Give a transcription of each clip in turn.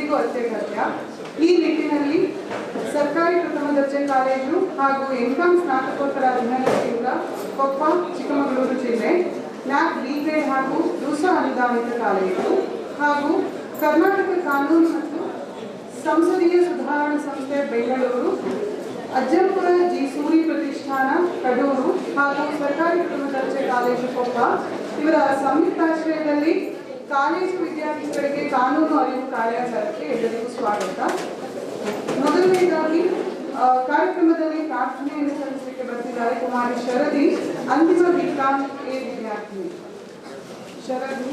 ಎಲ್ಲರಿಗೂ ಅತ್ಯಗತ್ಯ. ಈ ನಿಟ್ಟಿನಲ್ಲಿ ಸರ್ಕಾರಿ ಪ್ರಥಮ ದರ್ಜೆ ಕಾಲೇಜು ಹಾಗೂ ಎಂ.ಕಾಂ ಸ್ನಾತಕೋತ್ತರ ಅಧ್ಯಯನ ಕೊಪ್ಪ ಚಿಕ್ಕಮಗಳೂರು ಜಿಲ್ಲೆ, ನ್ಯಾಕ್ ಬಿ ಗ್ರೇಡ್ ಹಾಗೂ ರೂಸಾ ಅನುದಾನಿತ ಕಾಲೇಜು ಹಾಗೂ ಕರ್ನಾಟಕ ಕಾನೂನು ಮತ್ತು ಸಂಸದೀಯ ಸುಧಾರಣಾ ಸಂಸ್ಥೆ ಬೆಂಗಳೂರು, ಅಜ್ಜಂಪುರ ಜಿ ಸೂರಿ ಪ್ರತಿಷ್ಠಾನ ಕಡೂರು ಹಾಗೂ ಸರ್ಕಾರಿ ಪ್ರಥಮ ದರ್ಜೆ ಕಾಲೇಜು ಕೊಪ್ಪ ಇವರ ಸಂಯುಕ್ತಾಶ್ರಯದಲ್ಲಿ ಕಾಲೇಜು ವಿದ್ಯಾರ್ಥಿಗಳಿಗೆ ಕಾನೂನು ಅರಿವು ಕಾರ್ಯಾಗಾರಕ್ಕೆ ಎಲ್ಲರಿಗೂ ಸ್ವಾಗತ. ಮೊದಲನೇದಾಗಿ ಕಾರ್ಯಕ್ರಮದಲ್ಲಿ ಪ್ರಾರ್ಥನೆಯನ್ನು ಸಲ್ಲಿಸಲಿಕ್ಕೆ ಬರ್ತಿದ್ದಾರೆ ಕುಮಾರಿ ಶರದಿ, ಅಂತಿಮ ವಿಜ್ಞಾನ ವಿದ್ಯಾರ್ಥಿನಿ. ಶರದಿ.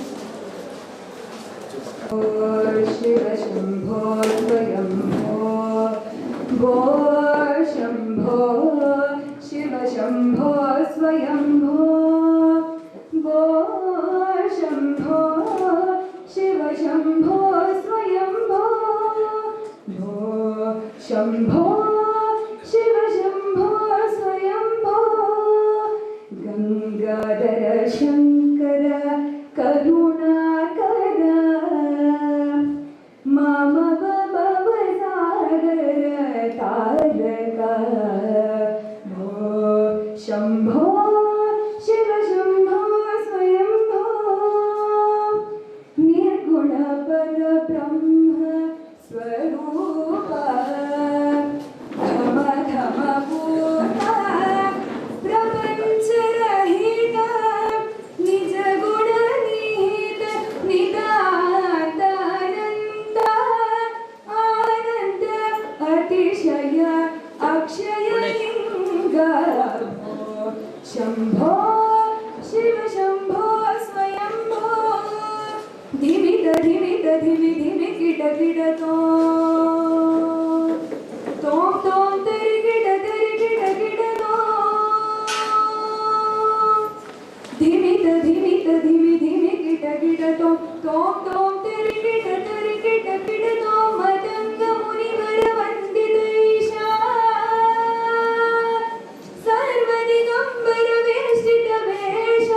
ಶಿವ ಶಂಭೋ ಸ್ವಯಂಭೋ ಭೋ ಶಂಭೋ ಶಿವ ಶಂಭೋ ಸ್ವಯಂಭೋ ಭೋ ಶಂಭೋ ಶಿವ ಶಂಭೋ ಸ್ವಯಂಭೋ ಭೋ ಶಂಭೋ ಶಿವ ಶಂಭೋ ಸ್ವಯಂಭೋ ಗಂಗಾಧರ ಶಂಕರ ಕರುಣಾಕರ ಮಮ ಭವ ಸಾಗರ ತಾರಕ ಭೋ ಶಂಭೋ ಶಿವ ಶಂಭೋ ಸ್ವಯಂಭೋ ನಿರ್ಗುಣ ಪರ ಬ್ರಹ್ಮ ಸ್ವರೂಪ ಘಮ ಘಮ ಭೂತ ಪ್ರಪಂಚ ರಹಿತ ನಿಜ ಗುಣ ನಿಹಿತ ನಿದಾಂತ ಅನಂತ ಆನಂದ ಅತಿಶಯ ಅಕ್ಷಯ ಲಿಂಗ ಶಂಭೋ ಶಿವ ಶಂಭೋ ಸ್ವಯಂಭೋ ಧಿಮಿತ ಧಿಮಿತ ಧಿಮಿ ಧಿಮಿ ಕಿಟ ಕಿಟ ತೋಂ ತೋಂ ತೆರಿ ಕಿಟ ಕಿಟ ಧಿಮಿತ ಧಿಮಿತ ಧಿಮಿ ಧಿಮಿ ಕಿಟ ಕಿಟ ತೋಂ ತೆರಿ ಕಿಟ ತೋಂ ಮದಂಗ ಮುನಿವರ ವಂದಿತ ಈಶಾ ಸರ್ವ ದಿಗಂಬರ ವೇಷಿತ ವೇಷ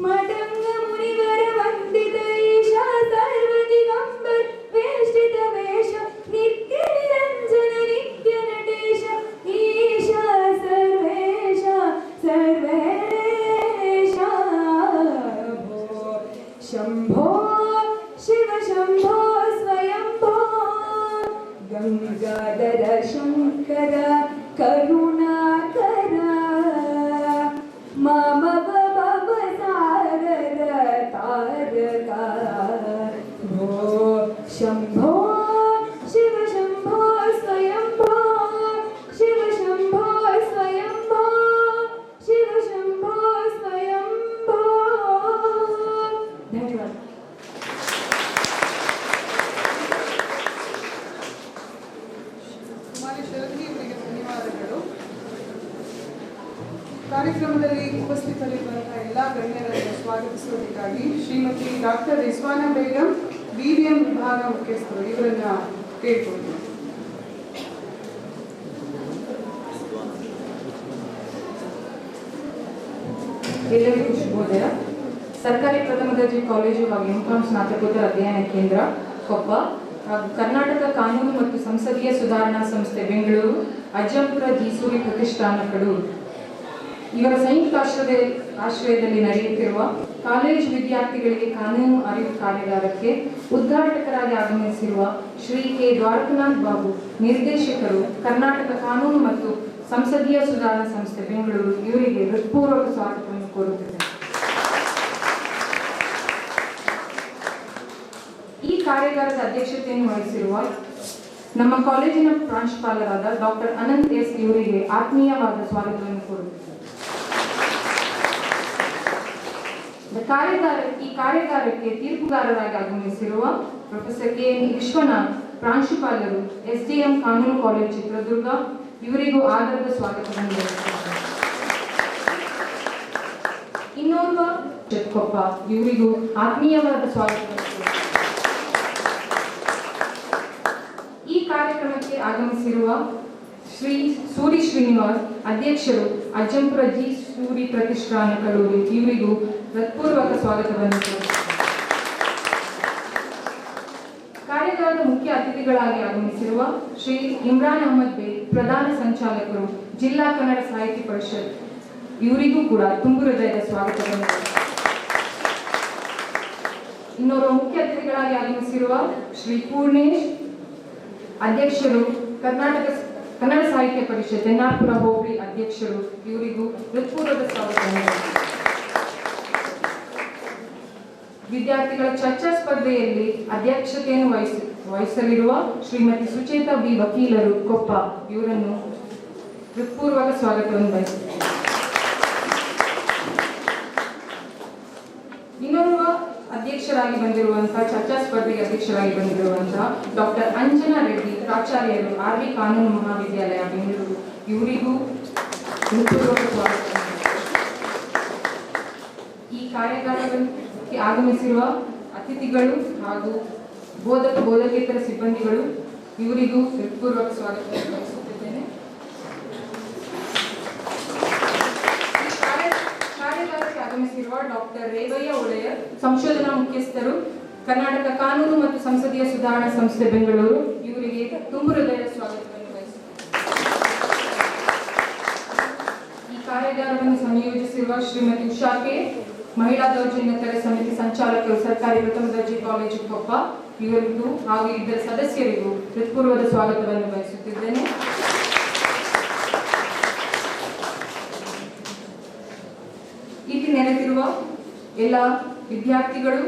ಮದಂಗ ಮುನಿವರ ವಂದಿತ ಈಶಾ ಸರ್ವ ದಿಗಂಬರ ವೇಷಿತ ವೇಷ ನಿತ್ಯ ನಿರಂಜನ ನಿತ್ಯ ನಟೇಶ ಈಶಾ ಸರ್ವೇಶ ಸರ್ವೇಶ ಭೋ ಶಂಭೋ ಶಿವ ಶಂಭೋ ಸ್ವಯಂಭೋ ಗಂಗಾಧರ ಶಂಕರ ಕರುಣಾಕರ ಮಮ ಭವ ಸಾಗರ ತಾರಕ ಭೋ ಶಂಭೋ ಶಿವ ಶಂಭೋ ಸ್ವಯಂಭೋ ಶಿವ ಶಂಭೋ ಸ್ವಯಂಭೋ ಶಿವ ಶಂಭೋ ಸ್ವಯಂಭೋ. ಧನ್ಯವಾದ. ಕುಮಾರಿ ಶರದಿ ಅವರಿಗೆ ಧನ್ಯವಾದಗಳು. ಕಾರ್ಯಕ್ರಮದಲ್ಲಿ ಉಪಸ್ಥಿತರಿರುವಂತಹ ಎಲ್ಲ ಗಣ್ಯರನ್ನು ಸ್ವಾಗತಿಸುವುದಕ್ಕಾಗಿ ಶ್ರೀಮತಿ ಡಾಕ್ಟರ್ ರಿಜ್ವಾನಾ ಬೇಗಂ, BVM ವಿಭಾಗ ಮುಖ್ಯಸ್ಥರು, ಇವರನ್ನ ಕೇಳ್ಬೋದು. ಎಲ್ಲರಿಗೂ ಶುಭೋದಯ. ಸರ್ಕಾರಿ ಪ್ರಥಮ ದರ್ಜೆ ಕಾಲೇಜು ಹಾಗೂ ಎಂ.ಕಾಂ ಸ್ನಾತಕೋತ್ತರ ಅಧ್ಯಯನ ಕೇಂದ್ರ ಕೊಪ್ಪ ಹಾಗೂ ಕರ್ನಾಟಕ ಕಾನೂನು ಮತ್ತು ಸಂಸದೀಯ ಸುಧಾರಣಾ ಸಂಸ್ಥೆ ಬೆಂಗಳೂರು, ಅಜ್ಜಂಪುರ ಜಿ ಸೂರಿ ಪ್ರತಿಷ್ಠಾನ ಕಡೂರು ಇವರ ಸಂಯುಕ್ತ ಆಶ್ರಯದಲ್ಲಿ ನಡೆಯುತ್ತಿರುವ ಕಾಲೇಜು ವಿದ್ಯಾರ್ಥಿಗಳಿಗೆ ಕಾನೂನು ಅರಿವು ಕಾರ್ಯಾಗಾರಕ್ಕೆ ಉದ್ಘಾಟಕರಾಗಿ ಆಗಮಿಸಿರುವ ಶ್ರೀ ಕೆ ದ್ವಾರಕನಾಥ್ ಬಾಬು, ನಿರ್ದೇಶಕರು, ಕರ್ನಾಟಕ ಕಾನೂನು ಮತ್ತು ಸಂಸದೀಯ ಸುಧಾರಣಾ ಸಂಸ್ಥೆ ಬೆಂಗಳೂರು, ಇವರಿಗೆ ಹೃತ್ಪೂರ್ವಕ ಸ್ವಾಗತವನ್ನು ಕೋರುತ್ತಿದ್ದೇನೆ. ಈ ಕಾರ್ಯಾಗಾರದ ಅಧ್ಯಕ್ಷತೆಯನ್ನು ವಹಿಸಿರುವ ನಮ್ಮ ಕಾಲೇಜಿನ ಪ್ರಾಂಶುಪಾಲರಾದ ಡಾಕ್ಟರ್ ಅನಂತ್ ಎಸ್ ಇವರಿಗೆ ಆತ್ಮೀಯವಾದ ಸ್ವಾಗತವನ್ನು ಕೋರುತ್ತಿದ್ದೇನೆ. ಈ ಕಾರ್ಯಾಗಾರಕ್ಕೆ ತೀರ್ಪುಗಾರರಾಗಿ ಆಗಮಿಸಿರುವ ಪ್ರೊಫೆಸರ್ ಕೆ.ಎನ್. ವಿಶ್ವನಾಥ್, ಪ್ರಾಂಶುಪಾಲರು, SDM ಕಾನೂನು ಕಾಲೇಜು ಚಿತ್ರದುರ್ಗ, ಇವರಿಗೂ ಆಧಾರದ ಸ್ವಾಗತವನ್ನು ನೀಡುತ್ತೇನೆ. ಇನ್ನೋರ್ವ ಕೊಪ್ಪ, ಇವರಿಗೂ ಆತ್ಮೀಯವಾದ ಸ್ವಾಗತವನ್ನು. ಈ ಕಾರ್ಯಕ್ರಮಕ್ಕೆ ಆಗಮಿಸಿರುವ ಶ್ರೀ ಸೂರಿ ಶ್ರೀನಿವಾಸ್, ಅಧ್ಯಕ್ಷರು, ಅಜ್ಜಂಪುರ ಜಿ ಸೂರಿ ಪ್ರತಿಷ್ಠಾನ ಕಡೂರು, ಇವರಿಗೂ ಹೃತ್ಪೂರ್ವಕ ಸ್ವಾಗತವನ್ನು. ಕಾರ್ಯಕ್ರಮದ ಮುಖ್ಯ ಅತಿಥಿಗಳಾಗಿ ಆಗಮಿಸಿರುವ ಶ್ರೀ ಇಮ್ರಾನ್ ಅಹಮದ್ ಬೇಗ್, ಪ್ರಧಾನ ಸಂಚಾಲಕರು, ಜಿಲ್ಲಾ ಕನ್ನಡ ಸಾಹಿತ್ಯ ಪರಿಷತ್, ಇವರಿಗೂ ಕೂಡ ತುಂಬು ಹೃದಯದ ಸ್ವಾಗತವನ್ನು. ಇನ್ನೋರ್ವ ಮುಖ್ಯ ಅತಿಥಿಗಳಾಗಿ ಆಗಮಿಸಿರುವ ಶ್ರೀ ಪೂರ್ಣೇಶ್, ಅಧ್ಯಕ್ಷರು, ಕನ್ನಡ ಸಾಹಿತ್ಯ ಪರಿಷತ್ ಎನ್ನಾರ್ಪುರ ಹೋಬಳಿ ಅಧ್ಯಕ್ಷರು, ಇವರಿಗೂ ಹೃತ್ಪೂರ್ವಕ ಸ್ವಾಗತವನ್ನು. ವಿದ್ಯಾರ್ಥಿಗಳ ಚರ್ಚಾ ಸ್ಪರ್ಧೆಯಲ್ಲಿ ಅಧ್ಯಕ್ಷತೆಯನ್ನು ವಹಿಸಲಿರುವ ಶ್ರೀಮತಿ ಸುಚೇತಾ ಬಿ ವಕೀಲರು, ಕೊಪ್ಪ, ಇವರನ್ನು ಹೃತ್ಪೂರ್ವಕ ಸ್ವಾಗತವನ್ನು ಬಯಸುತ್ತೇನೆ. ಇನ್ನೋರ್ವ ಅಧ್ಯಕ್ಷರಾಗಿ ಬಂದಿರುವಂತಹ ಚರ್ಚಾ ಸ್ಪರ್ಧೆಗೆ ಅಧ್ಯಕ್ಷರಾಗಿ ಬಂದಿರುವಂತಹ ಡಾಕ್ಟರ್ ಅಂಜನಾ ರೆಡ್ಡಿ, ಪ್ರಾಚಾರ್ಯರು, ಆರ್ವಿ ಕಾನೂನು ಮಹಾವಿದ್ಯಾಲಯ, ಬೆಂಗಳೂರು, ಇವರಿಗೂ ಹೃತ್ಪೂರ್ವಕ ಸ್ವಾಗತ. ಈ ಕಾರ್ಯಾಗಾರಕ್ಕೆ ಆಗಮಿಸಿರುವ ಅತಿಥಿಗಳು ಹಾಗೂ ಬೋಧಕೇತರ ಸಿಬ್ಬಂದಿಗಳು, ಇವರಿಗೂ ಹೃತ್ಪೂರ್ವಕ ಸ್ವಾಗತ ಬಯಸುತ್ತಿದ್ದೇನೆ. ಕಾರ್ಯಾಗಾರಕ್ಕೆ ಆಗಮಿಸಿರುವ ಡಾಕ್ಟರ್ ರೇವಯ್ಯ ಒಡೆಯರ್, ಸಂಶೋಧನಾ ಮುಖ್ಯಸ್ಥರು, ಕರ್ನಾಟಕ ಕಾನೂನು ಮತ್ತು ಸಂಸದೀಯ ಸುಧಾರಣಾ ಸಂಸ್ಥೆ, ಬೆಂಗಳೂರು, ಇವರಿಗೆ ತುಂಬು ಹೃದಯದ ಸ್ವಾಗತವನ್ನು ಬಯಸುತ್ತೇನೆ. ಈ ಕಾರ್ಯಾಗಾರವನ್ನು ಸಂಯೋಜಿಸಿರುವ ಶ್ರೀಮತಿ ಉಷಾ ಕೆ, ಮಹಿಳಾ ದೌರ್ಜನ್ಯ ತಡೆ ಸಮಿತಿ ಸಂಚಾಲಕರು, ಸರ್ಕಾರಿ ಪ್ರಥಮ ದರ್ಜೆ ಕಾಲೇಜು, ಕೊಪ್ಪ, ಇವರಿಗೂ ಹಾಗೂ ಇಬ್ಬರ ಸದಸ್ಯರಿಗೂ ಹೃತ್ಪೂರ್ವದ ಸ್ವಾಗತವನ್ನು ಬಯಸುತ್ತಿದ್ದೇನೆ. ಇಲ್ಲಿ ನೆರೆದಿರುವ ಎಲ್ಲ ವಿದ್ಯಾರ್ಥಿಗಳು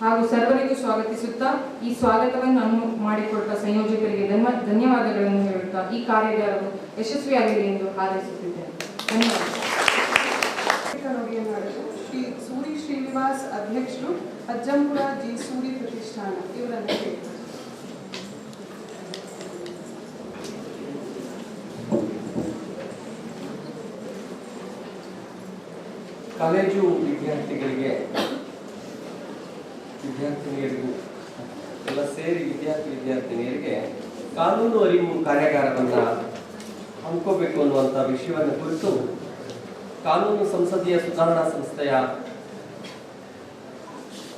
ಹಾಗೂ ಸರ್ವರಿಗೂ ಸ್ವಾಗತಿಸುತ್ತಾ, ಈ ಸ್ವಾಗತವನ್ನು ಮಾಡಿಕೊಟ್ಟ ಸಂಯೋಜಕರಿಗೆ ಧನ್ಯವಾದಗಳನ್ನು ಹೇಳುತ್ತಾ ಈ ಕಾರ್ಯಾಗಾರವು ಯಶಸ್ವಿಯಾಗಲಿ ಎಂದು ಹಾರೈಸುತ್ತಿದ್ದೇನೆ. ಧನ್ಯವಾದ. ಶ್ರೀ ಸೂರಿ ಶ್ರೀನಿವಾಸ್, ಅಧ್ಯಕ್ಷರು, ಅಜ್ಜಂಪುರ ಜಿ ಸೂರಿ ಪ್ರತಿಷ್ಠಾನ, ಇವರನ್ನು ಕೇಳ್ತಾರೆ. ಕಾಲೇಜು ವಿದ್ಯಾರ್ಥಿನಿಯರಿಗೂ ಎಲ್ಲ ಸೇರಿ ವಿದ್ಯಾರ್ಥಿನಿಯರಿಗೆ ಕಾನೂನು ಅರಿವು ಕಾರ್ಯಾಗಾರವನ್ನು ಹಮ್ಮಿಕೋಬೇಕು ಅನ್ನುವಂಥ ವಿಷಯವನ್ನು ಕುರಿತು ಕಾನೂನು ಸಂಸದೀಯ ಸುಧಾರಣಾ ಸಂಸ್ಥೆಯ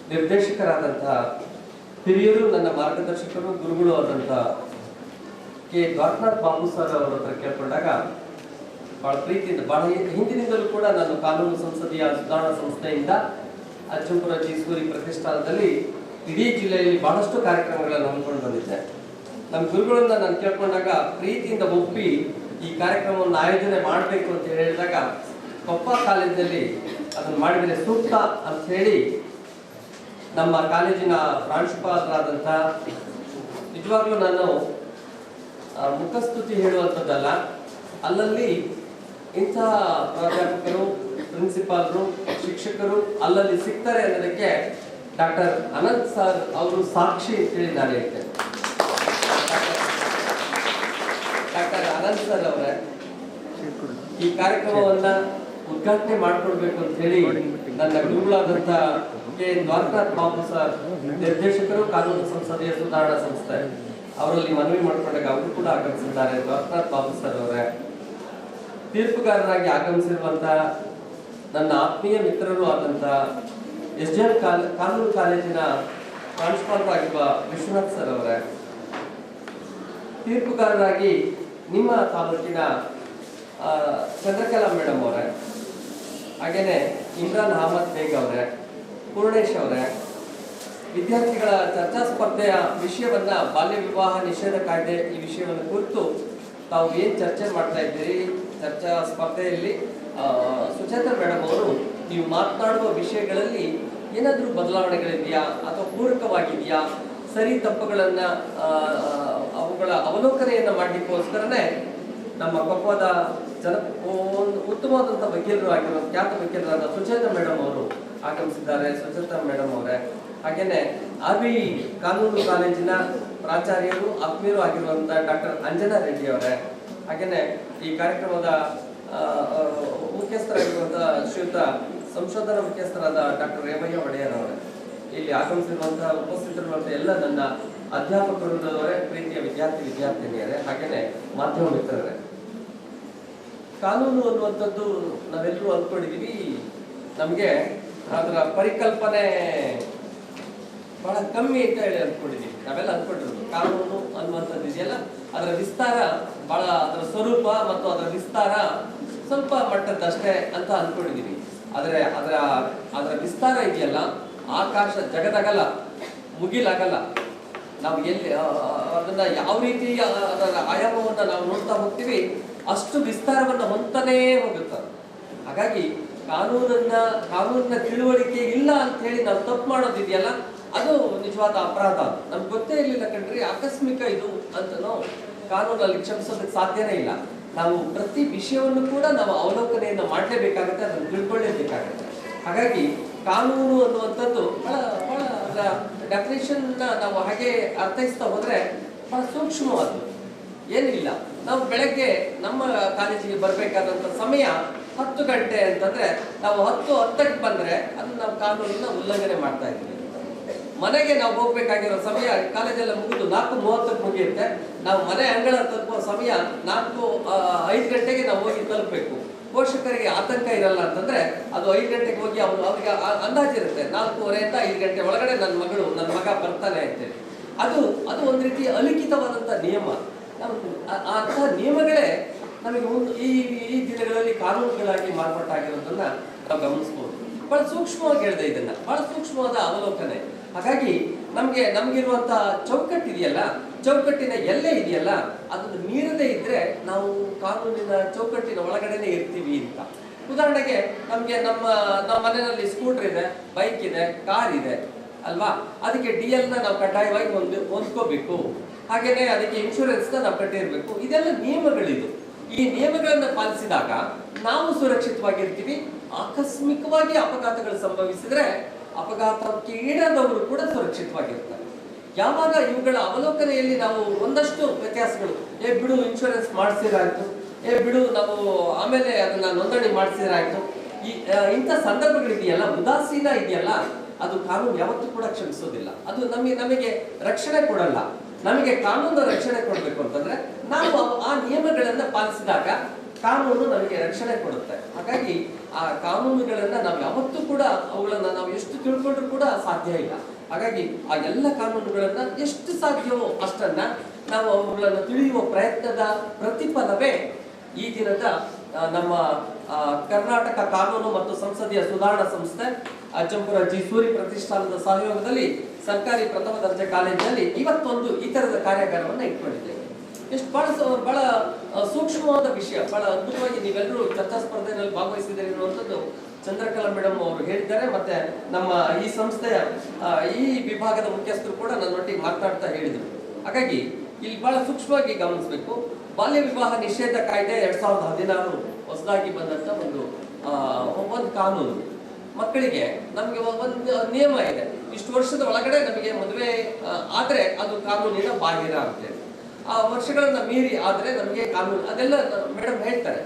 ನಿರ್ದೇಶಕರಾದಂತಹ ಹಿರಿಯರು, ನನ್ನ ಮಾರ್ಗದರ್ಶಕರು, ಗುರುಗಳು ಆದಂತಹ ಕೆ ದ್ವಾರಕನಾಥ್ ಬಾಬು ಸರ್ ಅವರ ಹತ್ರ ಕೇಳ್ಕೊಂಡಾಗ ಬಹಳ ಪ್ರೀತಿಯಿಂದ, ಬಹಳ ಹಿಂದಿನಿಂದಲೂ ಕೂಡ ನಾನು ಕಾನೂನು ಸಂಸದೀಯ ಸುಧಾರಣಾ ಸಂಸ್ಥೆಯಿಂದ ಅಜ್ಜಂಪುರ ಜಿ ಸೂರಿ ಪ್ರತಿಷ್ಠಾನದಲ್ಲಿ ಇಡೀ ಜಿಲ್ಲೆಯಲ್ಲಿ ಬಹಳಷ್ಟು ಕಾರ್ಯಕ್ರಮಗಳನ್ನು ಹಮ್ಮಿಕೊಂಡು ಬಂದಿದ್ದೆ. ನಮ್ಮ ಗುರುಗಳನ್ನ ನಾನು ಕೇಳ್ಕೊಂಡಾಗ ಪ್ರೀತಿಯಿಂದ ಒಪ್ಪಿ ಈ ಕಾರ್ಯಕ್ರಮವನ್ನು ಆಯೋಜನೆ ಮಾಡಬೇಕು ಅಂತ ಹೇಳಿದಾಗ ಕೊಪ್ಪ ಕಾಲೇಜಿನಲ್ಲಿ ಅದನ್ನು ಮಾಡಿದರೆ ಸೂಕ್ತ ಅಂತ ಹೇಳಿ ನಮ್ಮ ಕಾಲೇಜಿನ ಪ್ರಾಂಶುಪಾಲರಾದಂಥ, ನಿಜವಾಗ್ಲೂ ನಾನು ಮುಖಸ್ತುತಿ ಹೇಳುವಂಥದ್ದಲ್ಲ, ಅಲ್ಲಲ್ಲಿ ಇಂಥ ಪ್ರಾಧ್ಯಾಪಕರು, ಪ್ರಿನ್ಸಿಪಾಲರು, ಶಿಕ್ಷಕರು ಅಲ್ಲಲ್ಲಿ ಸಿಗ್ತಾರೆ ಅನ್ನೋದಕ್ಕೆ ಡಾಕ್ಟರ್ ಅನಂತ್ ಸರ್ ಅವರು ಸಾಕ್ಷಿ ಅಂತೇಳಿ ನಾನು ಹೇಳ್ತೇನೆ. ಡಾಕ್ಟರ್ ಅನಂತ್ ಸರ್ ಅವರೇ ಈ ಕಾರ್ಯಕ್ರಮವನ್ನ ಉದ್ಘಾಟನೆ ಮಾಡಿಕೊಡ್ಬೇಕು ಅಂತ ಹೇಳಿ ನನ್ನ ಗುರುಗಳಾದಂಥ ಕೆ ದ್ವಾರಕನಾಥ್ ಬಾಬು ಸರ್, ನಿರ್ದೇಶಕರು, ಕಾನೂನು ಸಂಸದೀಯ ಸುಧಾರಣಾ ಸಂಸ್ಥೆ, ಅವರಲ್ಲಿ ಮನವಿ ಮಾಡಿಕೊಂಡಾಗ ಅವರು ಕೂಡ ಆಗಮಿಸಿದ್ದಾರೆ. ದ್ವಾರಕನಾಥ್ ಬಾಬು ಸರ್ ಅವರೇ ತೀರ್ಪುಗಾರರಾಗಿ ಆಗಮಿಸಿರುವಂತಹ ನನ್ನ ಆತ್ಮೀಯ ಮಿತ್ರರು ಆದಂಥ SJM ಕಾನೂನು ಕಾಲೇಜಿನ ಪ್ರಾಂಶುಪಾಲರಾಗಿರುವ ವಿಶ್ವನಾಥ್ ಸರ್ ಅವರೇ, ತೀರ್ಪುಗಾರರಾಗಿ ನಿಮ್ಮ ತಾಲೂಕಿನ ಚಂದ್ರಕಲಾ ಮೇಡಮ್ ಅವರೇ, ಹಾಗೇನೆ ಇಮ್ರಾನ್ ಅಹಮದ್ ಬೇಗ್ ಅವರೇ, ಪೂರ್ಣೇಶ್ ಅವರೇ, ವಿದ್ಯಾರ್ಥಿಗಳ ಚರ್ಚಾ ಸ್ಪರ್ಧೆಯ ವಿಷಯವನ್ನ ಬಾಲ್ಯ ವಿವಾಹ ನಿಷೇಧ ಕಾಯ್ದೆ ಈ ವಿಷಯವನ್ನು ಕುರಿತು ತಾವು ಏನು ಚರ್ಚೆ ಮಾಡ್ತಾ ಇದ್ದೀರಿ, ಚರ್ಚಾ ಸ್ಪರ್ಧೆಯಲ್ಲಿ ಸುಚೇತಾ ಮೇಡಮ್ ಅವರು ನೀವು ಮಾತನಾಡುವ ವಿಷಯಗಳಲ್ಲಿ ಏನಾದರೂ ಬದಲಾವಣೆಗಳಿದೆಯಾ ಅಥವಾ ಪೂರಕವಾಗಿದೆಯಾ, ಸರಿ ತಪ್ಪುಗಳನ್ನ ಅವುಗಳ ಅವಲೋಕನೆಯನ್ನ ಮಾಡಲಿಕ್ಕೋಸ್ಕರನೇ ನಮ್ಮ ಕೊಪ್ಪದ ಉತ್ತಮವಾದಂಥ ವಕೀಲರು ಆಗಿರುವ ಖ್ಯಾತ ವಕೀಲರಾದ ಸುಚೇತಾ ಮೇಡಮ್ ಅವರು ಆಗಮಿಸಿದ್ದಾರೆ. ಸುಚೇತಾ ಮೇಡಮ್ ಅವರೇ, ಹಾಗೇನೆ ಆರ್ವಿ ಕಾನೂನು ಕಾಲೇಜಿನ ಪ್ರಾಚಾರ್ಯರು, ಆತ್ಮೀಯರು ಆಗಿರುವಂಥ ಡಾಕ್ಟರ್ ಅಂಜನಾ ರೆಡ್ಡಿ ಅವರೇ, ಹಾಗೇನೆ ಈ ಕಾರ್ಯಕ್ರಮದ ಮುಖ್ಯಸ್ಥರಾಗಿರುವಂತಹ ಶ್ರೀಯುತ ಸಂಶೋಧನಾ ಮುಖ್ಯಸ್ಥರಾದ ಡಾಕ್ಟರ್ ರೇವಯ್ಯ ಒಡೆಯರ್ ಅವರೇ, ಇಲ್ಲಿ ಆಗಮಿಸಿರುವಂತಹ ಉಪಸ್ಥಿತರಿರುವಂತಹ ಎಲ್ಲ ನನ್ನ ಅಧ್ಯಾಪಕರುಗಳವರೇ, ಪ್ರೀತಿಯ ವಿದ್ಯಾರ್ಥಿನಿಯರೇ, ಹಾಗೇನೆ ಮಾಧ್ಯಮ ಮಿತ್ರರೇ, ಕಾನೂನು ಅನ್ನುವಂಥದ್ದು ನಾವೆಲ್ಲರೂ ಅಂದ್ಕೊಂಡಿದ್ದೀವಿ, ನಮಗೆ ಅದರ ಪರಿಕಲ್ಪನೆ ಬಹಳ ಕಮ್ಮಿ ಅಂತ ಹೇಳಿ ಅಂದ್ಕೊಂಡಿದ್ದೀವಿ. ನಾವೆಲ್ಲ ಅಂದ್ಕೊಂಡಿರೋದು ಕಾನೂನು ಅನ್ನುವಂಥದ್ದು ಇದೆಯಲ್ಲ, ಅದರ ವಿಸ್ತಾರ ಬಹಳ, ಅದರ ಸ್ವರೂಪ ಮತ್ತು ಅದರ ವಿಸ್ತಾರ ಸ್ವಲ್ಪ ಮಟ್ಟದಷ್ಟೇ ಅಂತ ಅಂದ್ಕೊಂಡಿದ್ದೀವಿ. ಆದರೆ ಅದರ ವಿಸ್ತಾರ ಇದೆಯಲ್ಲ, ಆಕಾಶ ಜಗದಗಲ ಮುಗಿಲಾಗಲ್ಲ. ನಾವು ಎಲ್ಲಿ ಅದನ್ನ ಯಾವ ರೀತಿ ಅದರ ಆಯಾಮವನ್ನು ನಾವು ನೋಡ್ತಾ ಹೋಗ್ತೀವಿ, ಅಷ್ಟು ವಿಸ್ತಾರವನ್ನು ಹೊಂದತಾನೇ ಹೋಗುತ್ತದೆ. ಹಾಗಾಗಿ ಕಾನೂನಿನ ತಿಳುವಳಿಕೆ ಇಲ್ಲ ಅಂತ ಹೇಳಿ ನಾವು ತಪ್ಪು ಮಾಡೋದಿದೆಯಲ್ಲ, ಅದು ನಿಜವಾದ ಅಪರಾಧ. ನಮ್ಗೆ ಗೊತ್ತೇ ಇರಲಿಲ್ಲ ಕಣ್ರಿ, ಆಕಸ್ಮಿಕ ಇದು ಅಂತನೋ ಕಾನೂನಲ್ಲಿ ಕ್ಷಮಿಸೋದಕ್ಕೆ ಸಾಧ್ಯನೇ ಇಲ್ಲ. ನಾವು ಪ್ರತಿ ವಿಷಯವನ್ನು ಕೂಡ ನಾವು ಅವಲೋಕನೆಯನ್ನು ಮಾಡಲೇಬೇಕಾಗುತ್ತೆ, ಅದನ್ನು ತಿಳ್ಕೊಳ್ಳೇಬೇಕಾಗುತ್ತೆ. ಹಾಗಾಗಿ ಕಾನೂನು ಅನ್ನುವಂಥದ್ದು ಬಹಳ ಅದರ ಡೆಫಿನೇಷನ್ ನಾವು ಹಾಗೆ ಅರ್ಥೈಸ್ತಾ ಹೋದ್ರೆ ಬಹಳ ಸೂಕ್ಷ್ಮವಾದ್ದು. ಏನಿಲ್ಲ, ನಾವು ಬೆಳಗ್ಗೆ ನಮ್ಮ ಕಾಲೇಜಿಗೆ ಬರಬೇಕಾದಂಥ ಸಮಯ 10 ಗಂಟೆ ಅಂತಂದ್ರೆ ನಾವು 10:10ಕ್ಕೆ ಬಂದ್ರೆ ಅದನ್ನ ನಾವು ಕಾನೂನನ್ನ ಉಲ್ಲಂಘನೆ ಮಾಡ್ತಾ ಇದ್ದೀವಿ. ಮನೆಗೆ ನಾವು ಹೋಗ್ಬೇಕಾಗಿರೋ ಸಮಯ ಕಾಲೇಜೆಲ್ಲ ಮುಗಿದು 4:30ಕ್ಕೆ ಮುಗಿಯುತ್ತೆ. ನಾವು ಮನೆ ಅಂಗಳ ತಲುಪೋ ಸಮಯ 5 ಗಂಟೆಗೆ ನಾವು ಹೋಗಿ ತಲುಪಬೇಕು. ಪೋಷಕರಿಗೆ ಆತಂಕ ಇರಲ್ಲ ಅಂತಂದ್ರೆ ಅದು 5 ಗಂಟೆಗೆ ಹೋಗಿ ಅವ್ರಿಗೆ ಅಂದಾಜಿರುತ್ತೆ 4:15 5 ಗಂಟೆ ಒಳಗಡೆ ನನ್ನ ಮಗ ಬರ್ತಾನೆ ಅಂತೇಳಿ. ಅದು ಒಂದು ರೀತಿ ಅಲಿಖಿತವಾದಂಥ ನಿಯಮ. ಅಂತಹ ನಿಯಮಗಳೇ ನಮಗೆ ಈ ದಿನಗಳಲ್ಲಿ ಕಾನೂನುಗಳಾಗಿ ಮಾರ್ಪಾಟಾಗಿರೋದನ್ನ ನಾವು ಗಮನಿಸ್ಬೋದು. ಬಹಳ ಸೂಕ್ಷ್ಮವಾಗಿ ಹೇಳಿದೆ ಇದನ್ನ, ಬಹಳ ಸೂಕ್ಷ್ಮವಾದ ಅವಲೋಕನೆ. ಹಾಗಾಗಿ ನಮ್ಗಿರುವಂತ ಚೌಕಟ್ಟಿದೆಯಲ್ಲ, ಚೌಕಟ್ಟಿನ ಎಲ್ಲೇ ಇದೆಯಲ್ಲ, ಅದನ್ನು ಮೀರದೇ ಇದ್ರೆ ನಾವು ಕಾನೂನಿನ ಚೌಕಟ್ಟಿನ ಒಳಗಡೆನೆ ಇರ್ತೀವಿ ಅಂತ. ಉದಾಹರಣೆಗೆ ನಮ್ಗೆ ನಮ್ಮ ಮನೆಯಲ್ಲಿ ಸ್ಕೂಟರ್ ಇದೆ, ಬೈಕ್ ಇದೆ, ಕಾರ್ ಇದೆ ಅಲ್ವಾ, ಅದಕ್ಕೆ DL ನಾವು ಕಡ್ಡಾಯವಾಗಿ ಹೊಂದ್ಕೋಬೇಕು. ಹಾಗೇನೆ ಅದಕ್ಕೆ ಇನ್ಶೂರೆನ್ಸ್ ನಾವು ಕಟ್ಟಿರ್ಬೇಕು. ಇದೆಲ್ಲ ನಿಯಮಗಳಿದು. ಈ ನಿಯಮಗಳನ್ನ ಪಾಲಿಸಿದಾಗ ನಾವು ಸುರಕ್ಷಿತವಾಗಿರ್ತೀವಿ. ಆಕಸ್ಮಿಕವಾಗಿ ಅಪಘಾತಗಳು ಸಂಭವಿಸಿದ್ರೆ ಅಪಘಾತಕ್ಕೆ ಈಡಾದವರು ಕೂಡ ಸುರಕ್ಷಿತವಾಗಿರ್ತಾರೆ. ಯಾವಾಗ ಇವುಗಳ ಅವಲೋಕನೆಯಲ್ಲಿ ನಾವು ಒಂದಷ್ಟು ವ್ಯತ್ಯಾಸಗಳು, ಬಿಡು ಇನ್ಶೂರೆನ್ಸ್ ಮಾಡಿಸಿರಾಯ್ತು, ಬಿಡು ನಾವು ಆಮೇಲೆ ಅದನ್ನ ನೋಂದಣಿ ಮಾಡಿಸಿರಾಯ್ತು, ಇಂಥ ಸಂದರ್ಭಗಳಿದೆಯಲ್ಲ, ಉದಾಸೀನ ಇದೆಯಲ್ಲ, ಅದು ಕಾನೂನು ಯಾವತ್ತೂ ಕೂಡ ಕ್ಷಮಿಸೋದಿಲ್ಲ. ಅದು ನಮಗೆ ರಕ್ಷಣೆ ಕೊಡಲ್ಲ. ನಮಗೆ ಕಾನೂನು ರಕ್ಷಣೆ ಕೊಡಬೇಕು ಅಂತಂದ್ರೆ ನಾವು ಆ ನಿಯಮಗಳನ್ನ ಪಾಲಿಸಿದಾಗ ಕಾನೂನು ನಮಗೆ ರಕ್ಷಣೆ ಕೊಡುತ್ತೆ. ಹಾಗಾಗಿ ಆ ಕಾನೂನುಗಳನ್ನ ನಾವು ಯಾವತ್ತೂ ಕೂಡ ಅವುಗಳನ್ನ ನಾವು ಎಷ್ಟು ತಿಳ್ಕೊಂಡ್ರು ಕೂಡ ಸಾಧ್ಯ ಇಲ್ಲ. ಹಾಗಾಗಿ ಆ ಎಲ್ಲ ಕಾನೂನುಗಳನ್ನ ಎಷ್ಟು ಸಾಧ್ಯವೋ ಅಷ್ಟನ್ನ ನಾವು ಅವುಗಳನ್ನು ತಿಳಿಯುವ ಪ್ರಯತ್ನದ ಪ್ರತಿಫಲವೇ ಈ ದಿನದ ನಮ್ಮ ಕರ್ನಾಟಕ ಕಾನೂನು ಮತ್ತು ಸಂಸದೀಯ ಸುಧಾರಣಾ ಸಂಸ್ಥೆ ಅಜ್ಜಂಪುರ ಜಿ ಸೂರಿ ಪ್ರತಿಷ್ಠಾನದ ಸಹಯೋಗದಲ್ಲಿ ಸರ್ಕಾರಿ ಪ್ರಥಮ ದರ್ಜೆ ಕಾಲೇಜಿನಲ್ಲಿ ಇವತ್ತೊಂದು ಈ ತರದ ಕಾರ್ಯಾಗಾರವನ್ನ ಇಟ್ಕೊಂಡಿದ್ದೇವೆ. ಎಷ್ಟು ಬಹಳ ಸೂಕ್ಷ್ಮವಾದ ವಿಷಯ, ಬಹಳ ಅದ್ಭುತವಾಗಿ ನೀವೆಲ್ಲರೂ ಚರ್ಚಾ ಸ್ಪರ್ಧೆಯಲ್ಲಿ ಭಾಗವಹಿಸಿದ್ದೀರಿ ಅನ್ನುವಂಥದ್ದು ಚಂದ್ರಕಲಾ ಮೇಡಮ್ ಅವರು ಹೇಳಿದ್ದಾರೆ. ಮತ್ತೆ ನಮ್ಮ ಈ ಸಂಸ್ಥೆಯ ಈ ವಿಭಾಗದ ಮುಖ್ಯಸ್ಥರು ಕೂಡ ನನ್ನೊಟ್ಟಿಗೆ ಮಾತನಾಡ್ತಾ ಹೇಳಿದರು. ಹಾಗಾಗಿ ಇಲ್ಲಿ ಬಹಳ ಸೂಕ್ಷ್ಮವಾಗಿ ಗಮನಿಸಬೇಕು. ಬಾಲ್ಯ ವಿವಾಹ ನಿಷೇಧ ಕಾಯ್ದೆ 2016 ಹೊಸದಾಗಿ ಬಂದಂತ ಒಂದು ಕಾನೂನು. ಮಕ್ಕಳಿಗೆ ನಮಗೆ ಒಂದು ನಿಯಮ ಇದೆ, ಇಷ್ಟು ವರ್ಷದ ಒಳಗಡೆ ನಮಗೆ ಮದುವೆ ಆದ್ರೆ ಅದು ಕಾನೂನಿನ ಬಾಹಿರ ಅಂತೇಳಿ. ಆ ವರ್ಷಗಳನ್ನ ಮೀರಿ ಆದ್ರೆ ನಮಗೆ ಕಾನೂನು, ಅದೆಲ್ಲ ಮೇಡಮ್ ಹೇಳ್ತಾರೆ.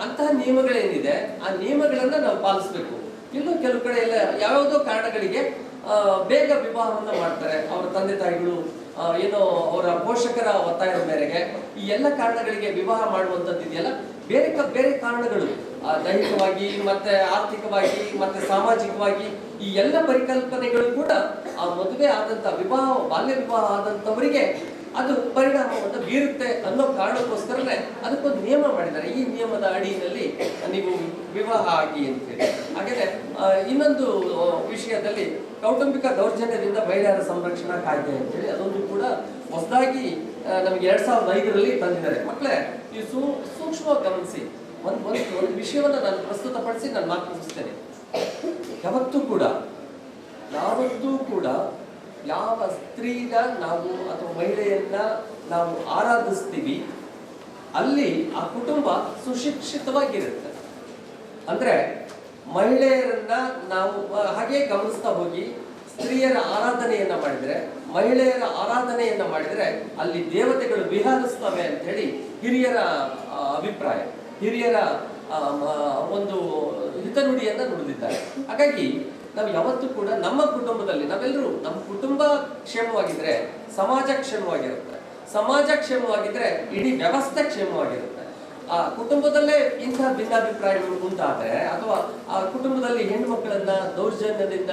ಅಂತಹ ನಿಯಮಗಳೇನಿದೆ ಆ ನಿಯಮಗಳನ್ನ ನಾವು ಪಾಲಿಸ್ಬೇಕು. ಇನ್ನು ಕೆಲವು ಕಡೆ ಎಲ್ಲ ಯಾವ್ಯಾವುದೋ ಕಾರಣಗಳಿಗೆ ಬೇಗ ವಿವಾಹವನ್ನ ಮಾಡ್ತಾರೆ. ಅವರ ತಂದೆ ತಾಯಿಗಳು ಏನೋ ಅವರ ಪೋಷಕರ ಒತ್ತಾಯದ ಮೇರೆಗೆ ಈ ಎಲ್ಲ ಕಾರಣಗಳಿಗೆ ವಿವಾಹ ಮಾಡುವಂಥದ್ದು ಇದೆಯಲ್ಲ, ಬೇರೆ ಕಾರಣಗಳು, ದೈಹಿಕವಾಗಿ ಮತ್ತೆ ಆರ್ಥಿಕವಾಗಿ ಮತ್ತೆ ಸಾಮಾಜಿಕವಾಗಿ ಈ ಎಲ್ಲ ಪರಿಕಲ್ಪನೆಗಳು ಕೂಡ ಆ ಮದುವೆ ಆದಂತ ಬಾಲ್ಯ ವಿವಾಹ ಆದಂತವರಿಗೆ ಅದು ಪರಿಣಾಮವನ್ನು ಬೀರುತ್ತೆ ಅನ್ನೋ ಕಾರಣಕ್ಕೋಸ್ಕರನೇ ಅದಕ್ಕೊಂದು ನಿಯಮ ಮಾಡಿದ್ದಾರೆ. ಈ ನಿಯಮದ ಅಡಿಯಲ್ಲಿ ನೀವು ವಿವಾಹ ಆಗಿ ಅಂತೇಳಿ. ಹಾಗೇನೆ ಇನ್ನೊಂದು ವಿಷಯದಲ್ಲಿ ಕೌಟುಂಬಿಕ ದೌರ್ಜನ್ಯದಿಂದ ಮಹಿಳೆಯರ ಸಂರಕ್ಷಣಾ ಕಾಯ್ದೆ ಅಂತೇಳಿ ಅದೊಂದು ಕೂಡ ಹೊಸದಾಗಿ ನಮಗೆ 2005ರಲ್ಲಿ ತಂದಿದ್ದಾರೆ. ಮಕ್ಕಳೇ, ನೀವು ಸೂಕ್ಷ್ಮವಾಗಿ ಗಮನಿಸಿ. ಒಂದು ವಿಷಯವನ್ನು ನಾನು ಪ್ರಸ್ತುತಪಡಿಸಿ ನಾನು ಮಾತು ಮುಗಿಸ್ತೇನೆ. ಯಾವತ್ತೂ ಕೂಡ ಯಾವ ಸ್ತ್ರೀನ ನಾವು ಅಥವಾ ಮಹಿಳೆಯನ್ನ ನಾವು ಆರಾಧಿಸ್ತೀವಿ ಅಲ್ಲಿ ಆ ಕುಟುಂಬ ಸುಶಿಕ್ಷಿತವಾಗಿರುತ್ತೆ. ಅಂದ್ರೆ ಮಹಿಳೆಯರನ್ನ ನಾವು ಹಾಗೆ ಗಮನಿಸ್ತಾ ಹೋಗಿ ಸ್ತ್ರೀಯರ ಆರಾಧನೆಯನ್ನ ಮಾಡಿದ್ರೆ, ಮಹಿಳೆಯರ ಆರಾಧನೆಯನ್ನ ಮಾಡಿದ್ರೆ ಅಲ್ಲಿ ದೇವತೆಗಳು ವಿಹರಿಸ್ತವೆ ಅಂತ ಹೇಳಿ ಹಿರಿಯರ ಅಭಿಪ್ರಾಯ, ಹಿರಿಯರ ಒಂದು ಹಿತನುಡಿಯನ್ನ ನುಡಿದಿದ್ದಾರೆ. ಹಾಗಾಗಿ ನಾವು ಯಾವತ್ತೂ ಕೂಡ ನಮ್ಮ ಕುಟುಂಬದಲ್ಲಿ ನಾವೆಲ್ಲರೂ, ನಮ್ಮ ಕುಟುಂಬ ಕ್ಷೇಮವಾಗಿದ್ರೆ ಸಮಾಜ ಕ್ಷೇಮವಾಗಿರುತ್ತೆ, ಸಮಾಜ ಕ್ಷೇಮವಾಗಿದ್ರೆ ಇಡೀ ವ್ಯವಸ್ಥೆ ಕ್ಷೇಮವಾಗಿರುತ್ತೆ. ಆ ಕುಟುಂಬದಲ್ಲೇ ಇಂತಹ ಭಿನ್ನಾಭಿಪ್ರಾಯಗಳು ಉಂಟಾದ್ರೆ ಅಥವಾ ಆ ಕುಟುಂಬದಲ್ಲಿ ಹೆಣ್ಣು ಮಕ್ಕಳನ್ನ ದೌರ್ಜನ್ಯದಿಂದ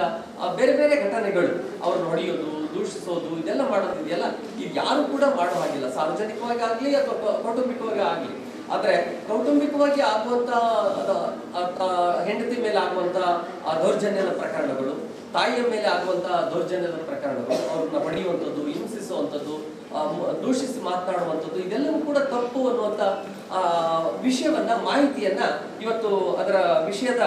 ಬೇರೆ ಬೇರೆ ಘಟನೆಗಳು ಅವ್ರನ್ನ ಹೊಡೆಯೋದು, ದೂಷಿಸೋದು, ಇದೆಲ್ಲ ಮಾಡೋದಿದೆಯಲ್ಲ, ಇದು ಯಾರು ಕೂಡ ಮಾಡೋ ಹಾಗಿಲ್ಲ, ಸಾರ್ವಜನಿಕವಾಗಿ ಆಗ್ಲಿ ಅಥವಾ ಕೌಟುಂಬಿಕವಾಗಿ ಆಗ್ಲಿ. ಆದ್ರೆ ಕೌಟುಂಬಿಕವಾಗಿ ಆಗುವಂತ ಹೆಂಡತಿ ಮೇಲೆ ಆಗುವಂತ ದೌರ್ಜನ್ಯದ ಪ್ರಕರಣಗಳು, ತಾಯಿಯ ಮೇಲೆ ಆಗುವಂತ ದೌರ್ಜನ್ಯದ ಪ್ರಕರಣಗಳು, ಅವ್ರನ್ನ ಹೊಡೆಯುವಂಥದ್ದು, ಹಿಂಸಿಸುವಂಥದ್ದು, ದೂಷಿಸಿ ಮಾತನಾಡುವಂಥದ್ದು, ಇದೆಲ್ಲವೂ ಕೂಡ ತಪ್ಪು ಅನ್ನುವಂಥ ವಿಷಯವನ್ನ, ಮಾಹಿತಿಯನ್ನ ಇವತ್ತು ಅದರ ವಿಷಯದ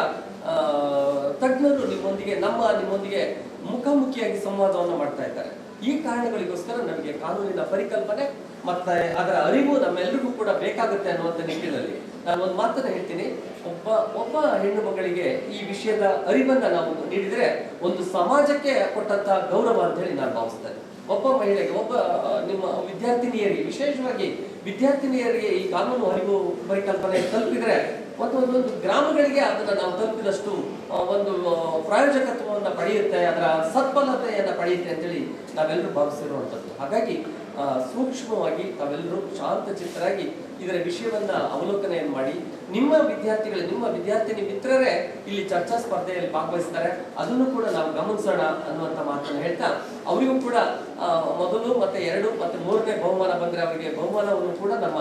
ತಜ್ಞರು ನಿಮ್ಮೊಂದಿಗೆ ಮುಖಾಮುಖಿಯಾಗಿ ಸಂವಾದವನ್ನು ಮಾಡ್ತಾ ಇದ್ದಾರೆ. ಈ ಕಾರಣಗಳಿಗೋಸ್ಕರ ನಮಗೆ ಕಾನೂನಿನ ಪರಿಕಲ್ಪನೆ ಮತ್ತೆ ಅದರ ಅರಿವು ನಮ್ಮೆಲ್ಲರಿಗೂ ಕೂಡ ಬೇಕಾಗುತ್ತೆ ಅನ್ನುವಂಥ ನಿಟ್ಟಿನಲ್ಲಿ ನಾನು ಒಂದು ಮಾತನ್ನ ಹೇಳ್ತೀನಿ. ಒಬ್ಬ ಹೆಣ್ಣು ಮಗಳಿಗೆ ಈ ವಿಷಯದ ಅರಿವನ್ನ ನಾವು ನೀಡಿದ್ರೆ ಒಂದು ಸಮಾಜಕ್ಕೆ ಕೊಟ್ಟಂತ ಗೌರವ ಅಂತ ಹೇಳಿ ನಾನು ಭಾವಿಸ್ತೇನೆ. ಒಬ್ಬ ಮಹಿಳೆಗೆ, ನಿಮ್ಮ ವಿದ್ಯಾರ್ಥಿನಿಯರಿಗೆ, ವಿಶೇಷವಾಗಿ ವಿದ್ಯಾರ್ಥಿನಿಯರಿಗೆ ಈ ಕಾನೂನು ಅರಿವು ಪರಿಕಲ್ಪನೆ ತಲುಪಿದ್ರೆ ಒಂದು ಗ್ರಾಮಗಳಿಗೆ ಅದನ್ನ ನಾವು ತಲುಪಿದಷ್ಟು ಒಂದು ಪ್ರಾಯೋಜಕತ್ವವನ್ನು ಪಡೆಯುತ್ತೆ, ಅದರ ಸತ್ಫಲತೆಯನ್ನ ಪಡೆಯುತ್ತೆ ಅಂತೇಳಿ ನಾವೆಲ್ಲರೂ ಭಾವಿಸಿರುವಂಥದ್ದು. ಹಾಗಾಗಿ ಸೂಕ್ಷ್ಮವಾಗಿ ತಾವೆಲ್ಲರೂ ಶಾಂತಚಿತ್ತರಾಗಿ ಇದರ ವಿಷಯವನ್ನ ಅವಲೋಕನೆಯನ್ನು ಮಾಡಿ, ನಿಮ್ಮ ವಿದ್ಯಾರ್ಥಿನಿ ಮಿತ್ರರೇ ಇಲ್ಲಿ ಚರ್ಚಾ ಸ್ಪರ್ಧೆಯಲ್ಲಿ ಭಾಗವಹಿಸ್ತಾರೆ, ಅದನ್ನು ಕೂಡ ನಾವು ಗಮನಿಸೋಣ ಅನ್ನುವಂಥ ಮಾತನ್ನು ಹೇಳ್ತಾ, ಅವರಿಗೂ ಕೂಡ ಮೊದಲು ಮತ್ತೆ 2 ಮತ್ತು 3ನೇ ಬಹುಮಾನ ಬಂದ್ರೆ ಅವರಿಗೆ ಬಹುಮಾನವನ್ನು ಕೂಡ ನಮ್ಮ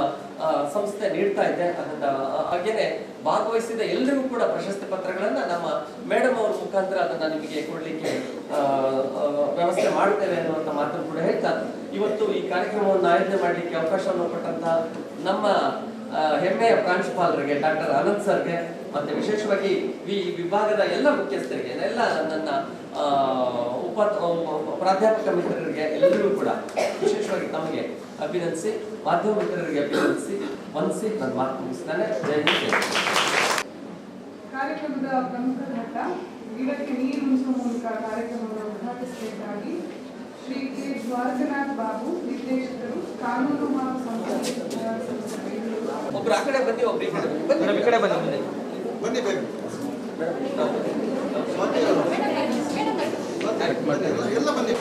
ಸಂಸ್ಥೆ ನೀಡ್ತಾ ಇದೆ. ಅದನ್ನ ಹಾಗೇನೆ ಭಾಗವಹಿಸಿದ ಎಲ್ಲರಿಗೂ ಕೂಡ ಪ್ರಶಸ್ತಿ ಪತ್ರಗಳನ್ನ ನಮ್ಮ ಮೇಡಮ್ ಅವ್ರ ಮುಖಾಂತರ ಅದನ್ನ ನಿಮಗೆ ಕೊಡ್ಲಿಕ್ಕೆ ವ್ಯವಸ್ಥೆ ಮಾಡ್ತೇವೆ ಅನ್ನುವಂಥ ಮಾತನ್ನು ಕೂಡ ಹೇಳ್ತಾ, ಇವತ್ತು ಈ ಕಾರ್ಯಕ್ರಮವನ್ನು ಆಯೋಜನೆ ಮಾಡಲಿಕ್ಕೆ ಅವಕಾಶವನ್ನು ಕೊಟ್ಟಂತಹ ನಮ್ಮ ಹೆಮ್ಮೆಯ ಪ್ರಾಂಶುಪಾಲರಿಗೆ ಡಾಕ್ಟರ್ ಅನಂತ್ ಸರ್ಗೆ ಮತ್ತೆ ವಿಶೇಷವಾಗಿ ಈ ವಿಭಾಗದ ಎಲ್ಲ ಮುಖ್ಯಸ್ಥರಿಗೆ, ಎಲ್ಲ ನನ್ನ ಪ್ರಾಧ್ಯಾಪಕ ಮಿತ್ರರಿಗೆ ಎಲ್ಲರಿಗೂ ಕೂಡ ವಿಶೇಷವಾಗಿ ತಮಗೆ ಅಭಿನಂದಿಸಿ, ಮಾಧ್ಯಮ ಮಿತ್ರರಿಗೆ ಅಭಿನಂದಿಸಿ ವಂದಿಸಿ ನನ್ನ ಮಾತು ಮುಗಿಸ್ತಾನೆ. ಜೈ ಹಿಂದ್. ಕಾರ್ಯಕ್ರಮದ ಪ್ರಮುಖ ಘಟ್ಟ ಗಿಡಕ್ಕೆ ನೀರು ಉಣಿಸುವ ಮೂಲಕ ಕಾರ್ಯಕ್ರಮವನ್ನು ಉದ್ಘಾಟಿಸಬೇಕಾಗಿ ಶ್ರೀ ಕೆ ದ್ವಾರಕನಾಥ್ ಬಾಬು, ನಿರ್ದೇಶಕರು, ಕಾನೂನು ಹಾಗೂ ಸಂಸದೀಯ ಸಂಸ್ಥೆ. ಒಬ್ರು ಆ ಕಡೆ ಬನ್ನಿ, ಒಬ್ರು ಈ ಕಡೆ ಬನ್ನಿ. ಈ ಕಡೆ ಬನ್ನಿ. ಬನ್ನಿ ಬೇಗ ಎಲ್ಲ ಬನ್ನಿ.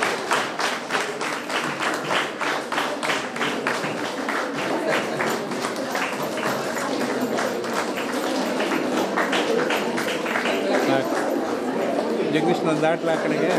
ಜಗದೀಶ್ ನಾನು ದಾಟ್ಲ ಆ ಕಡೆಗೆ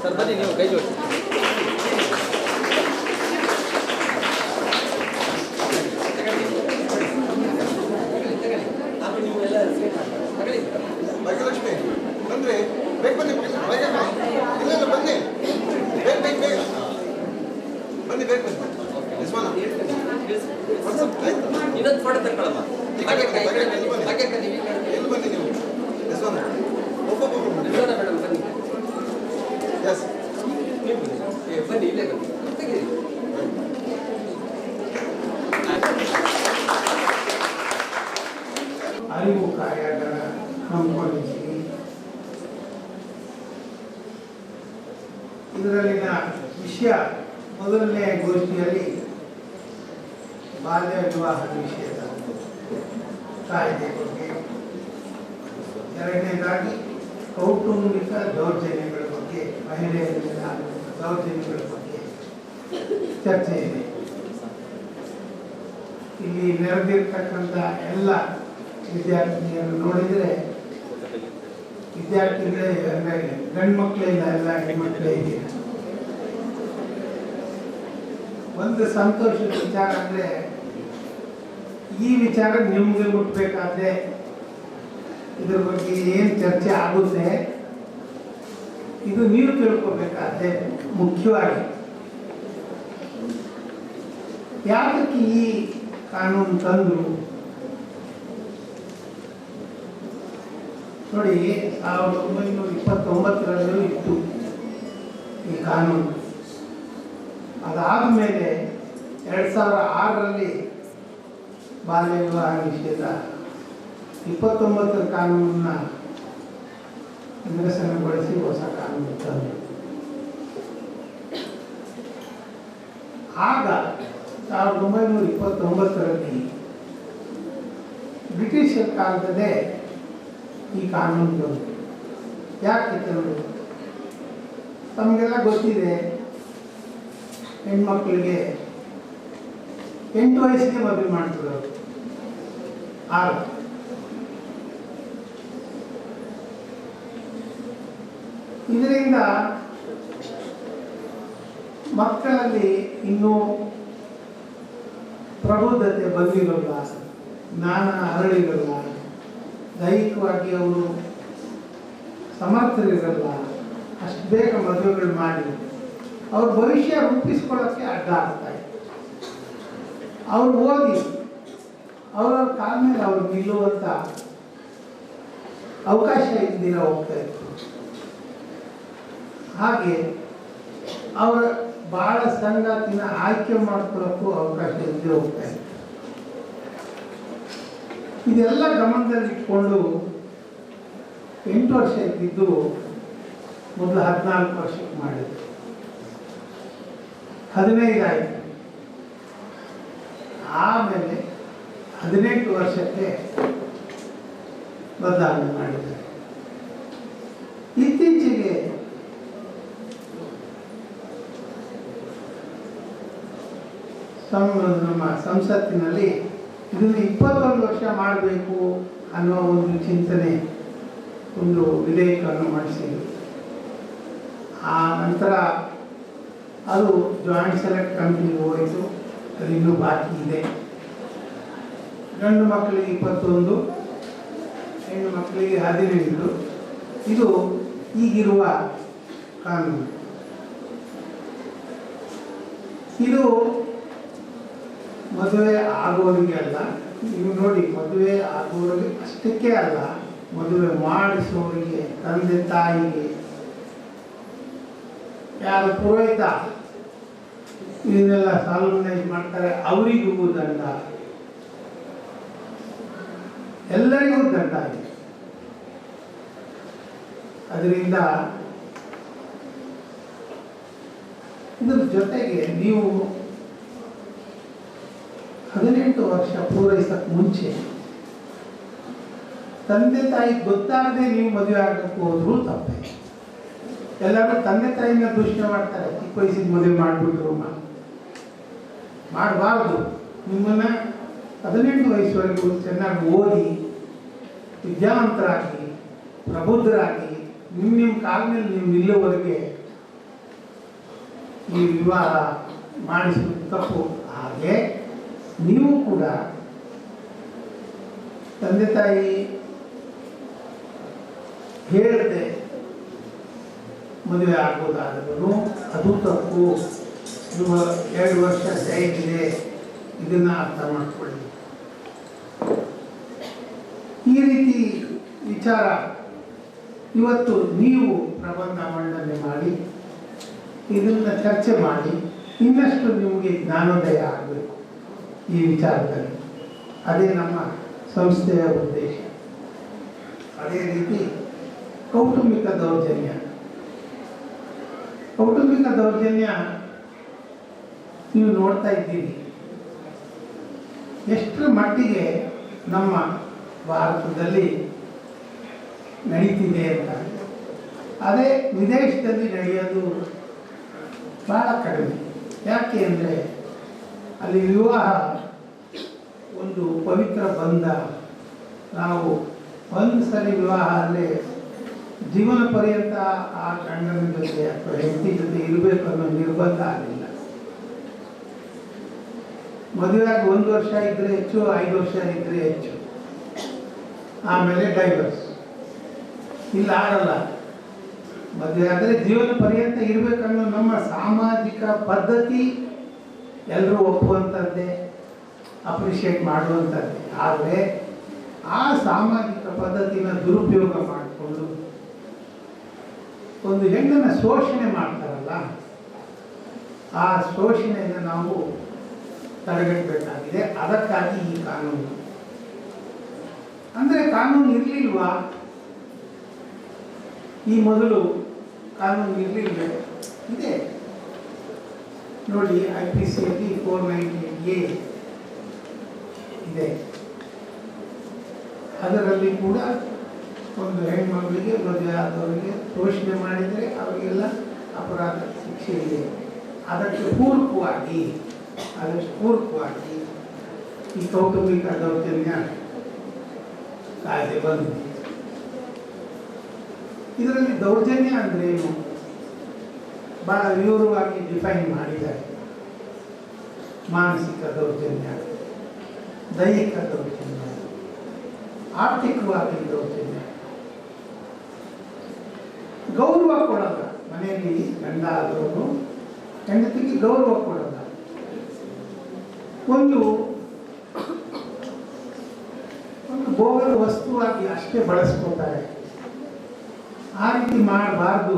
ಸರ್ ಬನ್ನಿ, ನೀವು ಕೈ ಜೋಡಿಸಿ. ಭಾಗ್ಯಲಕ್ಷ್ಮಿ ಬನ್ರಿ, ಬೇಗ ಬನ್ನಿ, ಬೇಗ ಇಲ್ಲ ಬನ್ನಿ, ಬೇಗ ಬೇಗ ಬೇಗ ಬನ್ನಿ, ಬೇಗ ಬನ್ನಿ. ಯಜಮಾನ ಇನ್ನೊಂದು ಫೋಟೋ ತಗೊಳ್ಳಮ್ಮ. ಎಲ್ಲಿ ಬನ್ನಿ ನೀವು ಯಜಮಾನ, ಒಬ್ಬೊಬ್ಬರು ಮೇಡಮ್ ಬನ್ನಿ. ಎಸ್ ನೀವು ಬನ್ನಿ, ಬನ್ನಿ, ಇಲ್ಲೇ ಬನ್ನಿ, ತೆಗೀರಿ. ಅರಿವು ಕಾರ್ಯಾಗಾರ ಹಮ್ಮಿಕೊಂಡಿದ್ದೀವಿ. ಇದರಲ್ಲಿನ ವಿಷಯ, ಮೊದಲನೇ ಗೋಷ್ಠಿಯಲ್ಲಿ ಬಾಲ್ಯ ವಿವಾಹದ ವಿಷಯದ ಕಾಯ್ದೆ ಬಗ್ಗೆ, ಎರಡನೇದಾಗಿ ಕೌಟುಂಬಿಕ ದೌರ್ಜನ್ಯಗಳ ಬಗ್ಗೆ, ಮಹಿಳೆಯರ ಮೇಲೆ ಆಗುವಂಥ ದೌರ್ಜನ್ಯಗಳ ಬಗ್ಗೆ ಚರ್ಚೆ ಇದೆ. ಇಲ್ಲಿ ನೆರೆದಿರ್ತಕ್ಕಂಥ ಎಲ್ಲ ವಿದ್ಯಾರ್ಥಿನಿಯನ್ನು ನೋಡಿದರೆ ವಿದ್ಯಾರ್ಥಿಗಳೇ ಅಂದರೆ ಗಂಡು ಮಕ್ಕಳೇ ಇಲ್ಲ, ಎಲ್ಲ ಹೆಣ್ಮಕ್ಳೇ ಇದೆ. ಒಂದು ಸಂತೋಷದ ವಿಚಾರ ಅಂದರೆ ಈ ವಿಚಾರ ನಿಮಗೆ ಮುಟ್ಟಬೇಕಾದ್ರೆ ಇದ್ರ ಬಗ್ಗೆ ಏನು ಚರ್ಚೆ ಆಗುತ್ತೆ ಇದು ನೀವು ತಿಳ್ಕೊಬೇಕಾದ್ರೆ ಮುಖ್ಯವಾಗಿ ಯಾತಕ್ಕೆ ಈ ಕಾನೂನು ತಂದರು ನೋಡಿ. 1929 ಇತ್ತು ಈ ಕಾನೂನು. ಅದಾದಮೇಲೆ 2006 ಬಾಲ್ಯ ವಿವಾಹ ನಿಷೇಧ 29 ಕಾನೂನನ್ನ ನಿರಸನಗೊಳಿಸಿ ಹೊಸ ಕಾನೂನು ತಂದರು. ಆಗ 1929ರಲ್ಲಿ ಬ್ರಿಟಿಷರ ಕಾಲದಲ್ಲೇ ಈ ಕಾನೂನು ಬಂತು. ಯಾಕೆ ತಂದರು? ತಮಗೆಲ್ಲ ಗೊತ್ತಿದೆ, ಹೆಣ್ಮಕ್ಳಿಗೆ 8 ವಯಸ್ಸಿಗೆ ಮದುವೆ ಮಾಡ್ತಿರೋರು. ಆಗ ಇದರಿಂದ ಮಕ್ಕಳಲ್ಲಿ ಇನ್ನೂ ಪ್ರಬುದ್ಧತೆ ಬಂದಿರಲ್ಲ, ಜ್ಞಾನ ಹರಳಿರಲ್ಲ, ದೈಹಿಕವಾಗಿ ಅವರು ಸಮರ್ಥರಿರಲ್ಲ. ಅಷ್ಟು ಬೇಗ ಮದುವೆಗಳು ಮಾಡಿ ಅವ್ರ ಭವಿಷ್ಯ ರೂಪಿಸ್ಕೊಳ್ಳೋಕ್ಕೆ ಅಡ್ಡ ಆಗ್ತಾಯಿತ್ತು. ಅವ್ರು ಓದಿ ಅವರ ಕಾಲ ಮೇಲೆ ಅವ್ರು ನಿಲ್ಲುವಂಥ ಅವಕಾಶ ಇಲ್ದಿರ ಹೋಗ್ತಾ ಇತ್ತು. ಹಾಗೆ ಅವರ ಭಾಳ ಸಂಗಾತಿನ ಆಯ್ಕೆ ಮಾಡ್ಕೊಳ್ಳೋಕ್ಕೂ ಅವಕಾಶ ಇಲ್ಲದೆ ಹೋಗ್ತಾ ಇತ್ತು. ಇದೆಲ್ಲ ಗಮನದಲ್ಲಿಟ್ಕೊಂಡು 8 ವರ್ಷ ಇದ್ದಿದ್ದು ಮೊದಲು 14 ವರ್ಷಕ್ಕೆ ಮಾಡಿದ್ರು, 15 ಆಯಿತು. ಆಮೇಲೆ 18 ವರ್ಷಕ್ಕೆ ಬದಲಾವಣೆ ಮಾಡಿದ್ದಾರೆ. ಇತ್ತೀಚೆಗೆ ನಮ್ಮ ಸಂಸತ್ತಿನಲ್ಲಿ ಇದನ್ನು 21 ವರ್ಷ ಮಾಡಬೇಕು ಅನ್ನೋ ಒಂದು ಚಿಂತನೆ, ಒಂದು ವಿಧೇಯಕವನ್ನು ಮಾಡಿಸಿದ್ರು. ಆ ನಂತರ ಅದು ಜಾಯಿಂಟ್ ಸೆಲೆಕ್ಟ್ ಕಮಿಟಿಗೆ ಹೋಯಿತು. ಅದು ಇನ್ನೂ ಬಾಕಿ ಇದೆ. ಗಂಡು ಮಕ್ಕಳಿಗೆ 21, ಹೆಣ್ಣು ಮಕ್ಕಳಿಗೆ 15. ಇದು ಈಗಿರುವ ಕಾನೂನು. ಇದು ಮದುವೆ ಆಗೋರಿಗೆ ಅಲ್ಲ, ನೀವು ನೋಡಿ, ಮದುವೆ ಆಗೋರಿಗೆ ಅಷ್ಟಕ್ಕೆ ಅಲ್ಲ, ಮದುವೆ ಮಾಡಿಸೋರಿಗೆ, ತಂದೆ ತಾಯಿಗೆ, ಯಾರು ಪುರೋಹಿತ ಇದನ್ನೆಲ್ಲ ಸಾಲ್ಮನೈಸ್ ಮಾಡ್ತಾರೆ ಅವರಿಗೂ ದಂಡ, ಎಲ್ಲರಿಗೂ ದಂಡ ಇದೆ. ಅದರಿಂದ ಇದರ ಜೊತೆಗೆ ನೀವು 18 ವರ್ಷ ಪೂರೈಸಕ್ಕೆ ಮುಂಚೆ ತಂದೆ ತಾಯಿ ಗೊತ್ತಾಗದೆ ನೀವು ಮದುವೆ ಆಗಬೇಕು ಹೋದ್ರೂ ತಪ್ಪೆ. ಎಲ್ಲರೂ ತಂದೆ ತಾಯಿನ ದೂಷಣೆ ಮಾಡ್ತಾರೆ, ಚಿಕ್ಕ ವಯಸ್ಸಿಗೆ ಮದುವೆ ಮಾಡಿಬಿಟ್ರು. ಮಾಡಬಾರ್ದು. ನಿಮ್ಮನ್ನ 18 ವಯಸ್ಸುವರೆಗೂ ಚೆನ್ನಾಗಿ ಓದಿ, ವಿದ್ಯಾವಂತರಾಗಿ, ಪ್ರಬುದ್ಧರಾಗಿ, ನಿಮ್ಮ ಕಾಲ ಮೇಲೆ ನೀವು ನಿಲ್ಲುವವರೆಗೆ ಈ ವಿವಾಹ ಮಾಡಿಸುವುದು ತಪ್ಪು. ಹಾಗೆ ನೀವು ಕೂಡ ತಂದೆ ತಾಯಿ ಹೇಳದೆ ಮದುವೆ ಆಗೋದಾದರೂ ಅದು ತಪ್ಪು. 2 ವರ್ಷ ಜೈಲಿದೆ, ಇದನ್ನು ಅರ್ಥ ಮಾಡ್ಕೊಳ್ಳಿ. ಈ ರೀತಿ ವಿಚಾರ ಇವತ್ತು ನೀವು ಪ್ರಬಂಧ ಮಂಡನೆ ಮಾಡಿ ಇದನ್ನು ಚರ್ಚೆ ಮಾಡಿ ಇನ್ನಷ್ಟು ನಿಮಗೆ ಜ್ಞಾನೋದಯ ಆಗಬೇಕು ಈ ವಿಚಾರದಲ್ಲಿ. ಅದೇ ನಮ್ಮ ಸಂಸ್ಥೆಯ ಉದ್ದೇಶ. ಅದೇ ರೀತಿ ಕೌಟುಂಬಿಕ ದೌರ್ಜನ್ಯ ನೀವು ನೋಡ್ತಾ ಇದ್ದೀರಿ ಎಷ್ಟರ ಮಟ್ಟಿಗೆ ನಮ್ಮ ಭಾರತದಲ್ಲಿ ನಡೀತಿದೆ ಅಂತ. ಅದೇ ವಿದೇಶದಲ್ಲಿ ನಡೆಯೋದು ಭಾಳ ಕಡಿಮೆ. ಯಾಕೆ ಅಂದರೆ ಅಲ್ಲಿ ವಿವಾಹ ಒಂದು ಪವಿತ್ರ ಬಂಧ. ನಾವು ಒಂದು ಸರಿ ವಿವಾಹ ಅಲ್ಲೇ ಜೀವನ ಪರ್ಯಂತ ಆ ಗಂಡನ ಜೊತೆ ಅಥವಾ ಹೆಂಡತಿ ಜೊತೆ ಇರಬೇಕು ಅನ್ನೋ ನಿರ್ಬಂಧ ಆಗಲಿಲ್ಲ. ಮದುವೆಯಾಗಿ 1 ವರ್ಷ ಇದ್ದರೆ ಹೆಚ್ಚು, 5 ವರ್ಷ ಇದ್ದರೆ ಹೆಚ್ಚು, ಆಮೇಲೆ ಡೈವರ್ಸ್. ಇಲ್ಲ, ಆಗಲ್ಲ. ಮದುವೆ ಆದರೆ ಜೀವನ ಪರ್ಯಂತ ಇರಬೇಕನ್ನೋ ನಮ್ಮ ಸಾಮಾಜಿಕ ಪದ್ಧತಿ ಎಲ್ಲರೂ ಒಪ್ಪುವಂಥದ್ದೇ, ಅಪ್ರಿಷಿಯೇಟ್ ಮಾಡುವಂಥದ್ದೇ. ಆದರೆ ಆ ಸಾಮಾಜಿಕ ಪದ್ಧತಿನ ದುರುಪಯೋಗ ಮಾಡಿಕೊಂಡು ಒಂದು ಹೆಣ್ಣನ್ನು ಶೋಷಣೆ ಮಾಡ್ತಾರಲ್ಲ, ಆ ಶೋಷಣೆಯನ್ನು ನಾವು ತಡೆಗಟ್ಟಬೇಕಾಗಿದೆ. ಅದಕ್ಕಾಗಿ ಈ ಕಾನೂನು. ಅಂದರೆ ಕಾನೂನು ಇರಲಿಲ್ವಾ? ಈ ಮೊದಲು ಕಾನೂನು ಇರಲಿಲ್ಲ. ಇದೆ. ನೋಡಿ IPCಯಲ್ಲಿ 498A ಇದೆ. ಅದರಲ್ಲಿ ಕೂಡ ಒಂದು ಹೆಣ್ಮಗಳಿಗೆ ಮದುವೆ ಆದವರಿಗೆ ಶೋಷಣೆ ಮಾಡಿದರೆ ಅವರಿಗೆಲ್ಲ ಅಪರಾಧ ಶಿಕ್ಷೆ ಇದೆ. ಅದಕ್ಕೆ ಪೂರಕವಾಗಿ ಈ ಕೌಟುಂಬಿಕ ದೌರ್ಜನ್ಯ ಕಾಯ್ದೆ ಬಂದಿದೆ. ಇದರಲ್ಲಿ ದೌರ್ಜನ್ಯ ಅಂದ್ರೆ ಏನು ಬಹಳ ವಿವರವಾಗಿ ಡಿಫೈನ್ ಮಾಡಿದ್ದಾರೆ. ಮಾನಸಿಕ ದೌರ್ಜನ್ಯ, ದೈಹಿಕ ದೌರ್ಜನ್ಯ, ಆರ್ಥಿಕವಾಗಿ ದೌರ್ಜನ್ಯ, ಗೌರವ ಕೊಡಲ್ಲ. ಮನೆಯಲ್ಲಿ ಗಂಡ ಆದವರು ಹೆಂಡತಿಗೆ ಗೌರವ ಕೊಡಲ್ಲ. ಒಂದು ಭೋಗದ ವಸ್ತುವಾಗಿ ಅಷ್ಟೇ ಬಳಸ್ಕೊತಾರೆ. ಆ ರೀತಿ ಮಾಡಬಾರ್ದು.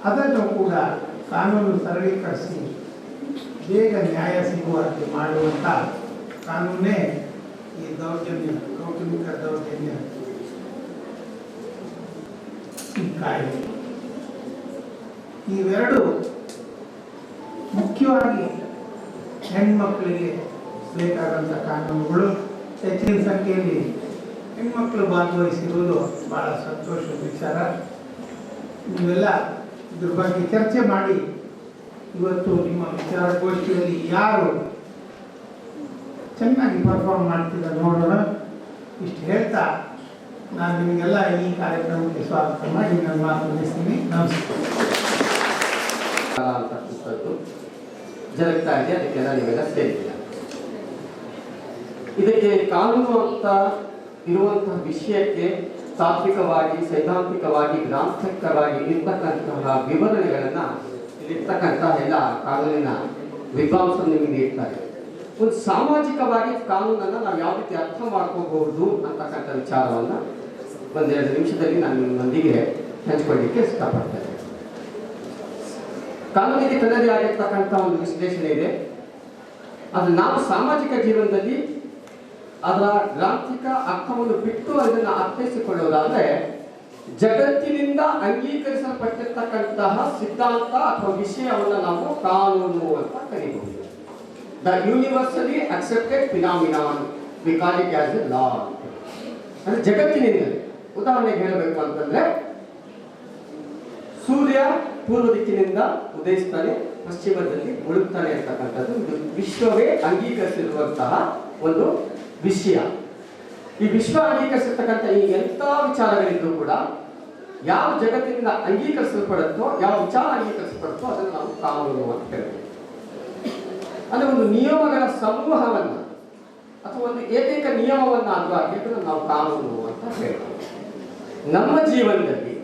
ಅದನ್ನು ಕೂಡ ಕಾನೂನು ಸರಳೀಕರಿಸಿ ಬೇಗ ನ್ಯಾಯ ಸಿಗುವಂತೆ ಮಾಡುವಂಥ ಕಾನೂನೇ ಈ ದೌರ್ಜನ್ಯ, ಕೌಟುಂಬಿಕ ದೌರ್ಜನ್ಯ ಈ ಕಾಯ್ದೆ. ಇವೆರಡು ಮುಖ್ಯವಾಗಿ ಹೆಣ್ಮಕ್ಳಿಗೆ ಬೇಕಾದಂಥ ಕಾನೂನುಗಳು. ಹೆಚ್ಚಿನ ಸಂಖ್ಯೆಯಲ್ಲಿ ಹೆಣ್ಮಕ್ಳು ಭಾಗವಹಿಸಿರುವುದು ಬಹಳ ಸಂತೋಷದ ವಿಚಾರ. ನೀವೆಲ್ಲ ಇದ್ರ ಬಗ್ಗೆ ಚರ್ಚೆ ಮಾಡಿ ಇವತ್ತು ನಿಮ್ಮ ವಿಚಾರಗೋಷ್ಠಿಯಲ್ಲಿ ಯಾರು ಚೆನ್ನಾಗಿ ಪರ್ಫಾರ್ಮ್ ಮಾಡ್ತಿದ್ದಾರೆ ನೋಡೋಣ. ಇಷ್ಟು ಹೇಳ್ತಾ ನಾನು ನಿಮಗೆಲ್ಲ ಈ ಕಾರ್ಯಕ್ರಮಕ್ಕೆ ಸ್ವಾಗತ ಮಾಡಿ ನನ್ನ ಮಾತು ಮುಗಿಸ್ತೀನಿ. ನಮಸ್ಕಾರ. ಅಂತಕ್ಕಂಥದ್ದು ಜರುಗ್ತಾ ಇದೆ. ಅದಕ್ಕೆಲ್ಲ ನೀವೆಲ್ಲ ಸೇರಿಲ್ಲ. ಇದಕ್ಕೆ ಕಾನೂನು ಅಂತ ಇರುವಂತಹ ವಿಷಯಕ್ಕೆ ತಾತ್ವಿಕವಾಗಿ, ಸೈದ್ಧಾಂತಿಕವಾಗಿ, ಗ್ರಾಂಥಿಕವಾಗಿ ಇರ್ತಕ್ಕಂತಹ ವಿವರಣೆಗಳನ್ನ ಇಲ್ಲಿರ್ತಕ್ಕಂತಹ ಎಲ್ಲ ಕಾನೂನಿನ ವಿದ್ವಾಂಸರು ನಿಮಗೆ ನೀಡ್ತಾರೆ. ಒಂದು ಸಾಮಾಜಿಕವಾಗಿ ಕಾನೂನನ್ನು ನಾವು ಯಾವ ರೀತಿ ಅರ್ಥ ಮಾಡ್ಕೋಬಹುದು ಅಂತಕ್ಕಂಥ ವಿಚಾರವನ್ನ ಒಂದೆರಡು ನಿಮಿಷದಲ್ಲಿ ನಾನು ನಿಮ್ಮೊಂದಿಗೆ ಹಂಚಿಕೊಳ್ಳಿಕ್ಕೆ ಇಷ್ಟಪಡ್ತೇನೆ. ಕಾನೂನಿಗೆ ತನ್ನದೇ ಆಗಿರ್ತಕ್ಕಂಥ ಒಂದು ವಿಶ್ಲೇಷಣೆ ಇದೆ. ಅದು ನಾವು ಸಾಮಾಜಿಕ ಜೀವನದಲ್ಲಿ ಅದರ ಗ್ರಾಂಥಿಕ ಅರ್ಥವನ್ನು ಬಿಟ್ಟು ಅದನ್ನು ಅರ್ಥೈಸಿಕೊಳ್ಳುವುದಾದ್ರೆ ಜಗತ್ತಿನಿಂದ ಅಂಗೀಕರಿಸಲ್ಪಟ್ಟಿರ್ತಕ್ಕಂತಹ ಸಿದ್ಧಾಂತ ಅಥವಾ ವಿಷಯವನ್ನು ನಾವು ಕಾನೂನು ಅಂತ ಕರೀಬಹುದು. The universally accepted phenomenon we call it as a law. ಅಂದ್ರೆ ಜಗತ್ತಿನಿಂದಲೇ. ಉದಾಹರಣೆಗೆ ಹೇಳಬೇಕು ಅಂತಂದ್ರೆ ಸೂರ್ಯ ಪೂರ್ವ ದಿಕ್ಕಿನಿಂದ ಉದಯಿಸ್ತಾನೆ, ಪಶ್ಚಿಮದಲ್ಲಿ ಮುಳುಗ್ತಾನೆ ಅಂತಕ್ಕಂಥದ್ದು ಇದು ವಿಶ್ವವೇ ಅಂಗೀಕರಿಸಿರುವಂತಹ ಒಂದು ವಿಷಯ. ಈ ವಿಶ್ವ ಅಂಗೀಕರಿಸಿರ್ತಕ್ಕಂಥ ಈ ಎಂಥ ವಿಚಾರಗಳಿದ್ದು ಕೂಡ ಯಾವ ಜಗತ್ತಿನಿಂದ ಅಂಗೀಕರಿಸಲ್ಪಡುತ್ತೋ, ಯಾವ ವಿಚಾರ ಅಂಗೀಕರಿಸಲ್ಪಡುತ್ತೋ ಅದನ್ನು ನಾವು ಕಾನೂನು ಅಂತ ಹೇಳ್ತೀವಿ. ಅಂದ್ರೆ ಒಂದು ನಿಯಮಗಳ ಸಮೂಹವನ್ನ ಅಥವಾ ಒಂದು ಏಕೈಕ ನಿಯಮವನ್ನ ಅದನ್ನು ನಾವು ಕಾನೂನು ಅಂತ ಹೇಳ್ತೀವಿ. ನಮ್ಮ ಜೀವನದಲ್ಲಿ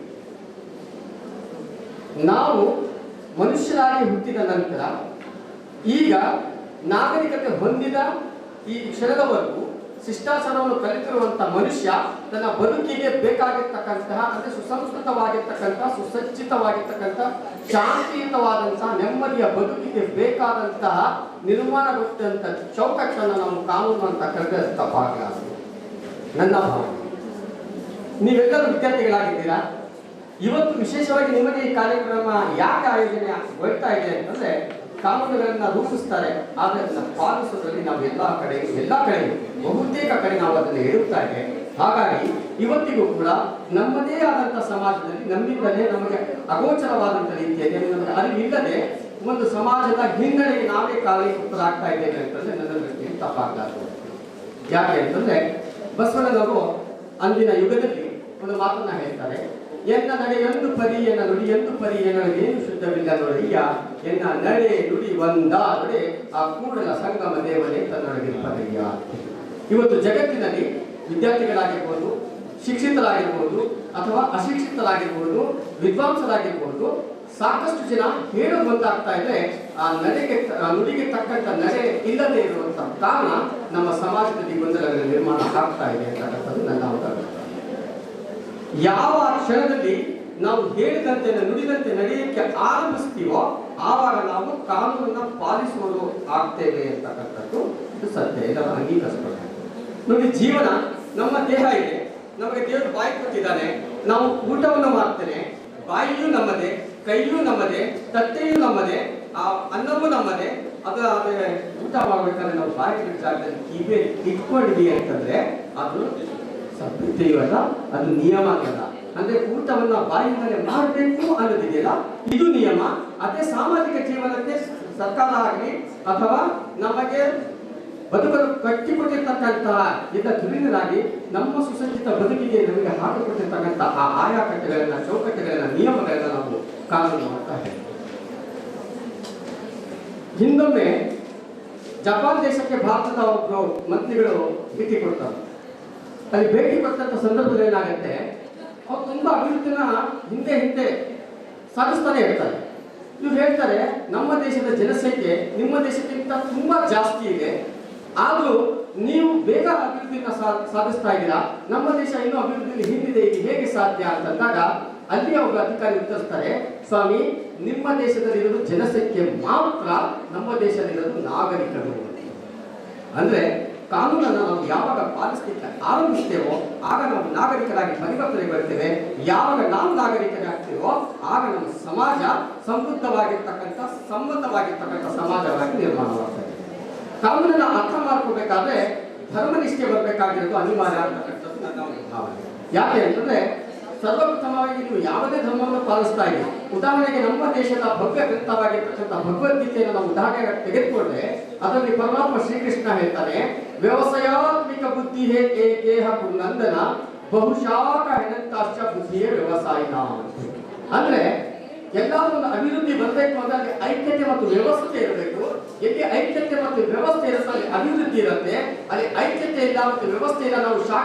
ನಾವು ಮನುಷ್ಯರಾಗಿ ಹುಟ್ಟಿದ ನಂತರ ಈಗ ನಾಗರಿಕತೆ ಹೊಂದಿದ ಈ ಕ್ಷಣದವರೆಗೂ ಶಿಷ್ಟಾಚಾರವನ್ನು ಕಲಿತಿರುವಂತಹ ಮನುಷ್ಯ ತನ್ನ ಬದುಕಿಗೆ ಬೇಕಾಗಿರ್ತಕ್ಕಂತಹ ಅಂದ್ರೆ ಸುಸಂಸ್ಕೃತವಾಗಿರ್ತಕ್ಕಂತಹ, ಸುಸಜ್ಜಿತವಾಗಿರ್ತಕ್ಕಂತಹ, ಶಾಂತಿಯುತವಾದಂತಹ, ನೆಮ್ಮದಿಯ ಬದುಕಿಗೆ ಬೇಕಾದಂತಹ ನಿರ್ಮಾಣಗೊಳಿಸಿದಂತಹ ಚೌಕಟ್ಟನ್ನು ನಾವು ಕಾನೂನು ಅಂತ ಕರೆದರೆ ತಪ್ಪಾಗಲಾರದು. ನನ್ನ ಭಾವನೆ. ನೀವೆಲ್ಲರೂ ವಿದ್ಯಾರ್ಥಿಗಳಾಗಿದ್ದೀರಾ. ಇವತ್ತು ವಿಶೇಷವಾಗಿ ನಿಮಗೆ ಈ ಕಾರ್ಯಕ್ರಮ ಯಾಕೆ ಆಯೋಜನೆಗೊಳ್ತಾ ಇದೆ ಅಂತಂದ್ರೆ ಕಾನೂನುಗಳನ್ನ ರೂಪಿಸ್ತಾರೆ, ಆದರೆ ಅದನ್ನ ಪಾಲಿಸೋದ್ರಲ್ಲಿ ನಾವು ಎಲ್ಲ ಕಡೆ ಬಹುತೇಕ ಕಡೆ ನಾವು ಅದನ್ನು ಹೇಳುತ್ತಾ ಇದೆ. ಹಾಗಾಗಿ ಇವತ್ತಿಗೂ ಕೂಡ ನಮ್ಮದೇ ಆದಂತಹ ಸಮಾಜದಲ್ಲಿ ನಮ್ಮಿಂದಲೇ ನಮಗೆ ಅಗೋಚರವಾದಂಥ ರೀತಿಯಲ್ಲಿ ನಮಗೆ ಅರಿವಿಲ್ಲದೆ ಒಂದು ಸಮಾಜದ ಹಿನ್ನಡೆಗೆ ನಾವೇ ಕಾರಣೀಭೂತರಾಗ್ತಾ ಇದ್ದೇವೆ ಅಂತಂದ್ರೆ ನನ್ನ ದೃಷ್ಟಿಯಲ್ಲಿ ತಪ್ಪಾಗಲಾರದು. ಯಾಕೆ ಅಂತಂದ್ರೆ ಬಸವಣ್ಣನವರು ಅಂದಿನ ಯುಗದಲ್ಲಿ ಒಂದು ಮಾತನ್ನ ಹೇಳ್ತಾರೆ. ಎನ್ನ ನಡೆಯೊಂದು ಪರಿ ಎನ್ನ ನುಡಿಯೊಂದು ಪರಿ ಎನ್ನೊಳಗೇನು ಶುದ್ಧವಿಲ್ಲ ನೋಡಿಯ ಎನ್ನ ನಡೆ ನುಡಿ ಒಂದಾದರೆ ಆ ಕೂಡಲ ಸಂಗಮ ದೇವನೇ ತನ್ನೊಳಗಿರ್ಪದಯ್ಯ. ಇವತ್ತು ಜಗತ್ತಿನಲ್ಲಿ ವಿದ್ಯಾರ್ಥಿಗಳಾಗಿರ್ಬೋದು, ಶಿಕ್ಷಿತರಾಗಿರ್ಬೋದು ಅಥವಾ ಅಶಿಕ್ಷಿತರಾಗಿರ್ಬೋದು, ವಿದ್ವಾಂಸರಾಗಿರ್ಬೋದು, ಸಾಕಷ್ಟು ಜನ ಹೇಳೋದು ಒಂದಾಗ್ತಾ ಇದೆ. ಆ ನುಡಿಗೆ ತಕ್ಕಂಥ ನಡೆ ಇಲ್ಲದೆ ಇರುವಂತಹ ಕಾರಣ ನಮ್ಮ ಸಮಾಜದಲ್ಲಿ ಗೊಂದಲಗಳ ನಿರ್ಮಾಣ ಆಗ್ತಾ ಇದೆ ಅಂತಕ್ಕಂಥದ್ದು ನನ್ನ ಅಭಿಪ್ರಾಯ. ಯಾವ ಕ್ಷಣದಲ್ಲಿ ನಾವು ಹೇಳಿದಂತೆ ನುಡಿದಂತೆ ನಡೆಯಕ್ಕೆ ಆರಂಭಿಸ್ತೀವೋ ಆವಾಗ ನಾವು ಕಾನೂನನ್ನ ಪಾಲಿಸುವುದು ಆಗ್ತೇವೆ ಅಂತಕ್ಕಂಥದ್ದು ಇದು ಸತ್ಯ. ಇದನ್ನು ಅಂಗೀಕರಿಸಬೇಕು. ನೋಡಿ, ಜೀವನ ನಮ್ಮ ದೇಹ ಇದೆ, ನಮಗೆ ದೇವರು ಬಾಯಿ ಕೊಟ್ಟಿದ್ದಾನೆ, ನಾವು ಊಟವನ್ನು ಮಾಡ್ತೇನೆ, ಬಾಯಿಯೂ ನಮ್ಮದೇ, ಕೈಯೂ ನಮ್ಮದೇ, ತಟ್ಟೆಯೂ ನಮ್ಮದೇ, ಆ ಅನ್ನವೂ ನಮ್ಮದೇ. ಅದು ಊಟ ಮಾಡ್ಬೇಕಾದ್ರೆ ನಾವು ಬಾಯಿ ಜಾಗದಲ್ಲಿ ಕಿವಿ ಇಟ್ಕೊಂಡಿದೀವಿ ಅಂತಂದ್ರೆ ಅದು ಸಭ್ಯತೆಯೂ ಅಲ್ಲ, ಅದು ನಿಯಮ ಅಲ್ಲ. ಅಂದ್ರೆ ಊಟವನ್ನ ಬಾಯಿಂದಲೇ ಮಾಡಬೇಕು ಅನ್ನೋದಿದೆಯಲ್ಲ, ಇದು ನಿಯಮ. ಅದೇ ಸಾಮಾಜಿಕ ಜೀವನಕ್ಕೆ ಸರ್ಕಾರ ಆಗಲಿ ಅಥವಾ ನಮಗೆ ಬದುಕಲು ಕಟ್ಟಿಕೊಟ್ಟಿರ್ತಕ್ಕಂತಹ ಇಂಥ ಧುರೀಣರಾಗಿ ನಮ್ಮ ಸುಸಜ್ಜಿತ ಬದುಕಿಗೆ ನಮಗೆ ಹಾಕಿಕೊಟ್ಟಿರ್ತಕ್ಕಂತಹ ಆಯಾ ಕಟ್ಟೆಗಳನ್ನ, ಚೌಕಟ್ಟುಗಳನ್ನ, ನಿಯಮಗಳನ್ನ ನಾವು ಕಾನೂನು ಅಂತ ಹೇಳ್ತೀವಿ. ಹಿಂದೊಮ್ಮೆ ಜಪಾನ್ ದೇಶಕ್ಕೆ ಭಾರತದ ಒಬ್ಬರು ಮಂತ್ರಿಗಳು ಭೇಟಿ ಕೊಡ್ತಾರೆ. ಅಲ್ಲಿ ಭೇಟಿ ಕೊಟ್ಟಂತ ಸಂದರ್ಭದಲ್ಲಿ ಏನಾಗುತ್ತೆ, ಅವ್ರು ತುಂಬಾ ಅಭಿವೃದ್ಧಿನ ಹಿಂದೆ ಸಾಧಿಸ್ತಾನೆ ಇರ್ತಾರೆ. ಇವ್ರು ಹೇಳ್ತಾರೆ, ನಮ್ಮ ದೇಶದ ಜನಸಂಖ್ಯೆ ನಿಮ್ಮ ದೇಶಕ್ಕಿಂತ ತುಂಬಾ ಜಾಸ್ತಿ ಇದೆ, ಆದ್ರೂ ನೀವು ಬೇಗ ಅಭಿವೃದ್ಧಿನ ಸಾಧಿಸ್ತಾ ಇದ್ದೀರಾ, ನಮ್ಮ ದೇಶ ಇನ್ನೂ ಅಭಿವೃದ್ಧಿಯಲ್ಲಿ ಹಿಂದಿದೆ, ಇದು ಹೇಗೆ ಸಾಧ್ಯ ಅಂತಂದಾಗ ಅಲ್ಲಿ ಒಬ್ಬ ಅಧಿಕಾರಿ ಉತ್ತರಿಸ್ತಾರೆ, ಸ್ವಾಮಿ ನಿಮ್ಮ ದೇಶದಲ್ಲಿರೋದು ಜನಸಂಖ್ಯೆ ಮಾತ್ರ, ನಮ್ಮ ದೇಶದಲ್ಲಿರೋದು ನಾಗರಿಕರು. ಅಂದ್ರೆ ಕಾನೂನನ್ನು ನಾವು ಯಾವಾಗ ಪಾಲಿಸಲಿಕ್ಕೆ ಆರಂಭಿಸ್ತೇವೋ ಆಗ ನಾವು ನಾಗರಿಕರಾಗಿ ಪರಿವರ್ತನೆಗೊಳ್ತೇವೆ. ಯಾವಾಗ ನಾವು ನಾಗರಿಕರಾಗ್ತೇವೋ ಆಗ ನಮ್ಮ ಸಮಾಜ ಸಮೃದ್ಧವಾಗಿರ್ತಕ್ಕಂಥ, ಸಂಬಂಧವಾಗಿರ್ತಕ್ಕಂಥ ಸಮಾಜವಾಗಿ ನಿರ್ಮಾಣವಾಗ್ತದೆ. ಕಾನೂನನ್ನ ಅರ್ಥ ಮಾಡ್ಕೋಬೇಕಾದ್ರೆ ಧರ್ಮನಿಷ್ಠೆ ಬರಬೇಕಾಗಿರೋದು ಅನಿವಾರ್ಯ ಅಂತಕ್ಕಂಥದ್ದು ನನ್ನ ಒಂದು ಭಾವನೆ. ಯಾಕೆ ಅಂತಂದ್ರೆ ಸರ್ವಪ್ರಥಮವಾಗಿ ನೀವು ಯಾವುದೇ ಧರ್ಮವನ್ನು ಪಾಲಿಸ್ತಾ ಇದ್ದೀವಿ. ಉದಾಹರಣೆಗೆ ನಮ್ಮ ದೇಶದ ಭವ್ಯ ಗ್ರಂಥವಾಗಿರ್ತಕ್ಕಂಥ ಭಗವದ್ಗೀತೆಯನ್ನು ನಾವು ಉದಾಹರಣೆಗೆ ತೆಗೆದುಕೊಂಡ್ರೆ ಅದರಲ್ಲಿ ಪರಮಾತ್ಮ ಶ್ರೀಕೃಷ್ಣ ಹೇಳ್ತಾನೆ, ವ್ಯವಸಾಯಾತ್ಮಿಕ ಬುದ್ಧಿ ಹೇ ಏಕೇಹ ಕುಂದನ ಬಹುಶಾಖ ಹೆಣಂತಾಶ್ಚ ಬುದ್ಧಿಯೇ ವ್ಯವಸಾಯಿನ. ಅಂದ್ರೆ ಎಲ್ಲಾದ್ರೂ ಒಂದು ಅಭಿವೃದ್ಧಿ ಬರಬೇಕು ಅಂದ್ರೆ ಅಲ್ಲಿ ಐಕ್ಯತೆ ಮತ್ತು ವ್ಯವಸ್ಥೆ ಇರಬೇಕು. ಎಲ್ಲಿ ಐಕ್ಯತೆ ಮತ್ತು ವ್ಯವಸ್ಥೆ ಇರುತ್ತೆ ಅಲ್ಲಿ ಅಭಿವೃದ್ಧಿ ಇರುತ್ತೆ. ಅಲ್ಲಿ ಐಕ್ಯತೆ ಇಲ್ಲ ಮತ್ತು ವ್ಯವಸ್ಥೆ ಇಲ್ಲ, ನಾವು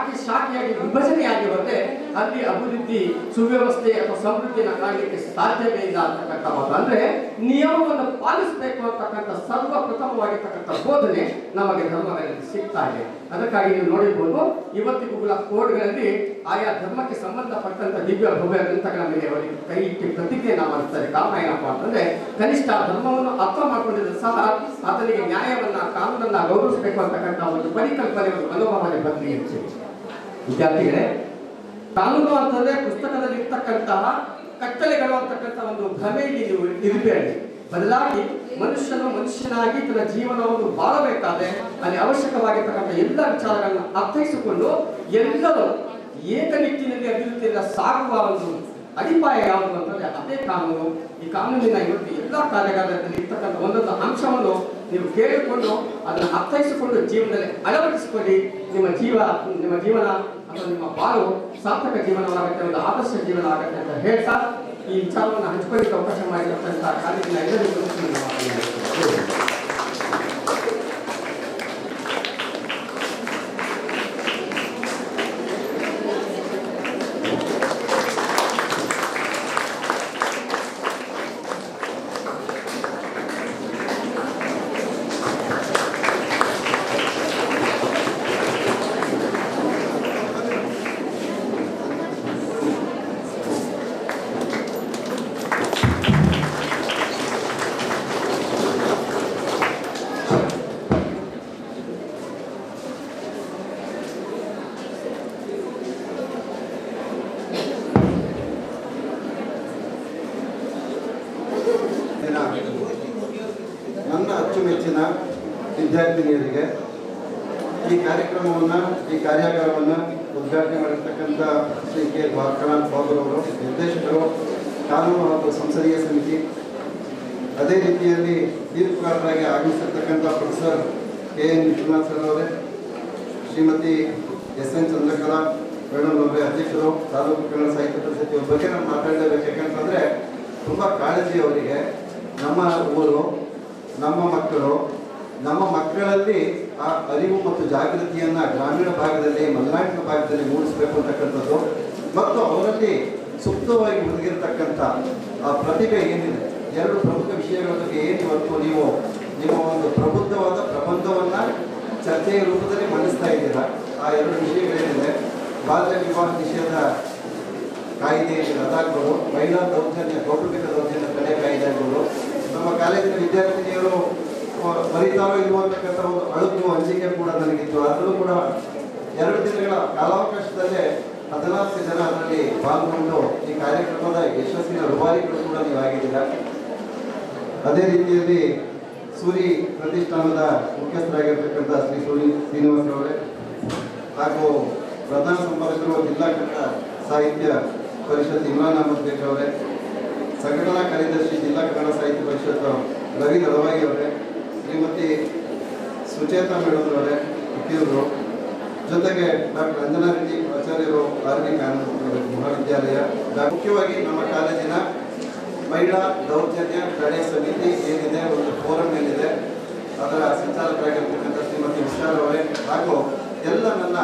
ಶಾಖೆಯಾಗಿ ವಿಭಜನೆಯಾಗಿ ಹೋದ್ರೆ ಅಲ್ಲಿ ಅಭಿವೃದ್ಧಿ, ಸುವ್ಯವಸ್ಥೆ ಅಥವಾ ಸಮೃದ್ಧಿಯನ್ನು ಕಾಣಲಿಕ್ಕೆ ಸಾಧ್ಯವೇ ಇಲ್ಲ ಅಂತಕ್ಕಂಥ ಮಾತು. ಅಂದ್ರೆ ನಿಯಮವನ್ನು ಪಾಲಿಸಬೇಕು ಅಂತಕ್ಕಂಥ ಸರ್ವಪ್ರಥಮವಾಗಿರ್ತಕ್ಕಂಥ ಬೋಧನೆ ನಮಗೆ ಧರ್ಮಗಳಲ್ಲಿ ಸಿಗ್ತಾ ಇದೆ. ಅದಕ್ಕಾಗಿ ನೀವು ನೋಡಿರ್ಬೋದು, ಇವತ್ತಿಗೂ ಕೂಡ ಕೋಡ್ಗಳಲ್ಲಿ ಆಯಾ ಧರ್ಮಕ್ಕೆ ಸಂಬಂಧಪಟ್ಟಂತ ದಿವ್ಯ ಭವ್ಯ ಗ್ರಂಥಗಳ ಮೇಲೆ ಅವರಿಗೆ ಕೈ ಇಟ್ಟು ಪ್ರತಿಜ್ಞೆಯನ್ನ ಮಾಡ್ತಾರೆ. ಕಾರಣ ಏನಪ್ಪಾ ಅಂತಂದ್ರೆ ಕನಿಷ್ಠ ಧರ್ಮವನ್ನು ಅರ್ಥ ಮಾಡ್ಕೊಂಡಿದ್ರು ಸಹ ಆತನಿಗೆ ನ್ಯಾಯವನ್ನ, ಕಾನೂನನ್ನ ಗೌರವಿಸಬೇಕು ಅಂತಕ್ಕಂಥ ಒಂದು ಪರಿಕಲ್ಪನೆ, ಒಂದು ಮನೋಭಾವನೆ ಬರಲಿ ಹೆಚ್ಚು. ವಿದ್ಯಾರ್ಥಿಗಳೇ, ಕಾನೂನು ಅಂತಂದ್ರೆ ಪುಸ್ತಕದಲ್ಲಿ ಇರ್ತಕ್ಕಂತಹ ಕಟ್ಟಳೆಗಳು ಅಂತಕ್ಕಂಥ ಒಂದು ಭ್ರಮೆಗೆ ನೀವು ಇರಬೇಡಿ. ಬದಲಾಗಿ ಮನುಷ್ಯನಾಗಿ ತನ್ನ ಜೀವನವನ್ನು ಬಾಳಬೇಕಾದ್ರೆ ಅಲ್ಲಿ ಅವಶ್ಯಕವಾಗಿರ್ತಕ್ಕಂಥ ಎಲ್ಲ ವಿಚಾರಗಳನ್ನ ಅರ್ಥೈಸಿಕೊಂಡು ಎಲ್ಲರೂ ಏಕನಿಟ್ಟಿನಲ್ಲಿ ಅಭಿವೃದ್ಧಿಯಿಂದ ಸಾಗುವ ಒಂದು ಅಡಿಪಾಯ ಯಾವುದು ಅಂತಂದ್ರೆ ಅದೇ ಕಾನೂನು. ಈ ಕಾನೂನಿನ ಇವತ್ತು ಎಲ್ಲ ಕಾರ್ಯಗಾರದಲ್ಲಿ ಇರ್ತಕ್ಕಂಥ ಒಂದೊಂದು ಅಂಶವನ್ನು ನೀವು ಕೇಳಿಕೊಂಡು ಅದನ್ನು ಅರ್ಥೈಸಿಕೊಂಡು ಜೀವನದಲ್ಲಿ ಅಳವಡಿಸಿಕೊಳ್ಳಿ. ನಿಮ್ಮ ಜೀವನ ಅಥವಾ ನಿಮ್ಮ ಬಾಳು ಸಾರ್ಥಕ ಜೀವನವಾಗುತ್ತೆ, ಒಂದು ಆದರ್ಶ ಜೀವನ ಆಗುತ್ತೆ ಅಂತ ಹೇಳ್ತಾ ಈ ವಿಚಾರವನ್ನು ಹಂಚಿಕೊಳ್ಳಿಕ್ಕೆ ಅವಕಾಶ ಮಾಡಿರ್ತಕ್ಕಂಥ ಕಾಲೇಜಿನ ಎಲ್ಲರಿಗೂ ನನ್ನ ಅಚ್ಚುಮೆಚ್ಚಿನ ವಿದ್ಯಾರ್ಥಿನಿಯರಿಗೆ ಈ ಕಾರ್ಯಕ್ರಮವನ್ನು, ಈ ಕಾರ್ಯಾಗಾರವನ್ನು ಉದ್ಘಾಟನೆ ಮಾಡಿರ್ತಕ್ಕಂಥ ಶ್ರೀ ಕೆ ದ್ವಾರಕಾನಾಥ್ ಬಾಬು ಅವರು, ನಿರ್ದೇಶಕರು, ಕಾನೂನು ಹಾಗೂ ಸಂಸದೀಯ ಸಮಿತಿ, ಅದೇ ರೀತಿಯಲ್ಲಿ ತೀರ್ಪುಗಾರರಾಗಿ ಆಗಮಿಸಿರ್ತಕ್ಕಂಥ professor K N Vishwanath sir ಅವರೇ, Shrimati S N Chandrakala madam ಅವರೇ, ಅಧ್ಯಕ್ಷರು, ತಾಲೂಕು ಕನ್ನಡ ಸಾಹಿತ್ಯ ಪರಿಷತ್. ಇವ್ರ ಬಗ್ಗೆ ನಾನು ಮಾತಾಡಲೇಬೇಕು. ಯಾಕಂತಂದರೆ ತುಂಬ ಕಾಳಜಿ ಅವರಿಗೆ. ನಮ್ಮ ಊರು, ನಮ್ಮ ಮಕ್ಕಳು, ನಮ್ಮ ಮಕ್ಕಳಲ್ಲಿ ಆ ಅರಿವು ಮತ್ತು ಜಾಗೃತಿಯನ್ನು ಗ್ರಾಮೀಣ ಭಾಗದಲ್ಲಿ, ಮಲೆನಾಡಿನ ಭಾಗದಲ್ಲಿ ಮೂಡಿಸಬೇಕು ಅಂತಕ್ಕಂಥದ್ದು ಮತ್ತು ಅವರಲ್ಲಿ ಸೂಕ್ತವಾಗಿ ಹುದುಗಿರ್ತಕ್ಕಂಥ ಆ ಪ್ರತಿಭೆ ಏನಿದೆ, ಎರಡು ಪ್ರಮುಖ ವಿಷಯಗಳ ಬಗ್ಗೆ ಏನು ಇವತ್ತು ನೀವು ನಿಮ್ಮ ಒಂದು ಪ್ರಬುದ್ಧವಾದ ಪ್ರಬಂಧವನ್ನು ಚರ್ಚೆಯ ರೂಪದಲ್ಲಿ ಮಂಡಿಸ್ತಾ ಇದ್ದೀರಾ. ಆ ಎರಡು ವಿಷಯಗಳೇನಿದೆ, ಬಾಲ್ಯ ವಿವಾಹ ನಿಷೇಧ ಕಾಯ್ದೆ ಅದಾಗ್ಬೋದು, ಮಹಿಳಾ ದೌರ್ಜನ್ಯ, ಕೌಟುಂಬಿಕ ದೌರ್ಜನ್ಯ ತಡೆ ಕಾಯ್ದೆ ಆಗ್ಬೋದು, ನಮ್ಮ ಕಾಲೇಜಿನ ವಿದ್ಯಾರ್ಥಿನಿಯರು ಬರೀತಾರೋ ಇಲ್ವೋ ಅಂತಕ್ಕಂಥ ಒಂದು ಅಳುಕು ಅಂಜಿಕೆ ಕೂಡ ನನಗಿತ್ತು. ಅದರಲ್ಲೂ ಕೂಡ 2 ದಿನಗಳ ಕಾಲಾವಕಾಶದಲ್ಲೇ 14 ಜನ ಅದರಲ್ಲಿ ಪಾಲ್ಗೊಂಡು ಈ ಕಾರ್ಯಕ್ರಮದ ಯಶಸ್ಸಿನ ರೂವಾರಿಗಳು ಕೂಡ ನೀವು ಆಗಿದ್ದೀರಾ. ಅದೇ ರೀತಿಯಲ್ಲಿ ಸೂರಿ ಪ್ರತಿಷ್ಠಾನದ ಮುಖ್ಯಸ್ಥರಾಗಿರ್ತಕ್ಕಂಥ ಶ್ರೀ ಸೂರಿ ಶ್ರೀನಿವಾಸ ಅವರೇ ಹಾಗೂ ಪ್ರಧಾನ ಸಂಪಾದಕರು ಜಿಲ್ಲಾ ಕನ್ನಡ ಸಾಹಿತ್ಯ ಪರಿಷತ್ ಇಮ್ರಾನ್ ಅಹಮದ್ ಬೇಗ್ ಅವರೇ, ಸಂಘಟನಾ ಕಾರ್ಯದರ್ಶಿ ಜಿಲ್ಲಾ ಕನ್ನಡ ಸಾಹಿತ್ಯ ಪರಿಷತ್ ರವಿ ದಳವಾಯಿ ಅವರೇ, ಶ್ರೀಮತಿ ಸುಚೇತಾ ಮೇಡಮ್ ಅವರೇ ವಕೀಲರು, ಜೊತೆಗೆ ಡಾಕ್ಟರ್ ಅಂಜನಾ ರೆಡ್ಡಿ ಆಚಾರ್ಯರು ಆರ್ವಿ ಕಾನೂನು ಮಹಾವಿದ್ಯಾಲಯ, ಮುಖ್ಯವಾಗಿ ನಮ್ಮ ಕಾಲೇಜಿನ ಮಹಿಳಾ ದೌರ್ಜನ್ಯ ತಡೆ ಸಮಿತಿ ಏನಿದೆ, ಒಂದು ಫೋರಂ ಏನಿದೆ, ಅದರ ಸಂಚಾಲಕರಾಗಿರ್ತಕ್ಕಂಥ ಶ್ರೀಮತಿ ವಿಶಾಲ್ ಅವರೇ ಹಾಗೂ ಎಲ್ಲ ನನ್ನ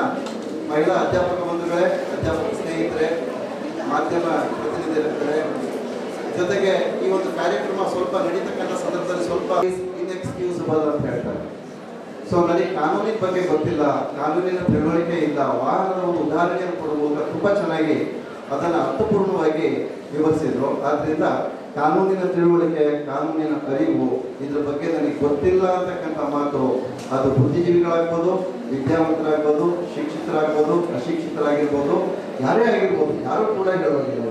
ಮಹಿಳಾ ಅಧ್ಯಾಪಕ ಬಂಧುಗಳೇ, ಅಧ್ಯಾಪಕ ಸ್ನೇಹಿತರೆ, ಮಾಧ್ಯಮ ಪ್ರತಿನಿಧಿಗಳೇ, ಜೊತೆಗೆ ಈ ಒಂದು ಕಾರ್ಯಕ್ರಮ ಸ್ವಲ್ಪ ನಡೀತಕ್ಕಂಥ ಸಂದರ್ಭದಲ್ಲಿ ಸ್ವಲ್ಪ ಇನ್ಎಕ್ಸ್ಕ್ಯೂಸಬಲ್ ಅಂತ ಹೇಳ್ತಾರೆ. ಸೊ ನನಗೆ ಕಾನೂನಿನ ಬಗ್ಗೆ ಗೊತ್ತಿಲ್ಲ, ಕಾನೂನಿನ ತಿಳುವಳಿಕೆ ಇಲ್ಲ, ವಾಹನದ ಒಂದು ಉದಾಹರಣೆಯನ್ನು ಕೊಡುವಾಗ ತುಂಬ ಚೆನ್ನಾಗಿ ಅದನ್ನು ಅರ್ಥಪೂರ್ಣವಾಗಿ ವಿವರಿಸಿದ್ರು. ಆದ್ದರಿಂದ ಕಾನೂನಿನ ತಿಳುವಳಿಕೆ, ಕಾನೂನಿನ ಅರಿವು, ಇದ್ರ ಬಗ್ಗೆ ನನಗೆ ಗೊತ್ತಿಲ್ಲ ಅಂತಕ್ಕಂಥ ಮಾತು ಅದು ಬುದ್ಧಿಜೀವಿಗಳಾಗ್ಬೋದು, ವಿದ್ಯಾವಂತರಾಗ್ಬೋದು, ಶಿಕ್ಷಿತರಾಗ್ಬೋದು, ಅಶಿಕ್ಷಿತರಾಗಿರ್ಬೋದು, ಯಾರೇ ಆಗಿರ್ಬೋದು, ಯಾರು ಕೂಡ ಹೇಳೋದಿಲ್ಲ.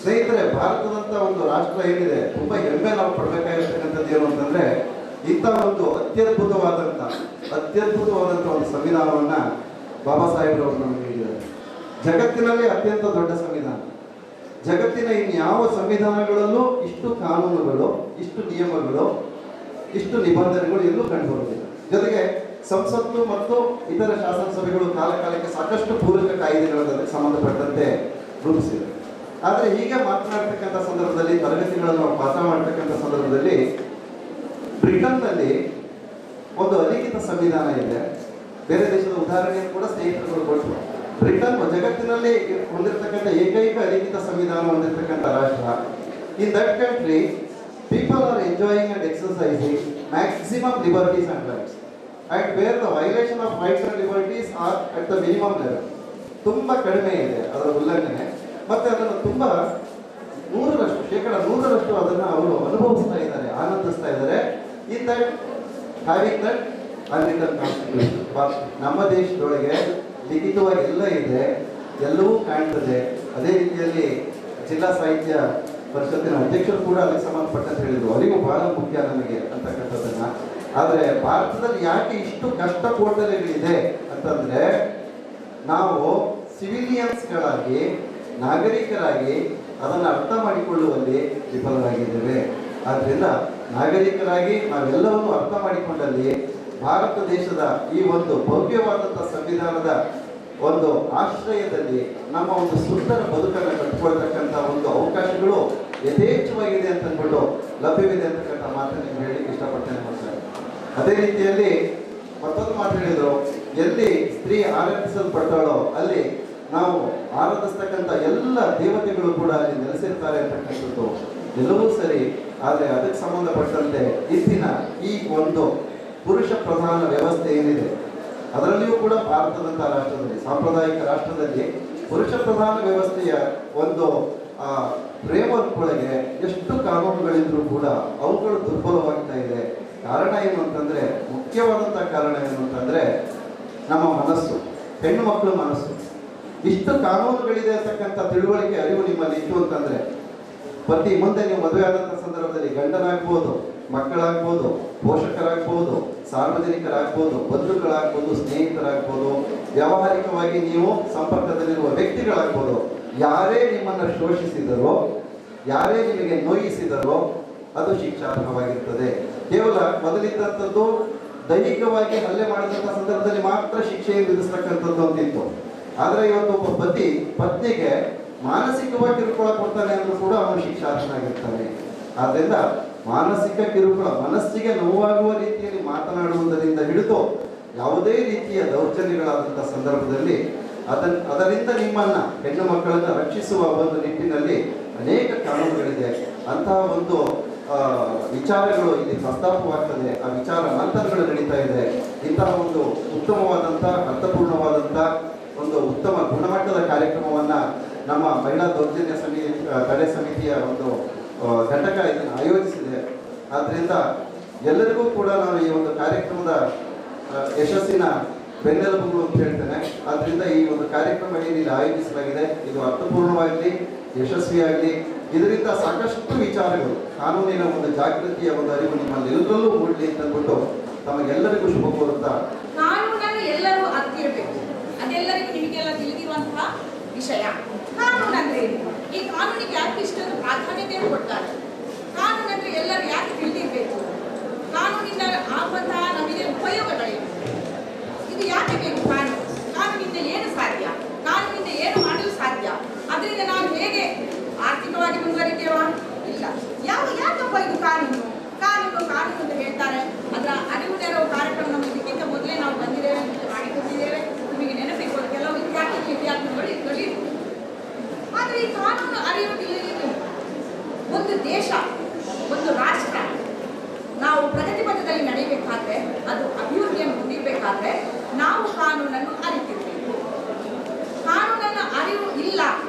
ಸ್ನೇಹಿತರೆ, ಭಾರತದಂಥ ಒಂದು ರಾಷ್ಟ್ರ ಏನಿದೆ, ತುಂಬ ಹೆಮ್ಮೆ ನಾವು ಪಡಬೇಕಾಗಿರ್ತಕ್ಕಂಥದ್ದು ಏನು ಅಂತಂದರೆ, ಇಂಥ ಒಂದು ಅತ್ಯದ್ಭುತವಾದಂಥ ಒಂದು ಸಂವಿಧಾನವನ್ನು ಬಾಬಾ ಸಾಹೇಬ್ರವರು ನಮಗೆ ನೀಡಿದ್ದಾರೆ. ಜಗತ್ತಿನಲ್ಲಿ ಅತ್ಯಂತ ದೊಡ್ಡ ಸಂವಿಧಾನ. ಜಗತ್ತಿನ ಇನ್ಯಾವ ಸಂವಿಧಾನಗಳಲ್ಲೂ ಇಷ್ಟು ಕಾನೂನುಗಳು, ಇಷ್ಟು ನಿಯಮಗಳು, ಇಷ್ಟು ನಿಬಂಧನೆಗಳು ಎಲ್ಲೂ ಕಂಡುಬರುವುದಿಲ್ಲ. ಜೊತೆಗೆ ಸಂಸತ್ತು ಮತ್ತು ಇತರ ಶಾಸನ ಸಭೆಗಳು ಕಾಲಕಾಲಕ್ಕೆ ಸಾಕಷ್ಟು ಪೂರಕ ಕಾಯ್ದೆಗಳಿಗೆ ಸಂಬಂಧಪಟ್ಟಂತೆ ರೂಪಿಸಿದೆ. ಆದರೆ ಹೀಗೆ ಮಾತನಾಡ್ತಕ್ಕಂಥ ಸಂದರ್ಭದಲ್ಲಿ, ತರಗತಿಗಳನ್ನು ಪಾಠ ಮಾಡ್ತಕ್ಕಂಥ ಸಂದರ್ಭದಲ್ಲಿ, ಬ್ರಿಟನ್ನಲ್ಲಿ ಒಂದು ಅಲಿಖಿತ ಸಂವಿಧಾನ ಇದೆ. ಬೇರೆ ದೇಶದ ಉದಾಹರಣೆಯನ್ನು ಕೂಡ ಸ್ನೇಹಿತರು ಕೊಟ್ಟರು. ಬ್ರಿಟನ್ ಜಗತ್ತಿನಲ್ಲಿ ಹೊಂದಿರತಕ್ಕಂಥ ಏಕೈಕ ಅಲಿಖಿತ ಸಂವಿಧಾನ ಹೊಂದಿರತಕ್ಕಂಥ ರಾಷ್ಟ್ರ. In that country people are enjoying and exercising maximum liberties and rights and where the violation of rights and liberties are at the minimum level. ತುಂಬ ಕಡಿಮೆ ಇದೆ ಅದರ ಉಲ್ಲಂಘನೆ, ಮತ್ತು ಅದನ್ನು ತುಂಬ 100% ಅದನ್ನು ಅವರು ಅನುಭವಿಸ್ತಾ ಇದ್ದಾರೆ, ಆನಂದಿಸ್ತಾ ಇದ್ದಾರೆ. In that having that unwritten constitution. ನಮ್ಮ ದೇಶದೊಳಗೆ ಲಿಖಿತವಾಗಿ ಎಲ್ಲ ಇದೆ, ಎಲ್ಲವೂ ಕಾಣ್ತದೆ. ಅದೇ ರೀತಿಯಲ್ಲಿ ಜಿಲ್ಲಾ ಸಾಹಿತ್ಯ ಪರಿಷತ್ತಿನ ಅಧ್ಯಕ್ಷರು ಕೂಡ ಅದಕ್ಕೆ ಸಂಬಂಧಪಟ್ಟಂತ ಹೇಳಿದ್ರು, ಅರಿವು ಬಹಳ ಮುಖ್ಯ ನಮಗೆ ಅಂತಕ್ಕಂಥದ್ದನ್ನ. ಆದರೆ ಭಾರತದಲ್ಲಿ ಯಾಕೆ ಇಷ್ಟು ಕಷ್ಟ ಕೋಟಲೆಗಳಿದೆ ಅಂತಂದ್ರೆ, ನಾವು ಸಿವಿಲಿಯನ್ಸ್ಗಳಾಗಿ, ನಾಗರಿಕರಾಗಿ ಅದನ್ನು ಅರ್ಥ ಮಾಡಿಕೊಳ್ಳುವಲ್ಲಿ ವಿಫಲರಾಗಿದ್ದೇವೆ. ಆದ್ದರಿಂದ ನಾಗರಿಕರಾಗಿ ನಾವೆಲ್ಲವನ್ನು ಅರ್ಥ ಮಾಡಿಕೊಂಡಲ್ಲಿ ಭಾರತ ದೇಶದ ಈ ಒಂದು ಭವ್ಯವಾದಂಥ ಸಂವಿಧಾನದ ಒಂದು ಆಶ್ರಯದಲ್ಲಿ ನಮ್ಮ ಒಂದು ಸುಂದರ ಬದುಕನ್ನು ಕಟ್ಟಿಕೊಳ್ತಕ್ಕಂಥ ಒಂದು ಅವಕಾಶಗಳು ಯಥೇಚ್ಛವಾಗಿದೆ ಅಂತ ಅಂದ್ಬಿಟ್ಟು ಲಭ್ಯವಿದೆ ಅಂತಕ್ಕಂಥ ಮಾತನ್ನು ಹೇಳಲಿಕ್ಕೆ ಇಷ್ಟಪಡ್ತೇನೆ. ಮಾಡ್ತಾರೆ. ಅದೇ ರೀತಿಯಲ್ಲಿ ಮತ್ತೊಂದು ಮಾತು ಹೇಳಿದರು, ಎಲ್ಲಿ ಸ್ತ್ರೀ ಆರಾಧಿಸಲ್ಪಡ್ತಾಳೋ ಅಲ್ಲಿ ನಾವು ಆರಾಧಿಸ್ತಕ್ಕಂಥ ಎಲ್ಲ ದೇವತೆಗಳು ಕೂಡ ಅಲ್ಲಿ ನೆಲೆಸಿರ್ತಾರೆ ಅಂತಕ್ಕಂಥದ್ದು ಎಲ್ಲವೂ ಸರಿ. ಆದರೆ ಅದಕ್ಕೆ ಸಂಬಂಧಪಟ್ಟಂತೆ ಇಂದಿನ ಈ ಒಂದು ಪುರುಷ ಪ್ರಧಾನ ವ್ಯವಸ್ಥೆ ಏನಿದೆ, ಅದರಲ್ಲಿಯೂ ಕೂಡ ಭಾರತದಂಥ ರಾಷ್ಟ್ರದಲ್ಲಿ, ಸಾಂಪ್ರದಾಯಿಕ ರಾಷ್ಟ್ರದಲ್ಲಿ ಪುರುಷ ಪ್ರಧಾನ ವ್ಯವಸ್ಥೆಯ ಒಂದು ಫ್ರೇಮ್ವರ್ಕ್ ಒಳಗೆ ಎಷ್ಟು ಕಾನೂನುಗಳಿದ್ರೂ ಕೂಡ ಅವುಗಳು ದುರ್ಬಲವಾಗ್ತಾ ಇದೆ. ಕಾರಣ ಏನು ಅಂತಂದರೆ, ಮುಖ್ಯವಾದಂಥ ಕಾರಣ ಏನು ಅಂತಂದರೆ ನಮ್ಮ ಮನಸ್ಸು, ಹೆಣ್ಣು ಮಕ್ಕಳ ಮನಸ್ಸು. ಇಷ್ಟು ಕಾನೂನುಗಳಿದೆ ಅಂತಕ್ಕಂಥ ತಿಳುವಳಿಕೆ, ಅರಿವು ನಿಮ್ಮಲ್ಲಿ ಇತ್ತು ಅಂತಂದರೆ ಪತಿ ಮುಂದೆ ನೀವು ಮದುವೆ ಆದಂಥ ಸಂದರ್ಭದಲ್ಲಿ ಗಂಡನಾಗ್ಬೋದು, ಮಕ್ಕಳಾಗ್ಬೋದು, ಪೋಷಕರಾಗ್ಬೋದು, ಸಾರ್ವಜನಿಕರಾಗ್ಬೋದು, ಬಂಧುಗಳಾಗ್ಬೋದು, ಸ್ನೇಹಿತರಾಗ್ಬೋದು, ವ್ಯಾವಹಾರಿಕವಾಗಿ ನೀವು ಸಂಪರ್ಕದಲ್ಲಿರುವ ವ್ಯಕ್ತಿಗಳಾಗ್ಬೋದು, ಯಾರೇ ನಿಮ್ಮನ್ನು ಶೋಷಿಸಿದರೋ, ಯಾರೇ ನಿಮಗೆ ನೋಯಿಸಿದರೋ ಅದು ಶಿಕ್ಷಾರ್ಹವಾಗಿರ್ತದೆ. ಕೇವಲ ಮೊದಲಿದ್ದಂಥದ್ದು ದೈಹಿಕವಾಗಿ ಹಲ್ಲೆ ಮಾಡಿದಂಥ ಸಂದರ್ಭದಲ್ಲಿ ಮಾತ್ರ ಶಿಕ್ಷೆಯನ್ನು ವಿಧಿಸ್ತಕ್ಕಂಥದ್ದು ಅಂತಿತ್ತು. ಆದರೆ ಇವತ್ತು ಒಬ್ಬ ಪತಿ ಪತ್ನಿಗೆ ಮಾನಸಿಕವಾಗಿ ಕಿರುಕುಳ ಕೊಡ್ತಾನೆ ಅಂದ್ರೂ ಕೂಡ ಅವನು ಶಿಕ್ಷಾರ್ಹನಾಗಿರ್ತಾನೆ. ಆದ್ದರಿಂದ ಮಾನಸಿಕ ಕಿರುಕುಳ, ಮನಸ್ಸಿಗೆ ನೋವಾಗುವ ರೀತಿಯಲ್ಲಿ ಮಾತನಾಡುವುದರಿಂದ ಹಿಡಿದು ಯಾವುದೇ ರೀತಿಯ ದೌರ್ಜನ್ಯಗಳಾದಂಥ ಸಂದರ್ಭದಲ್ಲಿ ಅದರಿಂದ ನಿಮ್ಮನ್ನ, ಹೆಣ್ಣು ಮಕ್ಕಳನ್ನು ರಕ್ಷಿಸುವ ಒಂದು ನಿಟ್ಟಿನಲ್ಲಿ ಅನೇಕ ಕಾನೂನುಗಳಿದೆ. ಅಂತಹ ಒಂದು ವಿಚಾರಗಳು ಇಲ್ಲಿ ಪ್ರಸ್ತಾಪವಾಗ್ತದೆ, ಆ ವಿಚಾರ ಮಂಥನಗಳು ನಡೀತಾ ಇದೆ. ಇಂತಹ ಒಂದು ಉತ್ತಮವಾದಂಥ, ಅರ್ಥಪೂರ್ಣವಾದಂಥ ಒಂದು ಉತ್ತಮ ಗುಣಮಟ್ಟದ ಕಾರ್ಯಕ್ರಮವನ್ನು ನಮ್ಮ ಮಹಿಳಾ ದೌರ್ಜನ್ಯ ತಡೆ ಸಮಿತಿಯ ಒಂದು ಘಟಕ ಇದನ್ನು ಆಯೋಜಿಸಿದೆ. ಆದ್ದರಿಂದ ಎಲ್ಲರಿಗೂ ಕೂಡ ನಾನು ಈ ಒಂದು ಕಾರ್ಯಕ್ರಮದ ಯಶಸ್ಸಿನ ಬೆನ್ನೆಲುಬುಗಳು ಅಂತ ಹೇಳ್ತೇನೆ. ಕಾರ್ಯಕ್ರಮ ಏನಿಲ್ಲ ಆಯೋಜಿಸಲಾಗಿದೆ ಇದು ಅರ್ಥಪೂರ್ಣವಾಗಲಿ, ಯಶಸ್ವಿಯಾಗಲಿ. ಇದರಿಂದ ಸಾಕಷ್ಟು ವಿಚಾರಗಳು, ಕಾನೂನಿನ ಒಂದು ಜಾಗೃತಿಯ ಒಂದು ಅರಿವು ನಿಮ್ಮಲ್ಲೆಲ್ಲರಲ್ಲೂ ಮೂಡಲಿ ಅಂತ ಅಂದ್ಬಿಟ್ಟು ತಮಗೆಲ್ಲರಿಗೂ ಶುಭ ಕೋರುತ್ತಾ, ಕಾನೂನನ್ನು ಎಲ್ಲರೂ ಅರಿತಿರಬೇಕು. ಅದೆಲ್ಲರಿಗೂ ನಿಮಗೆಲ್ಲ ತಿಳಿದಿರುವಂತಹ ವಿಷಯ. ಕಾನೂನು ಅಂದ್ರೆ ಏನು? ಈ ಕಾನೂನಿಗೆ ಯಾಕೆ ಇಷ್ಟೊಂದು ಪ್ರಾಧಾನ್ಯತೆಯನ್ನು ಕೊಡ್ತಾರೆ? ಕಾನೂನು ಅಂದ್ರೆ ಎಲ್ಲರೂ ಯಾಕೆ ತಿಳಿದಿರಬೇಕು? ಕಾನೂನಿಂದ ಆಗುವಂತಹ ನಮಗೆ ಉಪಯೋಗಗಳೇನು? ಇದು ಯಾಕೆ ಬೇಕು ಕಾನೂನು? ಕಾನೂನಿಂದ ಏನು ಸಾಧ್ಯ? ಕಾನೂನಿಂದ ಏನು ಮಾಡಲು ಸಾಧ್ಯ? ಅದರಿಂದ ನಾವು ಹೇಗೆ ಆರ್ಥಿಕವಾಗಿ ಮುಂದುವರಿತೇವ? ಇಲ್ಲ. ಯಾಕಪ್ಪ ಇದು ಕಾನೂನು ಕಾನೂನು ಅಂತ ಹೇಳ್ತಾರೆ. ಅದರ ಅರಿವು ನೆರವು ಕಾರ್ಯಕ್ರಮ ಇದಕ್ಕಿಂತ ಮೊದಲೇ ನಾವು ಬಂದಿದ್ದೇವೆ, ಮಾಡಿಕೊಂಡಿದ್ದೇವೆ. ನಿಮಗೆ ನೆನಪಿರ್ಬೋದು, ಕೆಲವು ವಿದ್ಯಾರ್ಥಿಗಳು ಇದರಲ್ಲಿ. ಆದರೆ ಈ ಕಾನೂನು ಅರಿಯುವುದಿಲ್ಲ. ಒಂದು ದೇಶ, ಒಂದು ರಾಷ್ಟ್ರ ನಾವು ಪ್ರಗತಿ ಪಥದಲ್ಲಿ ನಡೆಯಬೇಕಾದ್ರೆ, ಅದು ಅಭಿವೃದ್ಧಿಯನ್ನು ಹೊಂದಿರಬೇಕಾದ್ರೆ ನಾವು ಕಾನೂನನ್ನು ಅರಿತಿರಬೇಕು. ಕಾನೂನನ್ನು ಅರಿವು ಇಲ್ಲ,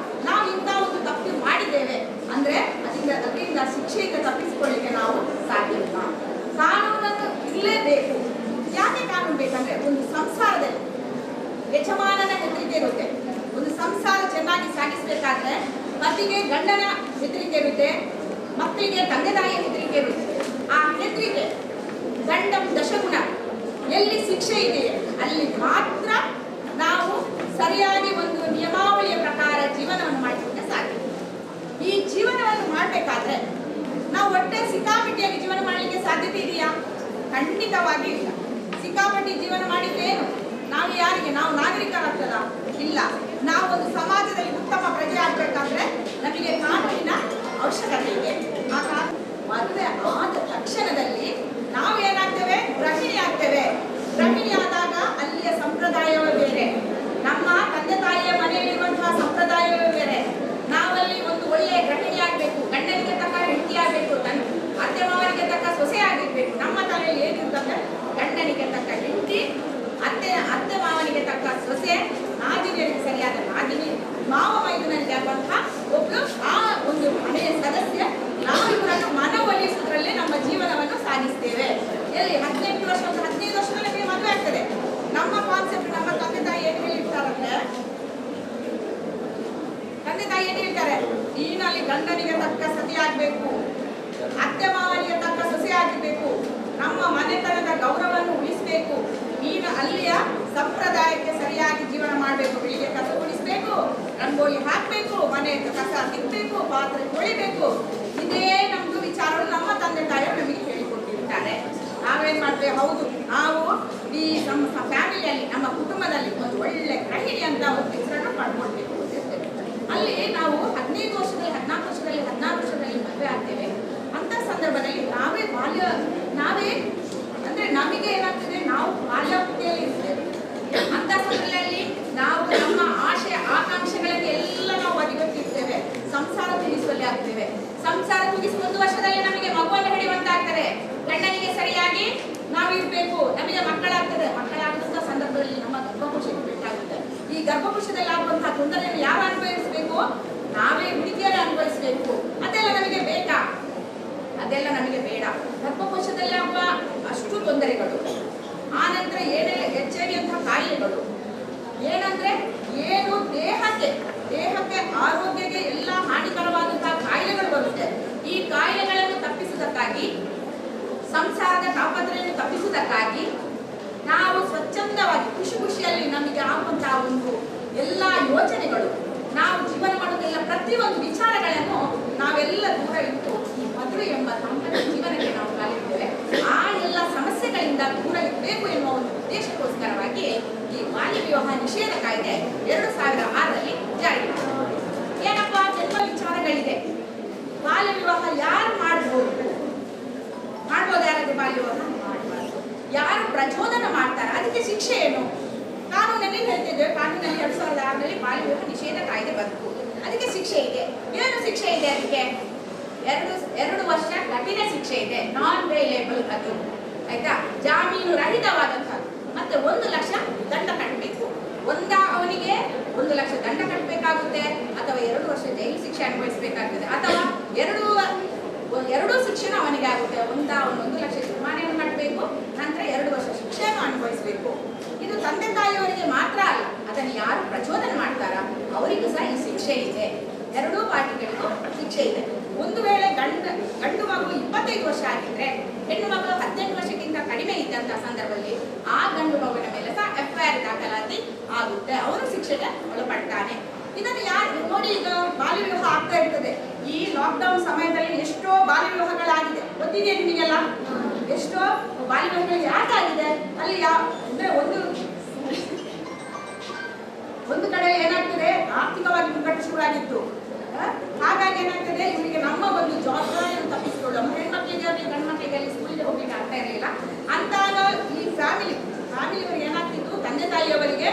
ನಾವು ಇಂಥ ಒಂದು ತಪ್ಪು ಮಾಡಿದ್ದೇವೆ ಅಂದ್ರೆ ಅದರಿಂದ ಶಿಕ್ಷೆಯಿಂದ ತಪ್ಪಿಸಿಕೊಳ್ಳಿಕ್ಕೆ ನಾವು ಸಾಧ್ಯವಿಲ್ಲ. ಕಾನೂನನ್ನು ಇರಲೇಬೇಕು. ಯಾಕೆ ಕಾನೂನು ಬೇಕಂದ್ರೆ, ಒಂದು ಸಂಸಾರದಲ್ಲಿ ಯಜಮಾನನ ಹೆದರಿಕೆ ಇರುತ್ತೆ. ಒಂದು ಸಂಸಾರ ಚೆನ್ನಾಗಿ ಸಾಗಿಸಬೇಕಾದ್ರೆ ಪತಿಗೆ ಗಂಡನ ಹೆದರಿಕೆ ಇರುತ್ತೆ, ಮಕ್ಕಳಿಗೆ ತಂದೆ ತಾಯಿಯ ಹೆದರಿಕೆ ಇರುತ್ತೆ. ಆ ಹೆದರಿಕೆ ದಂಡಂ ದಶಗುಣ, ಎಲ್ಲಿ ಶಿಕ್ಷೆ ಇದೆ ಅಲ್ಲಿ ಮಾತ್ರ ನಾವು ಸರಿಯಾಗಿ ಒಂದು ನಿಯಮಾವಳಿಯ ಪ್ರಕಾರ ಜೀವನವನ್ನು ಮಾಡಲಿಕ್ಕೆ ಸಾಧ್ಯ. ಈ ಜೀವನವನ್ನು ಮಾಡಬೇಕಾದ್ರೆ ನಾವು ಒಟ್ಟೆ ಸಿಕ್ಕಾಪಟ್ಟಿಯಾಗಿ ಜೀವನ ಮಾಡಲಿಕ್ಕೆ ಸಾಧ್ಯತೆ ಇದೆಯಾ? ಖಂಡಿತವಾಗಿ ಇಲ್ಲ. ಸಿಕ್ಕಾಪಟ್ಟಿ ಜೀವನ ಮಾಡಿದ್ರೇನು? ನಾವು ಯಾರಿಗೆ? ನಾವು ನಾಗರಿಕರಾಗ್ತದ? ಇಲ್ಲ. ನಾವು ಒಂದು ಸಮಾಜದಲ್ಲಿ ಉತ್ತಮ ಪ್ರಜೆ ಆಗಬೇಕಾದ್ರೆ ನಮಗೆ ಕಾನೂನಿನ ಅವಶ್ಯಕತೆ ಇದೆ. ಆ ಮದುವೆ ಆದ ತಕ್ಷಣದಲ್ಲಿ ನಾವೇನಾಗ್ತೇವೆ? ಗೃಹಿಣಿ ಆಗ್ತೇವೆ. ಗೃಹಿಣಿ ಆದಾಗ ಅಲ್ಲಿಯ ಸಂಪ್ರದಾಯವೇ ಬೇರೆ, ನಮ್ಮ ತಂದೆ ತಾಯಿಯ ಮನೆಯಲ್ಲಿರುವಂತಹ ಸಂಪ್ರದಾಯವೇ ಬೇರೆ. ನಾವಲ್ಲಿ ಒಂದು ಒಳ್ಳೆಯ ಗೃಹಿಣಿ ಆಗಬೇಕು, ಗಂಡನಿಗೆ ತಕ್ಕ ಹೆಂಡತಿ ಆಗಬೇಕು, ಅತ್ತೆ ಮಾವನಿಗೆ ತಕ್ಕ ಸೊಸೆ ಆಗಿರ್ಬೇಕು. ನಮ್ಮ ತಲೆಯಲ್ಲಿ ಏನಿರ್ತಂದ್ರೆ ಗಂಡನಿಗೆ ತಕ್ಕ ಹೆಂಡತಿ, ಅತ್ತೆ ಮಾವನಿಗೆ ತಕ್ಕ ಸೊಸೆ, ನಾದಿನಿಯರಿಗೆ ಸರಿಯಾದ ನಾದಿನಿ, ಮಾವ ಮೈದುನರಿಗೆ ಆಗುವಂತಹ ಒಬ್ಬರು ಆ ಒಂದು ಮನೆಯ ಸದಸ್ಯ. ನಾವು ಇವರನ್ನು ಮನವೊಲಿಸುವುದರಲ್ಲೇ ನಮ್ಮ ಜೀವನವನ್ನು ಸಾಗಿಸ್ತೇವೆ. ಎಲ್ಲಿ 18 ವರ್ಷ, 15 ವರ್ಷದಲ್ಲಿ ನಮಗೆ ಮದುವೆ ಆಗ್ತದೆ. ನಮ್ಮ ಕಾನ್ಸೆಪ್ಟ್, ನಮ್ಮ ತಂದೆ ತಾಯಿ ಏನು ಹೇಳಿರ್ತಾರಂದ್ರೆ, ತಂದೆ ತಾಯಿ ಏನು ಹೇಳ್ತಾರೆ? ನೀನಲ್ಲಿ ಗಂಡನಿಗೆ ತಕ್ಕ ಸತಿ ಆಗ್ಬೇಕು, ಅತ್ತೆ ಮಾವನಿಗೆ ತಕ್ಕ ಸೊಸೆ ಆಗಿರ್ಬೇಕು, ನಮ್ಮ ಮನೆತನದ ಗೌರವವನ್ನು ಉಳಿಸಬೇಕು, ನೀನು ಅಲ್ಲಿಯ ಸಂಪ್ರದಾಯಕ್ಕೆ ಸರಿಯಾಗಿ ಜೀವನ ಮಾಡಬೇಕು. ಬೆಳಿಗ್ಗೆ ಕಸ ಗುಡಿಸಬೇಕು, ರಂಗೋಲಿ ಹಾಕಬೇಕು, ಮನೆ ಕಸ ತಿಕ್ಕಬೇಕು, ಪಾತ್ರೆ ತೊಳಿಬೇಕು. ಇದೇ ನಮ್ದು ವಿಚಾರಗಳು ನಮ್ಮ ತಂದೆ ತಾಯಿಯವರು ನಮಗೆ ಹೇಳಿಕೊಟ್ಟಿರ್ತಾರೆ. ನಾವೇನ್ ಮಾಡ್ತೇವೆ? ಹೌದು, ನಾವು ಈ ನಮ್ಮ ಫ್ಯಾಮಿಲಿಯಲ್ಲಿ, ನಮ್ಮ ಕುಟುಂಬದಲ್ಲಿ ಒಂದು ಒಳ್ಳೆ ಗೃಹಿಣಿ ಅಂತ ಒಂದು ಹೆಸರನ್ನು ಪಡ್ಕೊಳ್ಬೇಕು ಅಂತಿರ್ತೇವೆ. ಅಲ್ಲಿ ನಾವು 15 ವರ್ಷದಲ್ಲಿ, 14 ವರ್ಷದಲ್ಲಿ, 16 ವರ್ಷದಲ್ಲಿ ಮದುವೆ ಆಗ್ತೇವೆ. ಅಂತ ಸಂದರ್ಭದಲ್ಲಿ ನಾವೇ ಅಂದ್ರೆ ನಮಗೆ ಏನಾಗ್ತದೆ? ನಾವು ಬಾಲ್ಯಾವಸ್ಥೆಯಲ್ಲಿ ಇರ್ತೇವೆ. ಅಂತ ಸಂದರ್ಭದಲ್ಲಿ ನಾವು ನಮ್ಮ ಆಶೆ ಆಕಾಂಕ್ಷೆಗಳಿಗೆ ಎಲ್ಲ ನಾವು ಬದಿಗೊತ್ತಿರ್ತೇವೆ. ಸಂಸಾರ ತುಗಿಸುವಲ್ಲಿ ಆಗ್ತೇವೆ. ಸಂಸಾರ ತುಗಿಸಿ 1 ವರ್ಷದಲ್ಲಿ ನಮಗೆ ಮಗುವನ್ನು ಹಿಡಿಯುವಂತಾಗ್ತದೆ. ಗಂಡನಿಗೆ ಸರಿಯಾಗಿ ನಾವು ಇರಬೇಕು, ನಮಗೆ ಮಕ್ಕಳಾಗ್ತದೆ. ಮಕ್ಕಳಾಗುವಂತಹ ಸಂದರ್ಭದಲ್ಲಿ ನಮ್ಮ ಗರ್ಭಕೋಶಕ್ಕೆ ಬೇಕಾಗುತ್ತೆ. ಈ ಗರ್ಭಕೋಶದಲ್ಲಿ ಆಗುವಂತಹ ತೊಂದರೆಯನ್ನು ಯಾರು ಅನುಭವಿಸಬೇಕು? ನಾವೇ ಹುಡುಗಿಯರು ಅನುಭವಿಸಬೇಕು. ಅದೆಲ್ಲ ನಮಗೆ ಬೇಕಾ? ಅದೆಲ್ಲ ನಮಗೆ ಬೇಡ. ಗರ್ಭಕೋಶದಲ್ಲಿ ಆಗುವ ಅಷ್ಟು ತೊಂದರೆಗಳು, ಆನಂತರ ಏನೆಲ್ಲ ಹೆಚ್ಚಾಗಿರುವಂತಹ ಕಾಯಿಲೆಗಳು, ಏನಂದ್ರೆ ಏನು ದೇಹಕ್ಕೆ ಆರೋಗ್ಯಕ್ಕೆ ಎಲ್ಲ ಹಾನಿಕರವಾದಂತಹ ಕಾಯಿಲೆಗಳು ಬರುತ್ತೆ. ಈ ಕಾಯಿಲೆಗಳನ್ನು ತಪ್ಪಿಸುವುದಕ್ಕಾಗಿ, ಸಂಸಾರದ ತಾಪತ್ರೆಯನ್ನು ತಪ್ಪಿಸುವುದಕ್ಕಾಗಿ ನಾವು ಸ್ವಚ್ಛಂದವಾಗಿ ಖುಷಿಯಲ್ಲಿ ನಮಗೆ ಆಗುವಂತಹ ಒಂದು ಎಲ್ಲ ಯೋಚನೆಗಳು, ನಾವು ಜೀವನ ಮಾಡೋದೆಲ್ಲ ಪ್ರತಿಯೊಂದು ವಿಚಾರಗಳನ್ನು ನಾವೆಲ್ಲ ದೂರ ಇಟ್ಟು ಈ ಮದುವೆ ಎಂಬ ದಾಂಪತ್ಯ ಜೀವನಕ್ಕೆ ನಾವು ಕಾಲಿಡ್ತೇವೆ. ಆ ಎಲ್ಲ ಸಮಸ್ಯೆಗಳಿಂದ ದೂರ ಇರಬೇಕು ಎನ್ನುವ ಒಂದು ಉದ್ದೇಶಕ್ಕೋಸ್ಕರವಾಗಿ ಈ ಬಾಲ್ಯ ವಿವಾಹ ನಿಷೇಧ ಕಾಯ್ದೆ 2006ರಲ್ಲಿ ಜಾರಿ ಮಾಡಿದೆ. ಏನಪ್ಪಾ ಕೆಲವು ವಿಚಾರಗಳಿದೆ. ಬಾಲ್ಯ ವಿವಾಹ ಯಾರು ಮಾಡ್ಬೋದು? ಯಾರಾದ್ರೂ ಬಾಲ್ಯ ವಿವಾಹ ಮಾಡಬಾರ್ದು. ಯಾರು ಪ್ರಚೋದನೆ ಮಾಡ್ತಾರೆ ಅದಕ್ಕೆ ಶಿಕ್ಷೆ ಏನು? ಕಾನೂನಲ್ಲಿ ಹೇಳ್ತಿದ್ದೇವೆ, ಕಾನೂನಲ್ಲಿ 2006ರಲ್ಲಿ ಬಾಲ್ಯ ವಿವಾಹ ನಿಷೇಧ ಕಾಯ್ದೆ ಬಂತು. ಅದಕ್ಕೆ ಶಿಕ್ಷೆ ಇದೆ. ಏನು ಶಿಕ್ಷೆ ಇದೆ? ಅದಕ್ಕೆ 2 ವರ್ಷ ಕಠಿಣ ಶಿಕ್ಷೆ ಇದೆ, ನಾನ್ ಬೇಲೇಬಲ್. ಅದು ಆಯ್ತಾ? ಜಾಮೀನು ರಹಿತವಾದಂತಹ. ಮತ್ತೆ 1 ಲಕ್ಷ ದಂಡ ಕಟ್ಟಬೇಕು. ಅವನಿಗೆ 1 ಲಕ್ಷ ದಂಡ ಕಟ್ಟಬೇಕಾಗುತ್ತೆ, ಅಥವಾ 2 ವರ್ಷ ಜೈಲು ಶಿಕ್ಷೆ ಅನುಭವಿಸಬೇಕಾಗುತ್ತೆ, ಅಥವಾ ಎರಡೂ ಶಿಕ್ಷೆನೂ ಅವನಿಗೆ ಆಗುತ್ತೆ. ಅವನು 1 ಲಕ್ಷ ಜುರ್ಮಾನೆಯನ್ನು ಕಟ್ಟಬೇಕು, ನಂತರ 2 ವರ್ಷ ಶಿಕ್ಷೆಯನ್ನು ಅನುಭವಿಸಬೇಕು. ಇದು ತಂದೆ ತಾಯಿಯವರಿಗೆ ಮಾತ್ರ ಅಲ್ಲ, ಅದನ್ನು ಯಾರು ಪ್ರಚೋದನೆ ಶಿಕ್ಷೆ ಇದೆ. ಎರಡೂ ಪಾರ್ಟಿಗಳಿಗೂ ಶಿಕ್ಷೆ ಇದೆ. ಒಂದು ವೇಳೆ ಗಂಡು ಮಗು 25 ವರ್ಷ ಆಗಿದ್ರೆ, ಹೆಣ್ಣು ಮಗು 18 ವರ್ಷಕ್ಕಿಂತ ಕಡಿಮೆ ಇದ್ದಂತ ಸಂದರ್ಭದಲ್ಲಿ ಆ ಗಂಡು ಮಗುವಿನ ಮೇಲೆ ಸಹ FIR ದಾಖಲಾತಿ ಆಗುತ್ತೆ, ಅವನು ಶಿಕ್ಷೆಗೆ ಒಳಪಡ್ತಾನೆ. ಇದನ್ನು ಯಾರು ನೋಡಿ, ಈಗ ಬಾಲ್ಯ ವಿವಾಹ ಆಗ್ತಾ ಇರ್ತದೆ. ಈ ಲಾಕ್ಡೌನ್ ಸಮಯದಲ್ಲಿ ಎಷ್ಟೋ ಬಾಲ್ಯ ವಿವಾಹಗಳಾಗಿದೆ, ಗೊತ್ತಿದೆಯಾ ನಿಮಗೆಲ್ಲ? ಎಷ್ಟೋ ಬಾಲ್ಯ ವಿವಾಹಗಳು ಯಾಕಾಗಿದೆ? ಅಲ್ಲಿ ಅಂದ್ರೆ ಒಂದು ಕಡೆ ಏನಾಗ್ತದೆ, ಆರ್ಥಿಕವಾಗಿ ಮುಗ್ಗಟ್ಟು ಶುರುವಾಗಿತ್ತು. ಹಾಗಾಗಿ ಏನಾಗ್ತದೆ, ಇವರಿಗೆ ನಮ್ಮ ಒಂದು ಜವಾಬ್ದಾರಿಯನ್ನು ತಪ್ಪಿಸಿಕೊಳ್ಳುವ ಹೆಣ್ಮಕ್ಳಿಗೆ ಆಗಲಿ ಗಂಡು ಮಕ್ಕಳಿಗೆ ಅಲ್ಲಿ ಸ್ಕೂಲಿಗೆ ಹೋಗ್ಲಿಕ್ಕೆ ಆಗ್ತಾ ಇರಲಿಲ್ಲ. ಅಂತಾಗ ಈ ಫ್ಯಾಮಿಲಿಯವರಿಗೆ ಏನಾಗ್ತಿತ್ತು, ತಂದೆ ತಾಯಿಯವರಿಗೆ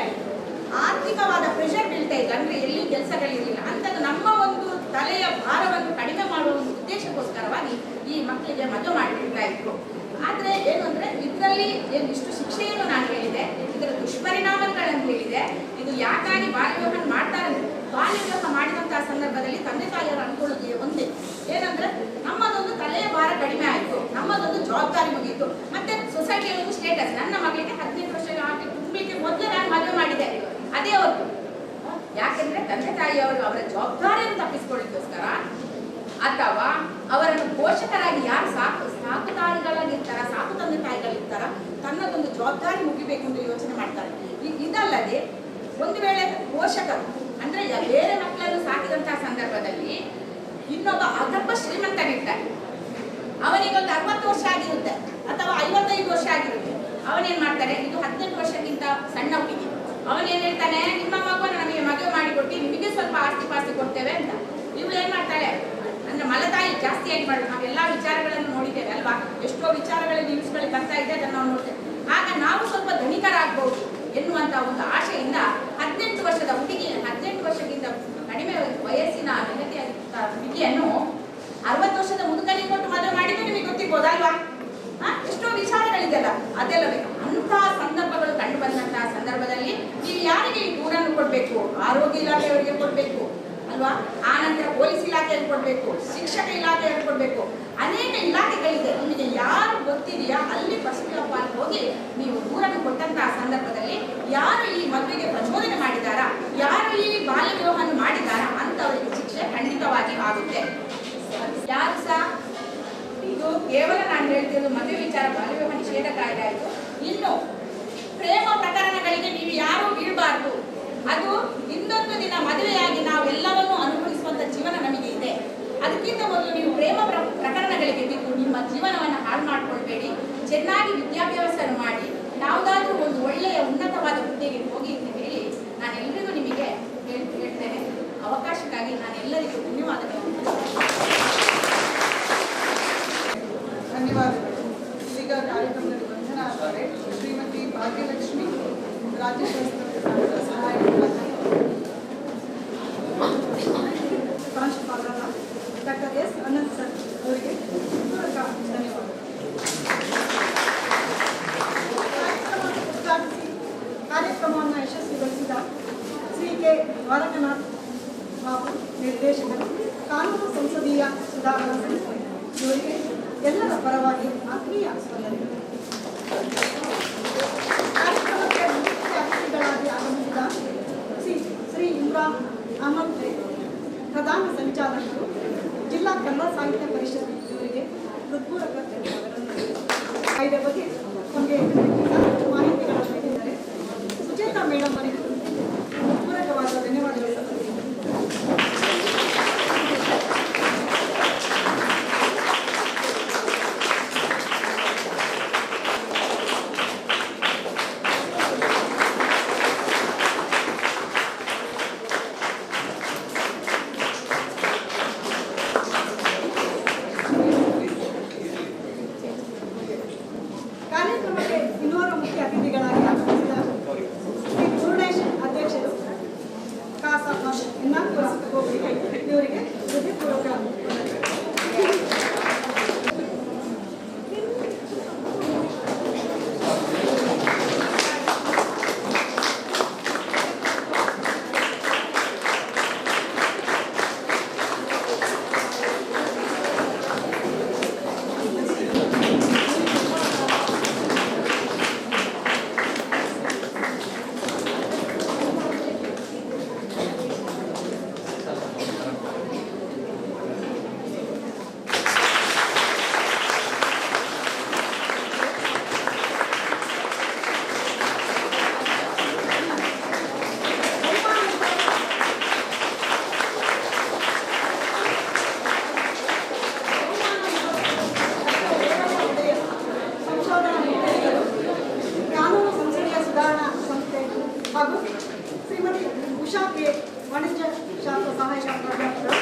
ಆರ್ಥಿಕವಾದ ಪ್ರೆಷರ್ ಬೀಳ್ತಾ ಇತ್ತು. ಅಂದ್ರೆ ಎಲ್ಲಿ ಕೆಲಸಗಳಿರಲಿಲ್ಲ. ಅಂತಾಗ ನಮ್ಮ ಒಂದು ತಲೆಯ ಭಾರವನ್ನು ಕಡಿಮೆ ಮಾಡುವ ಒಂದು ಉದ್ದೇಶಕ್ಕೋಸ್ಕರವಾಗಿ ಈ ಮಕ್ಕಳಿಗೆ ಮದುವೆ ಮಾಡಿಬಿಡ್ತಾ ಇದ್ರು. ಆದ್ರೆ ಏನು ಅಂದ್ರೆ ಇದರಲ್ಲಿ ಇಷ್ಟು ಶಿಕ್ಷೆಯನ್ನು ನಾನು ಹೇಳಿದೆ, ಇದರ ದುಷ್ಪರಿಣಾಮಗಳನ್ನು ಹೇಳಿದೆ. ಇದು ಯಾಕಾಗಿ ಬಾಲ್ಯ ವಿವಾಹ ಮಾಡ್ತಾರೆ? ಬಾಲ್ಯ ವಿವಾಹ ಮಾಡಿದಂತಹ ಸಂದರ್ಭದಲ್ಲಿ ತಂದೆ ತಾಯಿಯವರು ಅನ್ಕೊಳ್ಳೋದು ಒಂದೇ, ಏನಂದ್ರೆ ನಮ್ಮದೊಂದು ತಲೆಯ ಭಾರ ಕಡಿಮೆ ಆಯಿತು, ನಮ್ಮದೊಂದು ಜವಾಬ್ದಾರಿ ಮುಗಿಯಿತು. ಮತ್ತೆ ಸೊಸೈಟಿಯ ಒಂದು ಸ್ಟೇಟಸ್, ನನ್ನ ಮಗಳಿಗೆ 18 ವರ್ಷ ತುಂಬಲಿಕ್ಕೆ ಮೊದಲೇ ನಾನು ಮದುವೆ ಮಾಡಿದೆ, ಅದೇ ಅವ್ರದ್ದು. ಯಾಕೆಂದ್ರೆ ತಂದೆ ತಾಯಿಯವರು ಅವರ ಜವಾಬ್ದಾರಿಯನ್ನು ತಪ್ಪಿಸಿಕೊಳ್ಳಿಕ್ಕೋಸ್ಕರ, ಅಥವಾ ಅವರನ್ನು ಪೋಷಕರಾಗಿ ಯಾರು ಸಾಕು ತಾಯಿಗಳಾಗಿರ್ತಾರ, ಸಾಕು ತಂದೆ ತಾಯಿಗಳಿರ್ತಾರ, ತನ್ನದೊಂದು ಜವಾಬ್ದಾರಿ ಮುಗಿಬೇಕು ಅಂತ ಯೋಚನೆ ಮಾಡ್ತಾರೆ. ಇದಲ್ಲದೆ ಒಂದು ವೇಳೆ ಪೋಷಕರು ಅಂದ್ರೆ ಬೇರೆ ಮಕ್ಕಳನ್ನು ಸಾಕಿದಂತಹ ಸಂದರ್ಭದಲ್ಲಿ ಇನ್ನೊಬ್ಬ ಅಗರ್ಭ ಶ್ರೀಮಂತನಿರ್ತಾನೆ, ಅವನಿಗೊಂದು 60 ವರ್ಷ ಆಗಿರುತ್ತೆ ಅಥವಾ 55 ವರ್ಷ ಆಗಿರುತ್ತೆ. ಅವನೇನ್ ಮಾಡ್ತಾರೆ, ಇದು 18 ವರ್ಷಕ್ಕಿಂತ ಸಣ್ಣ ಹುಡುಗಿ, ಅವನೇನ್ ಹೇಳ್ತಾನೆ, ನಿಮ್ಮ ಮಗುವನ್ನು ನಮಗೆ ಮದುವೆ ಮಾಡಿಕೊಟ್ಟು ನಿಮಗೆ ಸ್ವಲ್ಪ ಆಸ್ತಿ ಪಾಸ್ತಿ ಕೊಡ್ತೇವೆ ಅಂತ. ಇವಳು ಏನ್ ಮಾಡ್ತಾಳೆ ಅಂದ್ರೆ ಮಲತಾಯಿ ಜಾಸ್ತಿಯಾಗಿ ಮಾಡೋದು. ನಾವೆಲ್ಲಾ ವಿಚಾರಗಳನ್ನು ನೋಡಿದ್ದೇವೆ ಅಲ್ವಾ, ಎಷ್ಟೋ ವಿಚಾರಗಳು ನ್ಯೂಸ್ಗಳಿಗೆ ಬರ್ತಾ ಇದೆ, ಅದನ್ನು ನಾವು ನೋಡ್ತೇವೆ. ಆಗ ನಾವು ಸ್ವಲ್ಪ ಧನಿಕರಾಗಬಹುದು ಎನ್ನುವಂತ ಒಂದು ಆಶೆಯಿಂದ 18 ವರ್ಷದ ಹುಡುಗಿ, 18 ವರ್ಷಕ್ಕಿಂತ ಕಡಿಮೆ ವಯಸ್ಸಿನ ಹುಡುಗಿಯನ್ನು 60 ವರ್ಷದ ಮುದುಕನಿಗೆ ಕೊಟ್ಟು ಮದುವೆ ಮಾಡಿದ್ರೆ ನಿಮಗೆ ಗೊತ್ತಿರ್ಬೋದಲ್ವಾ? ಎಷ್ಟೋ ವಿಚಾರಗಳಿದೆಲ್ಲ, ಅದೆಲ್ಲವೇ. ಅಂತಹ ಸಂದರ್ಭಗಳು ಕಂಡು ಬಂದಂತಹ ಸಂದರ್ಭದಲ್ಲಿ ನೀವು ಯಾರಿಗೆ ಈ ದೂರನ್ನು ಕೊಡ್ಬೇಕು? ಆರೋಗ್ಯ ಇಲಾಖೆಯವರಿಗೆ ಕೊಡ್ಬೇಕು ಅಲ್ವಾ, ಆ ನಂತರ ಪೊಲೀಸ್ ಇಲಾಖೆಯಲ್ಲಿ ಕೊಡ್ಬೇಕು, ಶಿಕ್ಷಕ ಇಲಾಖೆಯಲ್ಲಿ ಕೊಡ್ಬೇಕು, ಅನೇಕ ಇಲಾಖೆಗಳಿದೆ. ನಿಮಗೆ ಯಾರು ಗೊತ್ತಿದೆಯಾ ಅಲ್ಲಿ ಫಸ್ಟ್ ಆಫ್ ಆಲ್ ಹೋಗಿ ನೀವು ದೂರನ್ನು ಕೊಟ್ಟಂತಹ ಸಂದರ್ಭದಲ್ಲಿ ಯಾರು ಈ ಮದುವೆಗೆ ಪ್ರಚೋದನೆ ಮಾಡಿದಾರಾ, ಯಾರು ಈ ಬಾಲ್ಯ ವಿವಾಹವನ್ನು ಮಾಡಿದಾರಾ ಅಂತವರಿಗೆ ಶಿಕ್ಷೆ ಖಂಡಿತವಾಗಿ ಆಗುತ್ತೆ. ಯಾರು ಸಹ ಇದು ಕೇವಲ ನಾನು ಹೇಳ್ತಿರೋದು ಮದುವೆ ವಿಚಾರ, ಬಾಲ್ಯ ವಿವಾಹ ನಿಷೇಧ ಕಾಯ್ದೆ ಆಯಿತು. ಇನ್ನು ಪ್ರೇಮ ಪ್ರಕರಣಗಳಿಗೆ ನೀವು ಯಾರೂ ಬೀಳಬಾರ್ದು. ಅದು ಇನ್ನೊಂದು ದಿನ ಮದುವೆಯಾಗಿ ನಾವೆಲ್ಲವನ್ನೂ ಅನುಭವಿಸುವಂತ ಜೀವನ ನಮಗೆ ಇದೆ. ಅದಕ್ಕಿಂತ ಮೊದಲು ನೀವು ಪ್ರೇಮ ಪ್ರಕರಣಗಳಿಗೆ ಬಿದ್ದು ನಿಮ್ಮ ಜೀವನವನ್ನು ಹಾಳು ಮಾಡ್ಕೊಳ್ಬೇಡಿ. ಚೆನ್ನಾಗಿ ವಿದ್ಯಾಭ್ಯಾಸ ಮಾಡಿ ಯಾವುದಾದ್ರೂ ಒಂದು ಒಳ್ಳೆಯ ಉನ್ನತವಾದ ಹುದ್ದೆಗೆ ಹೋಗಿ ಅಂತ ಹೇಳಿ ನಾನು ಎಲ್ರಿಗೂ ನಿಮಗೆ ಹೇಳ್ತೇನೆ. ಅವಕಾಶಕ್ಕಾಗಿ ನಾನು ಎಲ್ಲರಿಗೂ ಧನ್ಯವಾದಗಳು. ಧನ್ಯವಾದಗಳು. ಈಗ ಕಾರ್ಯಕ್ರಮದಲ್ಲಿ ವಂದನಾ ಆದರೆ ಶ್ರೀಮತಿ ಭಾಗ್ಯಲಕ್ಷ್ಮಿ ರಾಜ್ಯಶಾಸ್ತ್ರ ವಿಭಾಗದ ಸಹಾಯಕ ಪ್ರಾಂಶುಪಾಲರಾದ ಡಾಕ್ಟರ್ ಎಸ್ ಅನಂತ್ ಸರ್ ಅವರಿಗೆ ಪೂರಕ ಧನ್ಯವಾದಗಳು. ಉದ್ಘಾಟಿಸಿ ಕಾರ್ಯಕ್ರಮವನ್ನು ಯಶಸ್ವಿಗೊಳಿಸಿದ ಶ್ರೀ ಕೆ ದ್ವಾರಕನಾಥ್ ಬಾಬು, ನಿರ್ದೇಶಕರು, ಕಾನೂನು ಸಂಸದೀಯ ಸುಧಾರಣಾ ಸಂಸ್ಥೆ, ಇವರಿಗೆ ಎಲ್ಲರ ಪರವಾಗಿ ಆತ್ಮೀಯ ವಂದನೆಗಳು. ಕಾರ್ಯಕ್ರಮಕ್ಕೆ ಮುಖ್ಯ ಅತಿಥಿಗಳಾಗಿ ಆಗಮಿಸಿದ ಶ್ರೀ ಇಮ್ರಾನ್ ಅಹಮದ್, ಪ್ರಧಾನ ಸಂಚಾಲಕರು, ಜಿಲ್ಲಾ ಕನ್ನಡ ಸಾಹಿತ್ಯ ಪರಿಷತ್, ಇವರಿಗೆ ಹೃತ್ಪೂರ್ವಕ ಧನ್ಯವಾದಗಳು. ಕಾಯ್ದೆ ಬಗ್ಗೆ ನಮಗೆ ಮಾಹಿತಿಗಳನ್ನು ನೀಡಿದ್ದಾರೆ. ಸುಚೇತಾ ಮೇಡಮ್ ಅವರಿಗೆ ಹೃತ್ಪೂರ್ವಕವಾದ ಧನ್ಯವಾದಗಳು. ಕಾರ್ಯಕ್ರಮಕ್ಕೆ ಶ್ರೀಮತಿ ಉಷಾ ಕೆ, ವಾಣಿಜ್ಯ ಶಾಸ್ತ್ರ ಸಹಾಯಕ ಪ್ರಾಧ್ಯಾಪಕರು.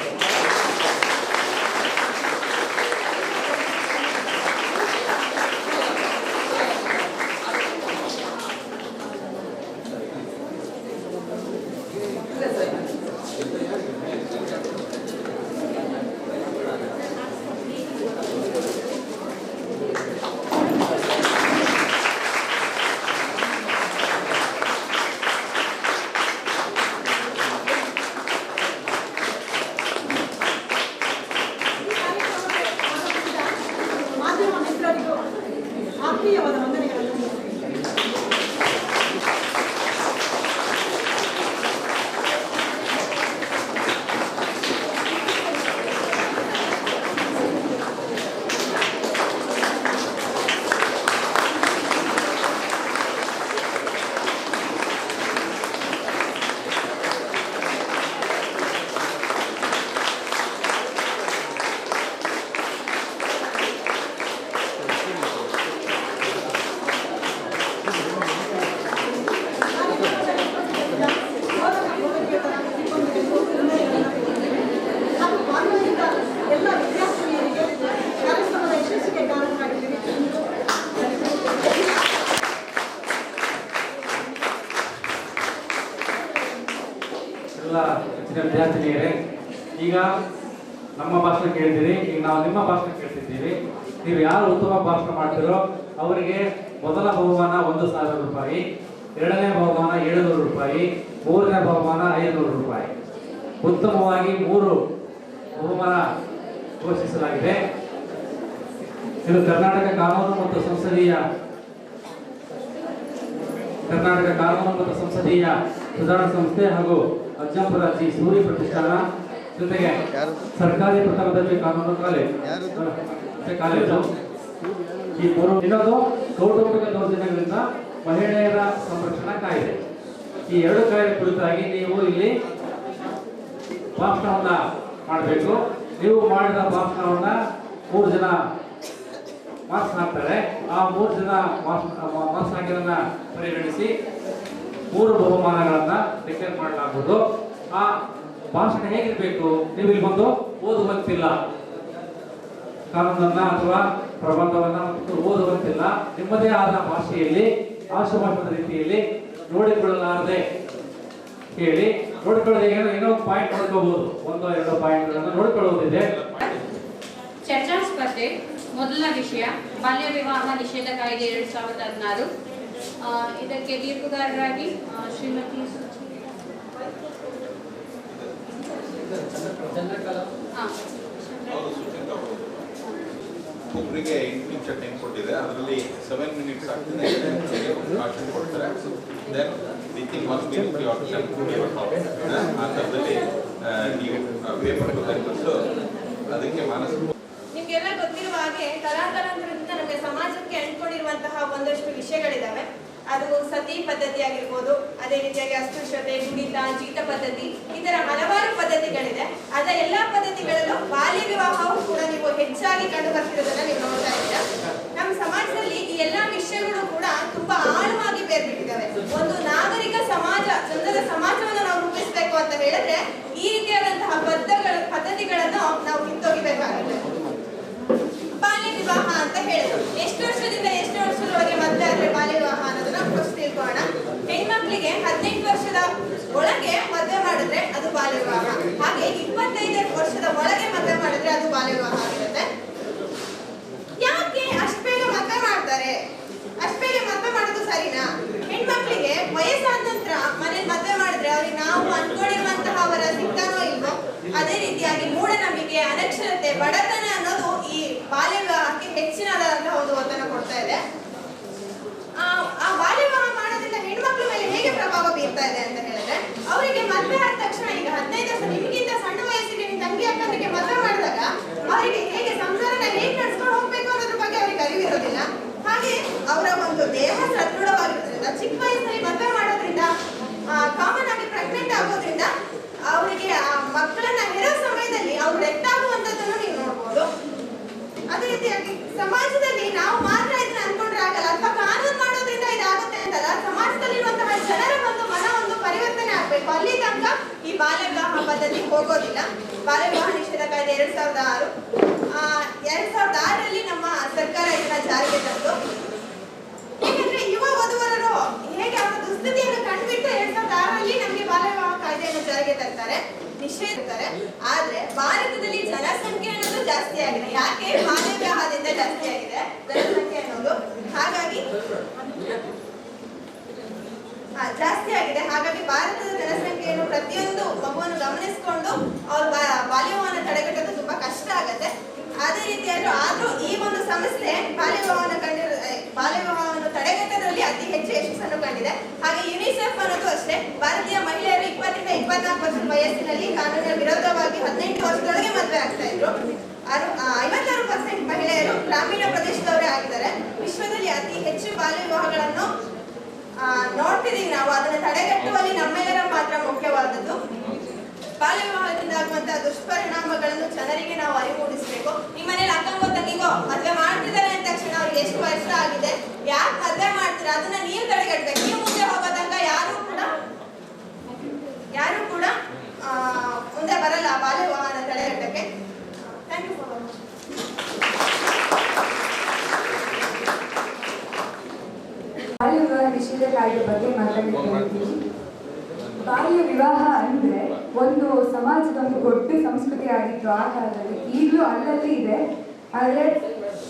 ಮಾಧ್ಯಮ ಮಿತ್ರರಿಗೂ ಆತ್ಮೀಯವಾದ ವಂದನೆಗಳನ್ನು. ಎಲ್ಲ ವಿದ್ಯಾರ್ಥಿನಿಯರಿಗೆ ಕಾರ್ಯಕ್ರಮದ ಯಶಸ್ಸಿಗೆ ಕಾರಣರಾಗಿದ್ದೀರಿ. ಎಲ್ಲ ಹೆಚ್ಚಿನ ವಿದ್ಯಾರ್ಥಿನಿಯರೇ, ಈಗ ನಮ್ಮ ಭಾಷಣ ಕೇಳಿದ್ದೀರಿ, ಈಗ ನಾವು ನಿಮ್ಮ ಭಾಷಣ ಕೇಳ್ತಿದ್ದೀವಿ. ನೀವು ಯಾರು ಉತ್ತಮ ಭಾಷಣ ಮಾಡ್ತೀರೋ ಅವರಿಗೆ ಮೊದಲ ಬಹುಮಾನ 1,000 ರೂಪಾಯಿ, ಎರಡನೇ ಬಹುಮಾನ 700 ರೂಪಾಯಿ, ಮೂರನೇ ಬಹುಮಾನ 500 ರೂಪಾಯಿ. ಉತ್ತಮವಾಗಿ 3 ಬಹುಮಾನ ಘೋಷಿಸಲಾಗಿದೆ. ಇದು ಕರ್ನಾಟಕ ಕಾನೂನು ಮತ್ತು ಸಂಸದೀಯ ಸುಧಾರಣಾ ಸಂಸ್ಥೆ ಹಾಗೂ ಅಜ್ಜಂಪುರ ಜಿ ಸೂರಿ ಪ್ರತಿಷ್ಠಾನ ಜೊತೆಗೆ ಸರ್ಕಾರಿ ಪ್ರಥಮ ದರ್ಜೆ ಕಾನೂನು ಕಾಲೇಜು ಈ 3. ಇನ್ನೊಂದು ಕೌಟುಂಬಿಕ ದೌರ್ಜನ್ಯಗಳಿಂದ ಮಹಿಳೆಯರ ಸಂರಕ್ಷಣಾ ಕಾಯ್ದೆ. ಈ 2 ಕಾಯ್ದೆ ಕುರಿತಾಗಿ ನೀವು ಇಲ್ಲಿ ಭಾಷಣವನ್ನ ಮಾಡಬೇಕು. ನೀವು ಮಾಡಿದ ಭಾಷಣವನ್ನ 3 ಜನ ಮಾರ್ಕ್ಸ್ ಹಾಕ್ತಾರೆ. ಆ 3 ಜನ ಮಾರ್ಕ್ಸ್ ಹಾಕಿರೋದನ್ನ ಪರಿಗಣಿಸಿ 3 ಬಹುಮಾನಗಳನ್ನ ಡಿಕ್ಲೇರ್ ಮಾಡಲಾಗುವುದು. ಆ ಭಾಷಣ ಹೇಗಿರಬೇಕು? ನೀವು ಇಲ್ಲಿ ಬಂದು ಓದುವಂತಿಲ್ಲ, ಕಾನೂನನ್ನ ಅಥವಾ ಪ್ರಬಂಧವನ್ನ ಓದುವಂತಿಲ್ಲ. ನಿಮ್ಮದೇ ಆದ ಭಾಷೆಯಲ್ಲಿ ಆಶುಭಾಷಣದ ರೀತಿಯಲ್ಲಿ ನೋಡಿಕೊಳ್ಳಲಾರದೆ ಹೇಳಿ. ನೋಡಿಕೊಳ್ಳದೆ ಏನೋ ಒಂದು ಪಾಯಿಂಟ್ ನೋಡ್ಕೋಬಹುದು, 1-2 ಪಾಯಿಂಟ್ಗಳನ್ನು ನೋಡಿಕೊಳ್ಳುವುದಿದೆ. ಚರ್ಚಾ ಸ್ಪರ್ಧೆ. ಮೊದಲ ವಿಷಯ ಬಾಲ್ಯ ವಿವಾಹ ನಿಷೇಧ ಕಾಯ್ದೆ 2016. ಇದಕ್ಕೆ ತೀರ್ಪುಗಾರರಾಗಿ ಶ್ರೀಮತಿ ಒಬ್ಬರಿಗೆ 8 ನಿಮಿಷ ಟೈಮ್ ಕೊಟ್ಟಿದೆ. ಅದರಲ್ಲಿ 7 ಮಿನಿಟ್ಸ್ ಆಗ್ತದೆ, ಆಪ್ಷನ್ ಕೊಡ್ತಾರೆ. ದೆನ್ ವಿತಿನ್ 1 ಮಿನಿಟ್ ಆಪ್ಷನ್ ಆ ಥರದಲ್ಲಿ ನೀವು ಪೇಪರ್ ಬಂದು ಅದಕ್ಕೆ ಮಾನಸ. ನಿಮ್ಗೆಲ್ಲ ಗೊತ್ತಿರುವ ಹಾಗೆ ತಲಾಂತರಾಂತರದಿಂದ ನಮಗೆ ಸಮಾಜಕ್ಕೆ ಅಂಟ್ಕೊಂಡಿರುವಂತಹ ಒಂದಷ್ಟು ವಿಷಯಗಳಿದಾವೆ. ಅದು ಸತಿ ಪದ್ಧತಿ ಆಗಿರ್ಬೋದು, ಅದೇ ರೀತಿಯಾಗಿ ಅಸ್ಪೃಶ್ಯತೆ, ಗುಣಿತ, ಜೀತ ಪದ್ಧತಿ, ಈ ತರ ಹಲವಾರು ಪದ್ಧತಿಗಳಿದೆ. ಅದ ಎಲ್ಲಾ ಪದ್ಧತಿಗಳಲ್ಲೂ ಬಾಲ್ಯ ವಿವಾಹವು ಕೂಡ ನೀವು ಹೆಚ್ಚಾಗಿ ಕಂಡು ಬರ್ತಿರೋದನ್ನ ನೀವು ನೋಡ್ತಾ ಇದ್ದೀರಾ. ನಮ್ಮ ಸಮಾಜದಲ್ಲಿ ಈ ಎಲ್ಲಾ ವಿಷಯಗಳು ಕೂಡ ತುಂಬಾ ಆಳವಾಗಿ ಬೇರ್ಬಿಟ್ಟಿದ್ದಾವೆ. ಒಂದು ನಾಗರಿಕ ಸಮಾಜ, ಚಂದದ ಸಮಾಜವನ್ನು ನಾವು ರೂಪಿಸಬೇಕು ಅಂತ ಹೇಳಿದ್ರೆ ಈ ರೀತಿಯಾದಂತಹ ಪದ್ಧತಿಗಳನ್ನು ನಾವು ಕಿತ್ತೊಗಿಬೇಕಾಗುತ್ತೆ. ಬಾಲ್ಯ ವಿವಾಹ ಅಂತ ಹೇಳಿದ್ರು. ಎಷ್ಟು ವರ್ಷದಿಂದ ಎಷ್ಟು ವರ್ಷದೊಳಗೆ ಮದುವೆ ಆದ್ರೆ ಬಾಲ್ಯ ವಿವಾಹ ಅನ್ನೋದನ್ನ ಫಸ್ಟ್ ತಿಳ್ಕೊಳ್ಳೋಣ. ಹೆಣ್ಮಕ್ಳಿಗೆ 18 ವರ್ಷದ ಒಳಗೆ ಮದುವೆ ಮಾಡಿದ್ರೆ ಅದು ಬಾಲ್ಯ ವಿವಾಹ. ಹಾಗೆ 25 ವರ್ಷದ ಒಳಗೆ ಮದುವೆ ಮಾಡಿದ್ರೆ ಅದು ಬಾಲ್ಯ ವಿವಾಹ ಆಗಿರುತ್ತೆ. ಯಾಕೆ ಅಷ್ಟು ಬೇಗ ಮದುವೆ ಮಾಡ್ತಾರೆ? ಅಷ್ಟು ಬೇಗ ಮದುವೆ ಮಾಡೋದು ಸರಿನಾ? ಹೆಣ್ಮಕ್ಳಿಗೆ ವಯಸ್ಸಾದ ನಂತರ ಮನೇಲಿ ಮದುವೆ ಮಾಡಿದ್ರೆ ಅವ್ರಿಗೆ ನಾವು ಅನ್ಕೊಂಡಿರುವಂತಹ ಅವರ ಸಿಗ್ತಾನೋ ಇಲ್ವೋ, ಅದೇ ರೀತಿಯಾಗಿ ಮೂಢನಂಬಿಕೆ, ಅನಕ್ಷರತೆ, ಬಡತನ ಅನ್ನೋದು ಈ ಬಾಲ್ಯ ವಿವಾಹಕ್ಕೆ ಹೆಚ್ಚಿನದಾದಂತಹ ಒಂದು ಒತ್ತಡ ಕೊಡ್ತಾ ಇದೆ. ಆ ಬಾಲ್ಯ ವಿವಾಹ ಮಾಡೋದ್ರಿಂದ ಹೆಣ್ಮಕ್ಳ ಮೇಲೆ ಹೇಗೆ ಪ್ರಭಾವ ಬೀರ್ತಾ ಇದೆ ಅಂತ ಹೇಳಿದ್ರೆ, ಅವರಿಗೆ ಮದುವೆ ಆದ ತಕ್ಷಣ ಈಗ 15 ವರ್ಷ ನಿಮಗಿಂತ ಸಣ್ಣ ವಯಸ್ಸಿಗೆ ನಿಮ್ಮ ತಂಗಿ ಅಕ್ಕನಿಗೆ ಮದುವೆ ಮಾಡಿದಾಗ ಅವರಿಗೆ ಹೇಗೆ ಸಂಸಾರನ ಹೇಗೆ ನಡ್ಸ್ಕೊಂಡು ಹೋಗ್ಬೇಕು ಅನ್ನೋದ್ರ ಬಗ್ಗೆ ಅವ್ರಿಗೆ ಅರಿವಿರೋದಿಲ್ಲ. ಹಾಗೆ ಅವರ ಒಂದು ದೇಹ ಸದೃಢವಾಗಿರೋದ್ರಿಂದ ಚಿಕ್ಕ ವಯಸ್ಸಲ್ಲಿ ಮದುವೆ ಮಾಡೋದ್ರಿಂದ ಕಾಮನ್ ಆಗಿ ಪ್ರೆಗ್ನೆಂಟ್ ಆಗೋದ್ರಿಂದ ಅವರಿಗೆ ಆ ಮಕ್ಕಳನ್ನ ಹೆರೋ ಸಮಯದಲ್ಲಿ ಅವ್ರು ಡೆತ್ ಆಗುವಂಥದ್ದನ್ನು ನೀವು ನೋಡ್ಬೋದು. ಅದೇ ರೀತಿಯಾಗಿ ಸಮಾಜದಲ್ಲಿ ನಾವು ಮಾತ್ರ ಇದನ್ನ ಅನ್ಕೊಂಡ್ರೆ ಆಗಲ್ಲ, ಅಥವಾ ಕಾನೂನು ಮಾಡೋದ್ರಿಂದ ಇದಾಗುತ್ತೆ ಅಂತಲ್ಲ, ಸಮಾಜದಲ್ಲಿರುವಂತಹ ಜನರ ಒಂದು ಮನ ಒಂದು ಪದ್ಧತಿಗೆ ಹೋಗೋದಿಲ್ಲ. ಬಾಲ್ಯ ವಿವಾಹ ನಿಷೇಧ ಕಾಯ್ದೆ 2006 2006ರಲ್ಲಿ ನಮ್ಮ ಸರ್ಕಾರ ಇದನ್ನ ಜಾರಿಗೆ ತಂದು, ಏಕೆಂದ್ರೆ ಯುವ ವಧುವರರು ಹೇಗೆ ಅವರ ದುಸ್ಥಿತಿಯನ್ನು ಕಂಡುಬಿಟ್ಟು 2006ರಲ್ಲಿ ನಮಗೆ ಬಾಲ್ಯ ವಿವಾಹ ಕಾಯ್ದೆಯನ್ನು ಜಾರಿಗೆ ತರ್ತಾರೆ, ನಿಷೇಧಿಸ್ತಾರೆ. ಆದ್ರೆ ಭಾರತದಲ್ಲಿ ಜನಸಂಖ್ಯೆ ಅನ್ನೋದು ಜಾಸ್ತಿ ಆಗಿದೆ. ಯಾಕೆ? ಬಾಲ್ಯ ವಿವಾಹದಿಂದ ಜಾಸ್ತಿ ಆಗಿದೆ ಜನಸಂಖ್ಯೆ ಅನ್ನೋದು. ಹಾಗಾಗಿ ಭಾರತದ ಜನಸಂಖ್ಯೆಯನ್ನು ಪ್ರತಿಯೊಂದು ಮಗುವನ್ನು ಗಮನಿಸಿಕೊಂಡು ಅವ್ರ ಬಾಲ್ಯ ವಿವಾಹನ ತಡೆಗಟ್ಟೋದು ತುಂಬಾ ಕಷ್ಟ ಆಗತ್ತೆ. ಅದೇ ರೀತಿಯಾದ್ರೂ ಈ ಒಂದು ಸಂಸ್ಥೆ ಬಾಲ್ಯ ವಿವಾಹವನ್ನು ತಡೆಗಟ್ಟೋದ್ರಲ್ಲಿ ಅತಿ ಹೆಚ್ಚು ಯಶಸ್ಸನ್ನು ಕಂಡಿದೆ. ಹಾಗೆ ಯುನಿಸೆಫ್ ಅನ್ನೋದು ಅಷ್ಟೇ, ಭಾರತೀಯ ಮಹಿಳೆಯರು 20 ರಿಂದ 24 ವರ್ಷದ ವಯಸ್ಸಿನಲ್ಲಿ ಕಾನೂನಿನ ವಿರೋಧವಾಗಿ 18 ವರ್ಷದೊಳಗೆ ಮದುವೆ ಆಗ್ತಾ ಇದ್ರು. 56% ಮಹಿಳೆಯರು ಗ್ರಾಮೀಣ ಪ್ರದೇಶದವರೇ ಆಗಿದ್ದಾರೆ. ವಿಶ್ವದಲ್ಲಿ ಅತಿ ಹೆಚ್ಚು ಬಾಲ್ಯ ವಿವಾಹಗಳನ್ನು ನೋಡ್ತಿದೀವಿ ನಾವು. ಅದನ್ನು ತಡೆಗಟ್ಟುವಲ್ಲಿ ನಮ್ಮೆಲ್ಲರ ಪಾತ್ರ ಮುಖ್ಯವಾದದ್ದು. ಬಾಲ್ಯ ವಿವಾಹದಿಂದ ಆಗುವಂತಹ ದುಷ್ಪರಿಣಾಮಗಳನ್ನು ಜನರಿಗೆ ನಾವು ಅರಿವು ಮೂಡಿಸಬೇಕು. ನಿಮ್ಮ ಮನೇಲಿ ಅಕ್ಕಂಗೋ ತಂಗಿಗೋ ಮದುವೆ ಮಾಡ್ತಿದ್ದಾರೆ ಅಂದ ತಕ್ಷಣ ಅವ್ರಿಗೆ ಎಷ್ಟು ವರ್ಷ ಆಗಿದೆ, ಯಾಕೆ ಮದುವೆ ಮಾಡ್ತೀರಾ, ಅದನ್ನ ನೀವು ತಡೆಗಟ್ಟಬೇಕು. ನೀವು ಮುಂದೆ ಹೋಗೋ ತನಕ ಯಾರು ಕೂಡ ಮುಂದೆ ಬರಲ್ಲ ಬಾಲ್ಯ ವಿವಾಹನ ತಡೆಗಟ್ಟಕ್ಕೆ. Thank you for watching. ಬಾಲ್ಯ ವಿವಾಹ ನಿಷೇಧ ಕಾಯ್ದೆ ಬಗ್ಗೆ ಮಾತಾಡ್ತೀನಿ. ಬಾಲ್ಯ ವಿವಾಹ ಅಂದ್ರೆ ಒಂದು ಸಮಾಜದ ಒಂದು ದೊಡ್ಡ ಸಂಸ್ಕೃತಿ ಆಗಿತ್ತು ಆ ಕಾಲದಲ್ಲಿ. ಈಗಲೂ ಅಲ್ಲಲ್ಲಿ ಇದೆ, ಆದರೆ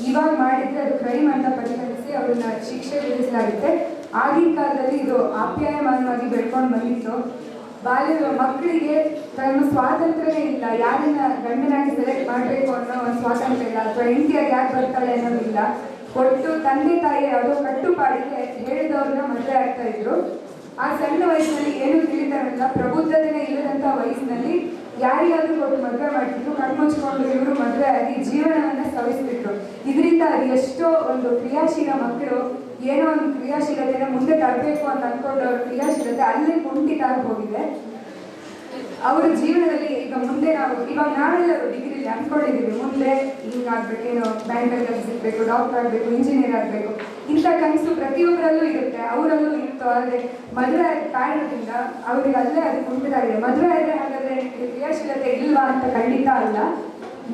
ಇವಾಗ ಮಾಡಿದ್ರೆ ಅದು ಕ್ರೈಮ್ ಅಂತ ಪರಿಗಣಿಸಿ ಅವ್ರನ್ನ ಶಿಕ್ಷೆ ವಿಧಿಸಲಾಗುತ್ತೆ. ಆಗಿನ ಕಾಲದಲ್ಲಿ ಇದು ಆಪ್ಯಾಯಮಾನವಾಗಿ ಬೆಳ್ಕೊಂಡು ಬಂದಿತ್ತು. ಮಕ್ಕಳಿಗೆ ತಮ್ಮ ಸ್ವಾತಂತ್ರ್ಯವೇ ಇಲ್ಲ, ಯಾರನ್ನ ಗಂಡನಾಗಿ ಸೆಲೆಕ್ಟ್ ಮಾಡಬೇಕು ಅನ್ನೋ ಒಂದು ಸ್ವಾತಂತ್ರ್ಯ ಇಲ್ಲ, ಅಥವಾ ಹೆಂಡತಿಯಾಗಿ ಯಾಕೆ ಬರ್ತಾಳೆ ಅನ್ನೋದಿಲ್ಲ. ಒಟ್ಟು ತಂದೆ ತಾಯಿ ಯಾವುದೋ ಕಟ್ಟುಪಾಡಿಗೆ ಹೇಳಿದವ್ರನ್ನ ಮದುವೆ ಆಗ್ತಾ ಇದ್ರು. ಆ ಸಣ್ಣ ವಯಸ್ಸಿನಲ್ಲಿ ಏನು ತಿಳಿತಾರಲ್ಲ, ಪ್ರಬುದ್ಧತೆನೇ ಇಲ್ಲದಂತ ವಯಸ್ಸಿನಲ್ಲಿ ಯಾರಿಗಾದ್ರೂ ಕೊಟ್ಟು ಮದುವೆ ಮಾಡ್ತಿದ್ರು. ಕಣ್ಮುಚ್ಕೊಂಡು ಇವರು ಮದುವೆ ಆಗಿ ಜೀವನವನ್ನ ಸವಿಸ್ತಿದ್ರು. ಇದರಿಂದ ಅದು ಎಷ್ಟೋ ಒಂದು ಕ್ರಿಯಾಶೀಲ ಮಕ್ಕಳು ಏನೋ ಒಂದು ಕ್ರಿಯಾಶೀಲತೆನ ಮುಂದೆ ತರಬೇಕು ಅಂತ ಅನ್ಕೊಂಡವ್ರ ಕ್ರಿಯಾಶೀಲತೆ ಅಲ್ಲಿ ಕುಂಠಿತ ಹೋಗಿದೆ. ಅವರ ಜೀವನದಲ್ಲಿ ಈಗ ಮುಂದೆ ಇವಾಗ ನಾವೆಲ್ಲರೂ ಡಿಗ್ರಿಲಿ ಅನ್ಕೊಂಡಿದ್ದೀವಿ, ಮುಂದೆ ಹಿಂಗಾಗ್ಬೇಕೇನೋ, ಬ್ಯಾಂಕಲ್ಲಿ ಕೆಲಸ ಸಿಗಬೇಕು, ಡಾಕ್ಟರ್ ಆಗಬೇಕು, ಇಂಜಿನಿಯರ್ ಆಗಬೇಕು, ಇಂಥ ಕನಸು ಪ್ರತಿಯೊಬ್ಬರಲ್ಲೂ ಇರುತ್ತೆ, ಅವರಲ್ಲೂ ಇತ್ತು. ಆದರೆ ಮದುವೆ ಆದ ಕಾರಣದಿಂದ ಅವ್ರಿಗೆ ಅಲ್ಲೇ ಅದು ಕುಂಠಿತಾಗಿದೆ. ಮದುವೆ ಆದರೆ ಹಾಗಾದ್ರೆ ಕ್ರಿಯಾಶೀಲತೆ ಇಲ್ವಾ ಅಂತ ಖಂಡಿತ ಅಲ್ಲ.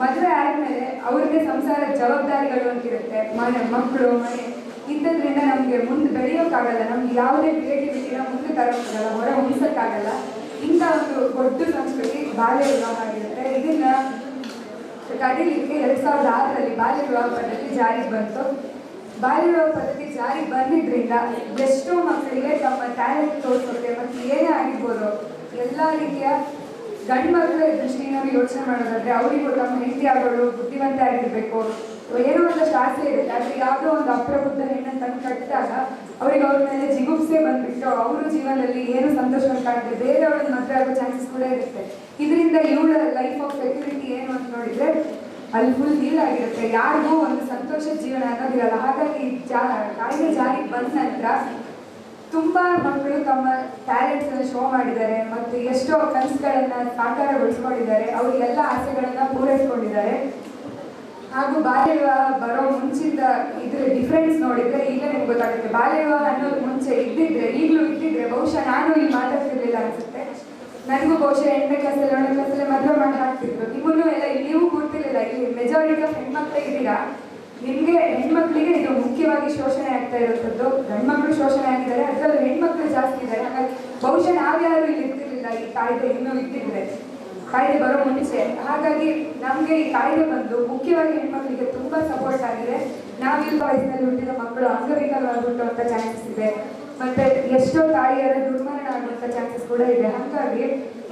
ಮದುವೆ ಆದ್ಮೇಲೆ ಅವ್ರಿಗೆ ಸಂಸಾರದ ಜವಾಬ್ದಾರಿಗಳು ಅಂತಿರುತ್ತೆ, ಮಕ್ಕಳು, ಮನೆ, ಇಂಥದ್ರಿಂದ ನಮಗೆ ಮುಂದೆ ಬೆಳೆಯೋಕ್ಕಾಗಲ್ಲ, ನಮ್ಗೆ ಯಾವುದೇ ಕ್ರಿಯೇಟಿವಿಟಿನ ಮುಂದೆ ತರೋಕ್ಕಾಗಲ್ಲ, ಹೊರ ಹೊಂದಿಸೋಕ್ಕಾಗಲ್ಲ. ಇಂಥ ಒಂದು ದೊಡ್ಡ ಸಂಸ್ಕೃತಿ ಬಾಲ್ಯ ವಿವಾಹ ಆಗಿರುತ್ತೆ. ಇದನ್ನ ತಡೀಲಿಕ್ಕೆ 2006ರಲ್ಲಿ ಬಾಲ್ಯ ವಿವಾಹ ಪದ್ಧತಿ ಜಾರಿಗೆ ಬಂತು. ಬಾಲ್ಯ ವಿವಾಹ ಪದ್ಧತಿ ಜಾರಿಗೆ ಬಂದಿದ್ರಿಂದ ಎಷ್ಟೋ ಮಕ್ಕಳಿಗೆ ತಮ್ಮ ಟ್ಯಾಲೆಂಟ್ ತೋರಿಸೋಕೆ ಮತ್ತು ಏನೇ ಆಗಿರ್ಬೋದು ಎಲ್ಲ ರೀತಿಯ ಗಂಡು ಮಕ್ಕಳ ದೃಷ್ಟಿಯಿಂದ ಯೋಚನೆ ಮಾಡೋದಾದ್ರೆ ಅವರಿಗೂ ತಮ್ಮ ಹೆಂಡತಿ ಆಗೋಳು ಬುದ್ಧಿವಂತೆ ಆಗಿರ್ಬೇಕು, ಏನೋ ಒಂದಷ್ಟು ಆಸೆ ಇರುತ್ತೆ. ಆದರೆ ಯಾವುದೋ ಒಂದು ಅಪ್ರಬುದ್ಧ ಹೆಣ್ಣನ್ನು ತಂದು ಕಟ್ಟಿದಾಗ ಅವ್ರಿಗೆ ಅವ್ರ ಮೇಲೆ ಜಿಗುಪ್ಸೆ ಬಂದ್ಬಿಟ್ಟು ಅವರು ಜೀವನದಲ್ಲಿ ಏನು ಸಂತೋಷವನ್ನು ಕಾಣದೆ ಬೇರೆಯವ್ರನ್ನ ಮದುವೆ ಆಗೋ ಚಾನ್ಸಸ್ ಕೂಡ ಇರುತ್ತೆ. ಇದರಿಂದ ಇವಳ ಲೈಫ್ ಆಫ್ ಸೆಕ್ಯೂರಿಟಿ ಏನು ಅಂತ ನೋಡಿದ್ರೆ ಅಲ್ಲಿ ಫುಲ್ ಡೀಲ್ ಆಗಿರುತ್ತೆ, ಯಾರಿಗೂ ಒಂದು ಸಂತೋಷದ ಜೀವನ ಅನ್ನೋದಿರಲ್ಲ. ಹಾಗಾಗಿ ಕಾಯ್ದೆ ಜಾರಿಗೆ ಬಂದ ನಂತರ ತುಂಬಾ ಮಕ್ಕಳು ತಮ್ಮ ಟ್ಯಾಲೆಂಟ್ಸ್ ಅನ್ನು ಶೋ ಮಾಡಿದ್ದಾರೆ ಮತ್ತು ಎಷ್ಟೋ ಕನಸುಗಳನ್ನ ಸಾಕಾರಗೊಳಿಸ್ಕೊಂಡಿದ್ದಾರೆ, ಅವರಿಗೆಲ್ಲ ಆಸೆಗಳನ್ನ ಪೂರೈಸ್ಕೊಂಡಿದ್ದಾರೆ. ಹಾಗೂ ಬಾಲ್ಯ ವಿವಾಹ ಬರೋ ಮುಂಚಿಂದ ಇದ್ರ ಡಿಫ್ರೆನ್ಸ್ ನೋಡಿದ್ರೆ ಈಗ ನಿಮ್ಗೆ ಗೊತ್ತಾಗುತ್ತೆ. ಬಾಲ್ಯ ವಿವಾಹ ಅನ್ನೋದು ಮುಂಚೆ ಈಗಲೂ ಇದ್ದಿದ್ರೆ ಬಹುಶಃ ನಾನು ಇಲ್ಲಿ ಮಾತಾಡ್ತಿರ್ಲಿಲ್ಲ ಅನ್ಸುತ್ತೆ. ನನಗೂ ಬಹುಶಃ 8ನೇ ಕ್ಲಾಸಲ್ಲಿ 7ನೇ ಕ್ಲಾಸಲ್ಲಿ ಮದುವೆ ಮಾಡಿ ಹಾಕ್ತಿದ್ರು. ನಿಮ್ಮನ್ನು ಎಲ್ಲ ನೀವು ಕೂರ್ತಿರ್ಲಿಲ್ಲ. ಇಲ್ಲಿ ಮೆಜಾರಿಟಿ ಆಫ್ ಹೆಣ್ಮಕ್ಳೇ ಇದ್ದೀರಾ. ನಿಮಗೆ ಹೆಣ್ಮಕ್ಳಿಗೆ ಇದು ಮುಖ್ಯವಾಗಿ ಶೋಷಣೆ ಆಗ್ತಾ ಇರುವಂಥದ್ದು. ಗಂಡ್ಮಕ್ಳು ಶೋಷಣೆ ಆಗಿದ್ದಾರೆ, ಅದರಲ್ಲೂ ಹೆಣ್ಮಕ್ಳು ಜಾಸ್ತಿ ಇದ್ದಾರೆ. ಹಾಗಾಗಿ ಬಹುಶಃ ನಾವ್ಯಾರು ಇಲ್ಲಿ ಇರ್ತಿರ್ಲಿಲ್ಲ ಈ ಕಾಯ್ದೆ ಇನ್ನೂ ಇದ್ದಿದ್ರೆ, ಕಾಯ್ದೆ ಬರೋ ಮುಂಚೆ. ಹಾಗಾಗಿ ನಮಗೆ ಈ ಕಾಯ್ದೆ ಬಂದು ಮುಖ್ಯವಾಗಿ ಹೆಣ್ಮಕ್ಳಿಗೆ ತುಂಬಾ ಸಪೋರ್ಟ್ ಆಗಿದೆ. ನಾವಿಲ್ಲ ವಯಸ್ಸಿನಲ್ಲಿ ಹುಟ್ಟಿದ ಮಕ್ಕಳು ಅಂಗವಿಕಲವಾಗುವಂಥ ಚಾನ್ಸಸ್ ಇದೆ, ಮತ್ತೆ ಎಷ್ಟೋ ತಾಯಿಯರ ದುರ್ಮರಣ ಆಗುವಂಥ ಚಾನ್ಸಸ್ ಕೂಡ ಇದೆ. ಹಾಗಾಗಿ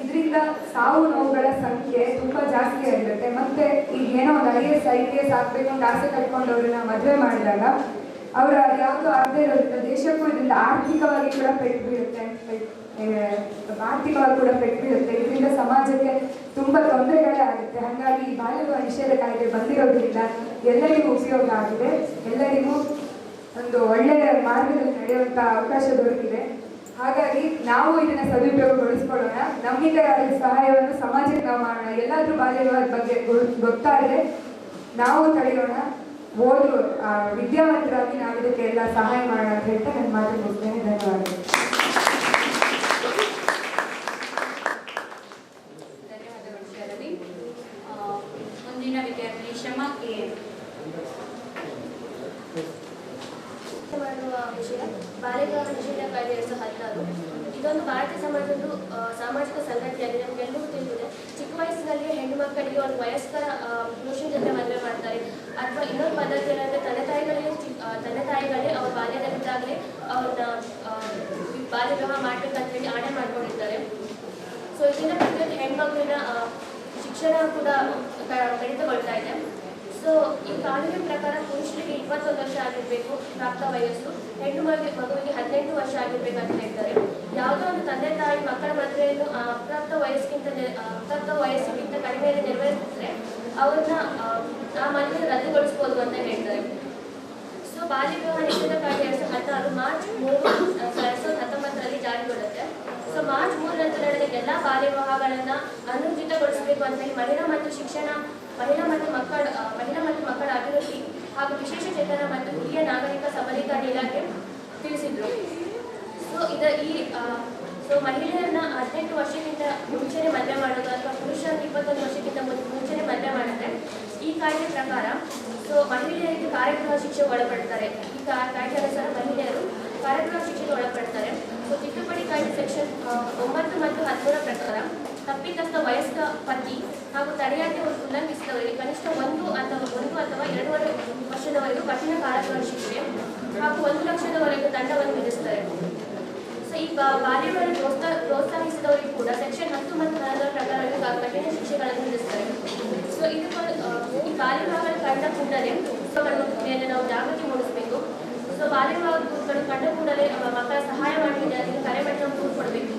ಇದರಿಂದ ಸಾವು ನೋವುಗಳ ಸಂಖ್ಯೆ ತುಂಬಾ ಜಾಸ್ತಿ ಆಗಿರುತ್ತೆ. ಮತ್ತೆ ಈಗ ಏನೋ ಒಂದು IAS IPS ಆಗ್ಬೇಕು ಅಂತ ಆಸೆ ಕಟ್ಕೊಂಡವ್ರನ್ನ ಮದುವೆ ಮಾಡಿದಾಗ ಅವ್ರ ಯಾವುದು ಆಗದೆ ಇರೋದ್ರಿಂದ ದೇಶಕ್ಕೂ ಇದರಿಂದ ಆರ್ಥಿಕವಾಗಿ ಕೂಡ ಪೆಟ್ಟು ಬೀಳುತ್ತೆ. ಇದರಿಂದ ಸಮಾಜಕ್ಕೆ ತುಂಬಾ ತೊಂದರೆಗಳೇ ಆಗುತ್ತೆ. ಹಾಗಾಗಿ ಬಾಲ್ಯ ವಿವಾಹ ನಿಷೇಧ ಕಾಯ್ದೆ ಬಂದಿರೋದ್ರಿಂದ ಎಲ್ಲರಿಗೂ ಉಪಯೋಗ ಆಗಿದೆ, ಎಲ್ಲರಿಗೂ ಒಂದು ಒಳ್ಳೆಯ ಮಾರ್ಗದಲ್ಲಿ ನಡೆಯುವಂತ ಅವಕಾಶ ದೊರಕಿದೆ. ಹಾಗಾಗಿ ನಾವು ಇದನ್ನ ಸದುಪಯೋಗಗೊಳಿಸ್ಕೊಳ್ಳೋಣ. ನಮ್ಮಿಂದ ಸಹಾಯವನ್ನು ಸಮಾಜಕ್ಕೆ ನಾವು ಮಾಡೋಣ. ಎಲ್ಲಾದ್ರೂ ಬಾಲ್ಯ ವಿವಾಹದ ಬಗ್ಗೆ ಗೊತ್ತಾಗಿದೆ, ನಾವು ತಡೆಯೋಣ. ವಿದ್ಯಾವಂತರಾಗಿ ನಾವು ಇದಕ್ಕೆ ಎಲ್ಲ ಸಹಾಯ ಮಾಡೋಣ ಅಂತ ಹೇಳ್ತಾ ನನ್ನ ಮಾತು ಮುಗಿಸ್ತೇನೆ. ಧನ್ಯವಾದಗಳು. ಇದರಿಂದ ಪ್ರತಿಯೊಂದು ಹೆಣ್ಮಗುವಿನ ಶಿಕ್ಷಣ ಕೂಡ ಕಡಿತಗೊಳ್ತಾ ಇದೆ. ಸೊ ಈ ಕಾನೂನಿನ ಪ್ರಕಾರ ಪುರುಷರಿಗೆ 21 ವರ್ಷ ಆಗಿರಬೇಕು ಪ್ರಾಪ್ತ ವಯಸ್ಸು, ಹೆಣ್ಣು ಮಗುವಿಗೆ 18 ವರ್ಷ ಆಗಿರ್ಬೇಕು ಅಂತ ಹೇಳ್ತಾರೆ. ಯಾವುದೋ ಒಂದು ತಂದೆ ತಾಯಿ ಮಕ್ಕಳ ಮದುವೆಯನ್ನು ಅಪ್ರಾಪ್ತ ವಯಸ್ಸಿಗಿಂತ ಕಡಿಮೆಯಲ್ಲಿ ನೆರವೇರಿಸಿದ್ರೆ ಅವ್ರನ್ನ ಆ ಮದುವೆ ರದ್ದುಗೊಳಿಸ್ಬೋದು ಅಂತ ಹೇಳ್ತಾರೆ. ಸೊ ಬಾಲ್ಯ ವಿವಾಹ ನಿಷೇಧ ಕಾಯ್ದೆ 2016 ಮಾರ್ಚ್ 3, 2019 ಜಾರಿಗೊಳ್ಳುತ್ತೆ. ಸೊ ಮಾರ್ಚ್ 3 ನಂತರ ನಡೆದ ಎಲ್ಲ ಬಾಲ್ಯ ವಿವಾಹಗಳನ್ನ ಅನುಚಿತಗೊಳಿಸಬೇಕು ಅಂತ ಹೇಳಿ ಮಹಿಳಾ ಮತ್ತು ಮಕ್ಕಳ ಅಭಿವೃದ್ಧಿ ಹಾಗೂ ವಿಶೇಷ ಚೇತನ ಮತ್ತು ಹಿರಿಯ ನಾಗರಿಕ ಸಬಲೀಕರಣ ಇಲಾಖೆ ತಿಳಿಸಿದ್ರು. ಸೊ ಮಹಿಳೆಯರನ್ನ 18 ವರ್ಷಕ್ಕಿಂತ ಮುಂಚೆನೆ ಮದುವೆ ಮಾಡೋದು ಅಥವಾ ಪುರುಷರನ್ನ 21 ವರ್ಷಕ್ಕಿಂತ ಮುಂಚೆನೆ ಮದುವೆ ಮಾಡಿದ್ರೆ ಈ ಕಾಯ್ದೆ ಪ್ರಕಾರ ಸೊ ಮಹಿಳೆಯರಿಗೆ ಕಾರಾಗೃಹ ಶಿಕ್ಷೆ ಒಳಪಡ್ತಾರೆ. ಈ ಕಾಯ್ದೆ ಅನುಸಾರ ಮಹಿಳೆಯರು ಕಾರಾಗೃಹ ಶಿಕ್ಷೆಗೆ ಒಳಪಡ್ತಾರೆ. ಸೊ ತಿದ್ದುಪಡಿ ಕಾಯ್ದೆ ಸೆಕ್ಷನ್ 9 ಮತ್ತು 13 ಪ್ರಕಾರ ತಪ್ಪಿತಸ್ಥ ವಯಸ್ಕ ಪತಿ ಹಾಗೂ ತಡೆಯಾಜ್ಞೆ ಉಲ್ಲಂಘಿಸಿದವರಿಗೆ ಕನಿಷ್ಠ 1 ಅಥವಾ 2.5 ವರ್ಷದವರೆಗೂ ಕಠಿಣ ಕಾರಾಗೃಹ ಶಿಕ್ಷೆ ಹಾಗೂ 1 ಲಕ್ಷದವರೆಗೂ ದಂಡವನ್ನು ವಿಧಿಸುತ್ತಾರೆ. ಸೊ ಈ ಬಾಲ್ಯ ವಿವಾಹ ಪ್ರೋತ್ಸಾಹಿಸಿದವರಿಗೆ ಕೂಡ ಸೆಕ್ಷನ್ 10 ಮತ್ತು 11 ಪ್ರಕಾರ ಕಠಿಣ ಶಿಕ್ಷೆಗಳನ್ನು ವಿಧಿಸುತ್ತಾರೆ. ಸೊ ಇದು ಈ ಬಾಲ್ಯ ವಿವಾಹಗಳು ಕಂಡ ಕೂಡಲೇ ಮೇಲೆ ನಾವು ಜಾಗೃತಿ ಮೂಡಿಸಬೇಕು. ಸೊ ಬಾಲ್ಯ ವಿವಾಹಗಳು ಕಂಡ ಕೂಡಲೇ ಮಕ್ಕಳ ಸಹಾಯ ಮಾಡಿದ್ರೆ ಅದಕ್ಕೆ ಕರೆ ಮಾಡಿ ನಾವು ದೂರು ಕೊಡಬೇಕು.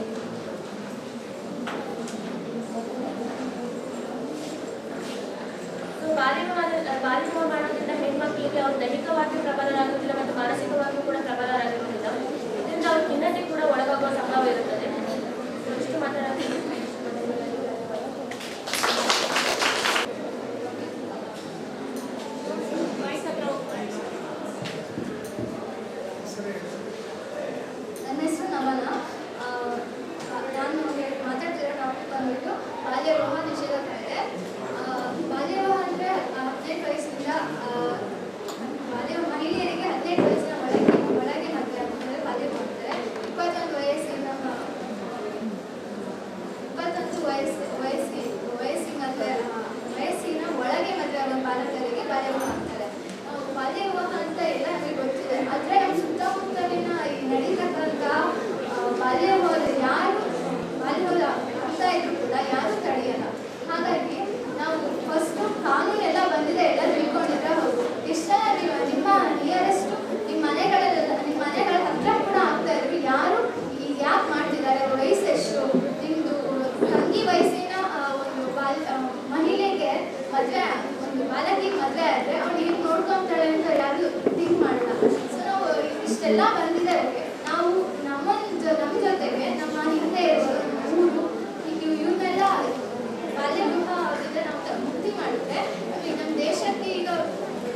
ಸೊ ಬಾಲ್ಯ ವಿವಾಹ ಮಾಡೋದ್ರಿಂದ ಹೆಣ್ಮಕ್ಳಿಗೆ ಅವರು ದೈಹಿಕವಾಗಿ ಪ್ರಬಲರಾಗುವುದಿಲ್ಲ ಮತ್ತು ಮಾನಸಿಕವಾಗಿಯೂ ಕೂಡ ಪ್ರಬಲರಾಗಿರುವುದಿಲ್ಲ. ಇದರಿಂದ ಅವ್ರ ಖಿನ್ನತೆ ಕೂಡ ಒಳಗಾಗುವ ಸಂಭವ ಇರುತ್ತದೆ. ಇಷ್ಟು ಮಾತಾಡೋದು. ನನ್ನ ಹೆಸರು ನಮನ. ನಾನು ಮಾತಾಡ್ತಿರೋ ಟಾಪಿಕ್ ಬಂದ್ಬಿಟ್ಟು ಬಾಲ್ಯ ವಿವಾಹ ನಿಷೇಧ ಕಾಯ್ದೆ. ಬಾಲ್ಯ ವಿವಾಹ ಅಂದರೆ 18 ವಯಸ್ಸಿಂದ ಮಹಿಳೆಯರಿಗೆ 18 ವಯಸ್ಸಿನ ಒಳಗೆ ಮದುವೆ ಆಗ್ತಾರೆ, ಬಾಲ್ಯ ಮಾಡ್ತಾರೆ. 21 ವಯಸ್ಸಿನ ವಯಸ್ಸಿನ ಒಳಗೆ ಮದುವೆ ಆಗೋ ಬಾಲಕರಿಗೆ ಬಾಲ್ಯ ವಿವಾಹ ಆಗ್ತಾರೆ. ಬಾಲ್ಯ ವಿವಾಹ ಅಂತ ಎಲ್ಲ ನಮಗೆ ಗೊತ್ತಿದೆ. ಆದರೆ ನಮ್ಮ ಸುತ್ತಮುತ್ತಲಿನ ಈ ನಡೀತಕ್ಕಂಥ ಬಾಲ್ಯ ವಿವಾಹ ಆಗ್ತಾ ಇದ್ರು ಕೂಡ ಯಾರೂ ತಡೆಯಲ್ಲ. ಹಾಗಾಗಿ ನಾವು ಫಸ್ಟು ಕಾನೂನೆಲ್ಲ ಬಂದಿದೆ, ಎಲ್ಲ ತಿಳ್ಕೊಂಡಿದ್ರೆ ಹೌದು. ಎಷ್ಟೆಲ್ಲ ನಿಮ್ಮ ನಿಯರೆಸ್ಟು ನಿಮ್ಮ ಮನೆಗಳ ಹತ್ರ ಕೂಡ ಆಗ್ತಾ ಇದ್ರು. ಯಾರು ಈಗ ಯಾಕೆ ಮಾಡ್ತಿದ್ದಾರೆ, ವಯಸ್ಸು ಎಷ್ಟು, ನಿಮ್ಮದು ತಂಗಿ ವಯಸ್ಸಿನ ಒಂದು ಮಹಿಳೆಗೆ ಮದುವೆ, ಒಂದು ಬಾಲಕಿಗೆ ಮದುವೆ ಆದರೆ ಅವನಿಗೆ ನೋಡ್ಕೊತಾಳೆ ಅಂತ ಯಾರು ಥಿಂಕ್ ಮಾಡಲ್ಲ. ಸೊ ನಾವು ಇಷ್ಟೆಲ್ಲ ಬಂದಿದೆ. ನಾವು ನಮ್ಮ ಜೊತೆಗೆ ನಮ್ಮ ಹಿಂದೆ ಊರು ಇವನ್ನೆಲ್ಲ ಬಾಲ್ಯ ವಿವಾಹ ಆಗಿದ್ರೆ ನಾವು ಮುಕ್ತಿ ಮಾಡಿದ್ರೆ ನಮ್ಮ ದೇಶಕ್ಕೆ ಈಗ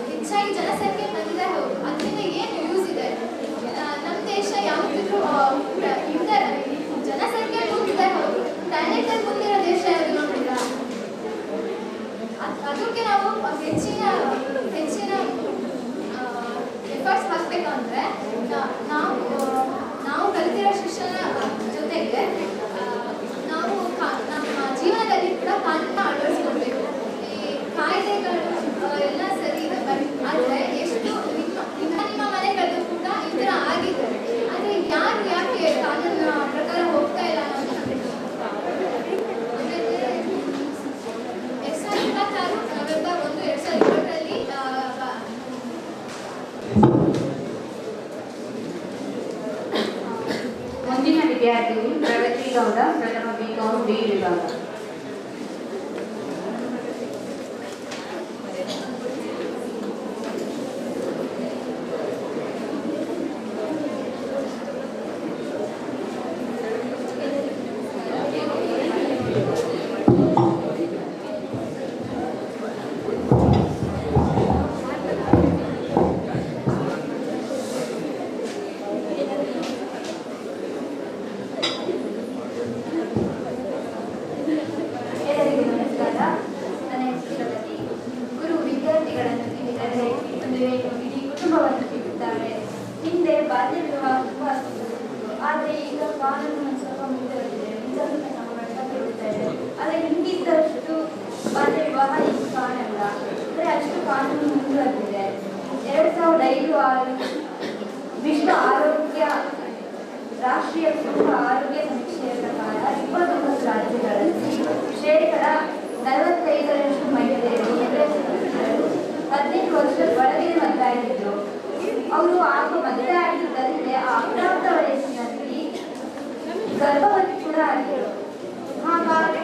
ಹೆಚ್ಚಾಗಿ ಜನಸಂಖ್ಯೆ ಬಂದಿದೆ. ಹೌದು, ಅದರಿಂದ ಏನು ಯೂಸ್ ಇದೆ? ನಮ್ಮ ದೇಶ ಯಾವುದಿದ್ರು ಜನಸಂಖ್ಯೆ ಮುಂದಿದೆ. ಹೌದು, ಟ್ಯಾಲೆಂಟಲ್ಲಿ ಮುಂದಿರೋ ದೇಶ ಯಾವುದು ನೋಡಿಲ್ಲ. ಅದಕ್ಕೆ ನಾವು ಹೆಚ್ಚಿನ ಎಫರ್ಟ್ಸ್ ಹಾಕಬೇಕಂದ್ರೆ ನಾವು ಕಲಿತಿರೋ ಶಿಕ್ಷಣ ಜೊತೆಗೆ ನಾವು ನಮ್ಮ ಜೀವನದಲ್ಲಿ ಕೂಡ ಕಾನೂನನ್ನ ಅಳವಡಿಸ್ಕೊಳ್ಬೇಕು. ಈ ಕಾಯ್ದೆಗಳು ಎಲ್ಲ ಸರಿ ಇದೆ, ಆದರೆ ಎಷ್ಟು ನಿಮ್ಮ ಮನೆಗಳಲ್ಲೂ ಕೂಡ ಈ ಥರ ಆಗಿದೆ. ಆದರೆ ಯಾಕೆ ಕಾನೂನಿನ ಪ್ರಕಾರ ಹೋಗ್ತಾ ಇಲ್ಲ ಅನ್ನೋದು 2026 ನವೆಂಬರ್ 1, 2020 ಮುಂದಿನ ವಿದ್ಯಾರ್ಥಿ ಪ್ರಗತಿ ಗೌಡ, ಪ್ರಥಮ B.Com B ವಿಭಾಗ. ವಿಶ್ವ ರಾಷ್ಟ್ರೀಯ ಕುಟುಂಬ ಆರೋಗ್ಯ ಸಮೀಕ್ಷೆಯ ಪ್ರಕಾರ 29 ರಾಜ್ಯಗಳ ವರ್ಷದ ಒಳಗೆ ಮದುವೆ ಆಗಿದ್ರು. ಅವರು ಆಗ ಮದುವೆ ಆಗಿದ್ದಲ್ಲದೆ ಅಪ್ರಾಪ್ತ ವಯಸ್ಸಿನಲ್ಲಿ ಗರ್ಭವತಿ ಕೂಡ ಆಗಿದ್ರು. ಹಾಗಾಗಿ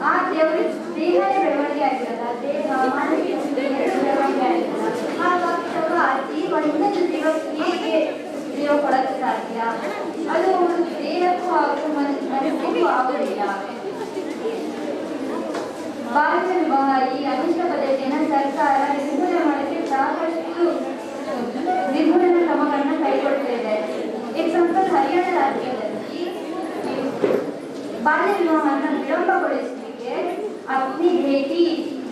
ಆ ದೇವರಿಗೆ ದೇಹನೇ ಬೆಳವಣಿಗೆ ಆಗಿರಲ್ಲ, ದೇಹ ಮಾನಸಿಕ ಎರಡು ಬೆಳವಣಿಗೆ ಆಗಿರಲ್ಲ. ಹಾಗಾಗಿ ಅವರು ಆ ಜೀವ ಇನ್ನೊಂದು ಜೀವಕ್ಕೆ ಹೇಗೆ ಜೀವ ಕೊಡಕ್ಕೆ ಸಾಧ್ಯ? ಅದು ದೇಹಕ್ಕೂ ಹಾಗೂ ಮನಸ್ಸಿಗೂ ಆಗುವುದಿಲ್ಲ. ಬಾಲ್ಯ ವಿವಾಹ ಈ ಅನಿಷ್ಟ ಪದ್ಧತಿಯನ್ನು ಸರ್ಕಾರ ನಿರ್ಮೂಲನೆ ಮಾಡಲಿಕ್ಕೆ ಸಾಕಷ್ಟು ನಿರ್ಮೂಲನಾ ಕ್ರಮಗಳನ್ನು ಕೈಗೊಳ್ತಿದೆ. ಎಕ್ಸಾಂಪಲ್ ಹರಿಯಾಣ ರಾಜ್ಯದಲ್ಲಿ ಬಾಲ್ಯ ವಿವಾಹವನ್ನು ವಿಳಂಬಗೊಳಿಸಲಿಕ್ಕೆ ಅಗ್ನಿ ಭೇಟಿ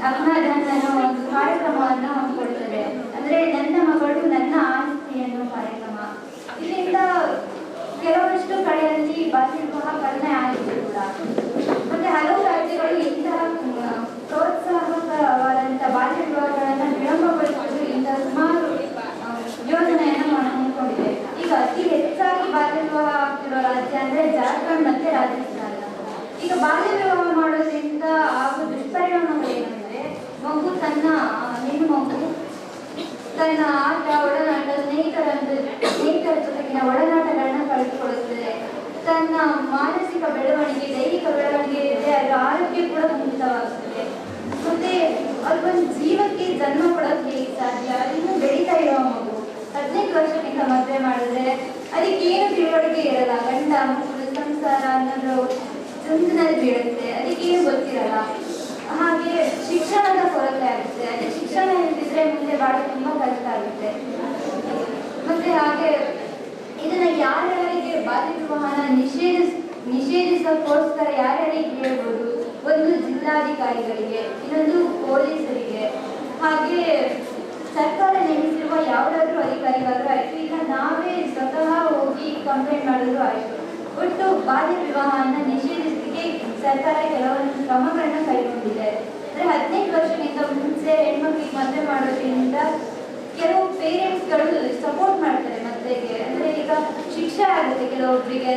ಅಗ್ನಧನ್ ಅನ್ನೋ ಒಂದು ಕಾರ್ಯಕ್ರಮವನ್ನು ಹಮ್ಮಿಕೊಳ್ತದೆ. ಅಂದ್ರೆ ನನ್ನ ಮಗಳು ನನ್ನ ಆಸ್ತಿ ಅನ್ನೋ ಕಾರ್ಯಕ್ರಮ. ಇದರಿಂದ ಕೆಲವಷ್ಟು ಕಡೆಯಲ್ಲಿ ಬಾಲ್ಯ ವಿವಾಹ ಕಡಿಮೆ ಆಗಿದೆ ಕೂಡ. ಮತ್ತೆ ಹಲವು ರಾಜ್ಯಗಳು ಇಂತಹ ಪ್ರೋತ್ಸಾಹಕವಾದಂತಹ ಬಾಲ್ಯ ವಿವಾಹಗಳನ್ನು ವಿಳಂಬಗೊಳಿಸಲು ಇಂತಹ ಸುಮಾರು ಯೋಜನೆಯನ್ನು ಹಮ್ಮಿಕೊಂಡಿದೆ. ಈಗ ಅತಿ ಹೆಚ್ಚಾಗಿ ಬಾಲ್ಯ ವಿವಾಹ ಆಗ್ತಿರೋ ರಾಜ್ಯ ಅಂದ್ರೆ ಜಾರ್ಖಂಡ್ ಮತ್ತೆ ರಾಜಸ್ಥಾನ. ಈಗ ಬಾಲ್ಯ ವಿವಾಹ ಮಾಡೋದ್ರಿಂದ ಆಗುವ ದುಷ್ಪರಿಣಾಮಗಳೇನೆಂದ್ರೆ ಮಗು ತನ್ನ ಹೆಣ್ಣು ಮಗು ತನ್ನ ಆಟ ಒಡನಾಟ ಸ್ನೇಹಿತರ ಜೊತೆಗಿನ ಒಡನಾಟಗಳನ್ನ ಕಳೆದುಕೊಳ್ಳುತ್ತದೆ. ತನ್ನ ಮಾನಸಿಕ ಬೆಳವಣಿಗೆ ದೈಹಿಕ ಬೆಳವಣಿಗೆ ಇದೆ, ಅದರ ಆರೋಗ್ಯ ಕೂಡ ಕುಂಠಿತವಾಗುತ್ತದೆ. ಮತ್ತೆ ಅದೊಂದು ಜೀವಕ್ಕೆ ಜನ್ಮ ಕೊಡೋಕೆ ಹೇಗೆ ಸಾಧ್ಯ? ಇನ್ನು ಬೆಳೀತಾ ಇರೋ ಮಗು 15 ವರ್ಷಕ್ಕಿಂತ ಮದುವೆ ಮಾಡಿದ್ರೆ ಅದಕ್ಕೆ ಏನು ತಿಳುವಳಿಕೆ ಇರಲ್ಲ, ಗಂಡ ಮಕ್ಕಳು ಸಂಸಾರ ಅನ್ನೋದು ಜಂಜನಲ್ಲಿ ಬೀಳುತ್ತೆ, ಅದಕ್ಕೇನು ಗೊತ್ತಿರಲ್ಲ. ಹಾಗೆ ಶಿಕ್ಷಣದ ಕೊರತೆ ಆಗುತ್ತೆ. ಅದೇ ಶಿಕ್ಷಣ ಇಲ್ದಿದ್ರೆ ಮುಂದೆ ಬಾಳ ತುಂಬಾ ಕಷ್ಟ ಆಗುತ್ತೆ. ಮತ್ತೆ ಹಾಗೆ ಇದನ್ನ ಯಾರ್ಯಾರಿಗೆ ಬಾಲ್ಯ ವಿವಾಹನ ನಿಷೇಧಿಸೋಕ್ಕೋಸ್ಕರ ಯಾರ್ಯಾರಿಗೆ ಹೇಳ್ಬೋದು? ಒಂದು ಜಿಲ್ಲಾಧಿಕಾರಿಗಳಿಗೆ, ಇನ್ನೊಂದು ಪೊಲೀಸರಿಗೆ, ಹಾಗೆ ಸರ್ಕಾರ ನೇಮಿಸಿರುವ ಯಾವುದಾದ್ರೂ ಅಧಿಕಾರಿಗಾದ್ರೂ ಆಯ್ತು, ಇಲ್ಲ ನಾವೇ ಸ್ವತಃ ಹೋಗಿ ಕಂಪ್ಲೇಂಟ್ ಮಾಡಿದ್ರು ಆಯ್ತು. ಒಟ್ಟು ಬಾಲ್ಯ ವಿವಾಹವನ್ನು ನಿಷೇಧಿಸಲಿಕ್ಕೆ ಸರ್ಕಾರ ಕೆಲವೊಂದು ಕ್ರಮಗಳನ್ನ ಕೈಗೊಂಡಿದೆ. ಅಂದ್ರೆ 15 ವರ್ಷಕ್ಕಿಂತ ಮುಂಚೆ ಹೆಣ್ಮಕ್ಳಿಗೆ ಮದುವೆ ಮಾಡೋದ್ರಿಂದ ಕೆಲವು ಪೇರೆಂಟ್ಸ್ಗಳು ಸಪೋರ್ಟ್ ಮಾಡ್ತಾರೆ ಮದುವೆಗೆ. ಅಂದ್ರೆ ಈಗ ಶಿಕ್ಷೆ ಆಗುತ್ತೆ ಕೆಲವೊಬ್ಬರಿಗೆ,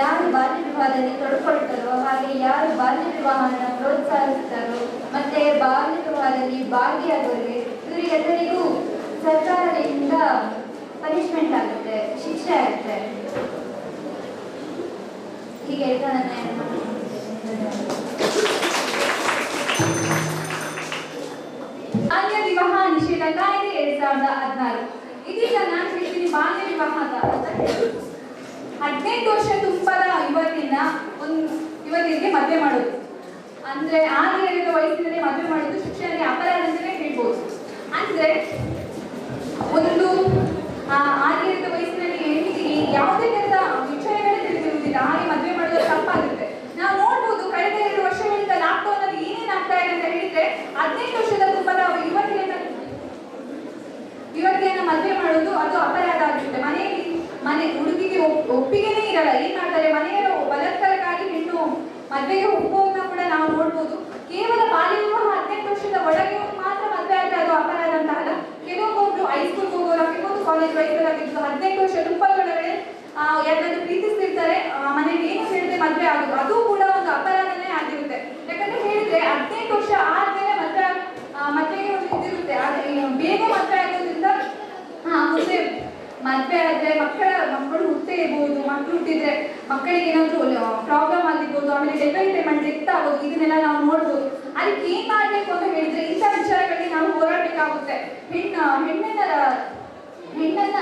ಯಾರು ಬಾಲ್ಯ ವಿವಾಹದಲ್ಲಿ ತೊಡ್ಕೊಳ್ತಾರೋ ಹಾಗೆ ಯಾರು ಬಾಲ್ಯ ವಿವಾಹನ ಪ್ರೋತ್ಸಾಹಿಸ್ತಾರೋ ಮತ್ತೆ ಬಾಲ್ಯ ವಿವಾಹದಲ್ಲಿ ಭಾಗಿಯಾಗೋರಿಗೆ ಇವರಿಗೆಲ್ಲರಿಗೂ ಸರ್ಕಾರದಿಂದ ಪನಿಷ್ಮೆಂಟ್ ಆಗುತ್ತೆ, ಶಿಕ್ಷೆ ಆಗುತ್ತೆ. ಹೀಗೆ ಹೇಳ್ತಾ ಬಾಲ್ಯ ವಿವಾಹ ನಿಷೇಧ ಕಾಯ್ದೆ 2016. ಇದೀಗ ನಾನು ಹೇಳ್ತೀನಿ ಬಾಲ್ಯ ವಿವಾಹದ 18 ವರ್ಷ ತುಂಬದ ಯುವತಿಗೆ ಮದುವೆ ಮಾಡೋದು ಅಂದ್ರೆ ಆದಿಯರಿದ ವಯಸ್ಸಿನಲ್ಲಿ ಮದುವೆ ಮಾಡೋದು ಶಿಕ್ಷಣಕ್ಕೆ ಅಪರಾಧ ಅಂತಲೇ ಹೇಳ್ಬೋದು. ಅಂದ್ರೆ ಒಂದು ಆದಿಯರಿದ ವಯಸ್ಸಿನಲ್ಲಿ ಹೆಣ್ಣಿಗೆ ಯಾವುದೇ ತರದ ವಿಷಯಗಳೇ ತಿಳಿದಿರುವುದಿಲ್ಲ, ಹಾಗೆ ಮದುವೆ ಮಾಡೋದು ತಪ್ಪಾಗುತ್ತೆ. ನಾವು ನೋಡ್ಬೋದು ಕಳೆದ 2 ವರ್ಷಗಳಿಂದ ಲಾಕ್ಡೌನ್ ಅಲ್ಲಿ ಏನೇನಾಗ್ತಾ ಇದೆ ಅಂತ ಹೇಳಿದ್ರೆ 18 ವರ್ಷದ ತುಂಬದ ಯುವತಿಯನ್ನ ಮದುವೆ ಮಾಡೋದು ಅದು ಅಪರಾಧ ಆಗುತ್ತೆ. ಮನೆ ಹುಡುಗಿಗೆ ಒಪ್ಪಿಗೆನೇ ಇರಲ್ಲ. ಏನ್ ಮಾಡ್ತಾರೆ, ಮನೆಯವರು ಬಲಾತ್ಕಾರಕ್ಕಾಗಿ ಹೆಣ್ಣು ಮದುವೆಗೆ ಒಪ್ಪುವುದನ್ನ ಕೂಡ ನಾವು ನೋಡ್ಬೋದು. ಕೇವಲ ಬಾಲ್ಯ ವಿವಾಹ 18 ವರ್ಷದ ಒಳಗೆ ಮಾತ್ರ ಮದುವೆ ಆದ್ರೆ ಅದು ಅಪರಾಧ ಅಂತ ಅಲ್ಲ. ಕೆಲವೊಬ್ಬರು ಹೈಸ್ಕೂಲ್ ಹೋಗೋರಾಗಿರ್ಬೋದು, ಕಾಲೇಜ್ ವಯಸ್ಸರಾಗಿರ್ಬೋದು, 18 ವರ್ಷ ತುಂಬದೊಳಗಡೆ ಯಾರನ್ನಾದ್ರೂ ಪ್ರೀತಿಸ್ತಿರ್ತಾರೆ, ಮನೆಗೆ ಏನು ಹೇಳಿದ್ರೆ ಮದುವೆ ಆಗೋದು, ಅದು ಕೂಡ ಒಂದು ಅಪರಾಧನೇ ಆಗಿರುತ್ತೆ. ಯಾಕಂದ್ರೆ ಹೇಳಿದ್ರೆ 18 ವರ್ಷ ಆದ್ಮೇಲೆ ಮದುವೆಗೆ ಒಂದು ಇದಿರುತ್ತೆ. ಆದ್ರೆ ಬೇಗ ಮದುವೆ ಆಗೋದ್ರಿಂದ ಮುಂದೆ ಮದುವೆ ಆದ್ರೆ ಮಕ್ಕಳು ಹುಟ್ಟೇ ಇರ್ಬೋದು, ಮಕ್ಕಳು ಹುಟ್ಟಿದ್ರೆ ಮಕ್ಕಳಿಗೆ ಏನಾದ್ರು ಪ್ರಾಬ್ಲಮ್ ಆಗಿರ್ಬೋದು, ಆಮೇಲೆ ಡೆಲಿವರಿ ಟೈಮಲ್ಲಿ ಡೆತ್ ಆಗೋದು, ಇದನ್ನೆಲ್ಲ ನಾವು ನೋಡ್ಬೋದು. ಅದಕ್ಕೆ ಏನ್ ಮಾಡ್ಬೇಕು ಅಂತ ಹೇಳಿದ್ರೆ ಇಂಥ ವಿಚಾರಗಳಿಗೆ ನಾವು ಹೋರಾಡಬೇಕಾಗುತ್ತೆ. ಹೆಣ್ಣನ್ನ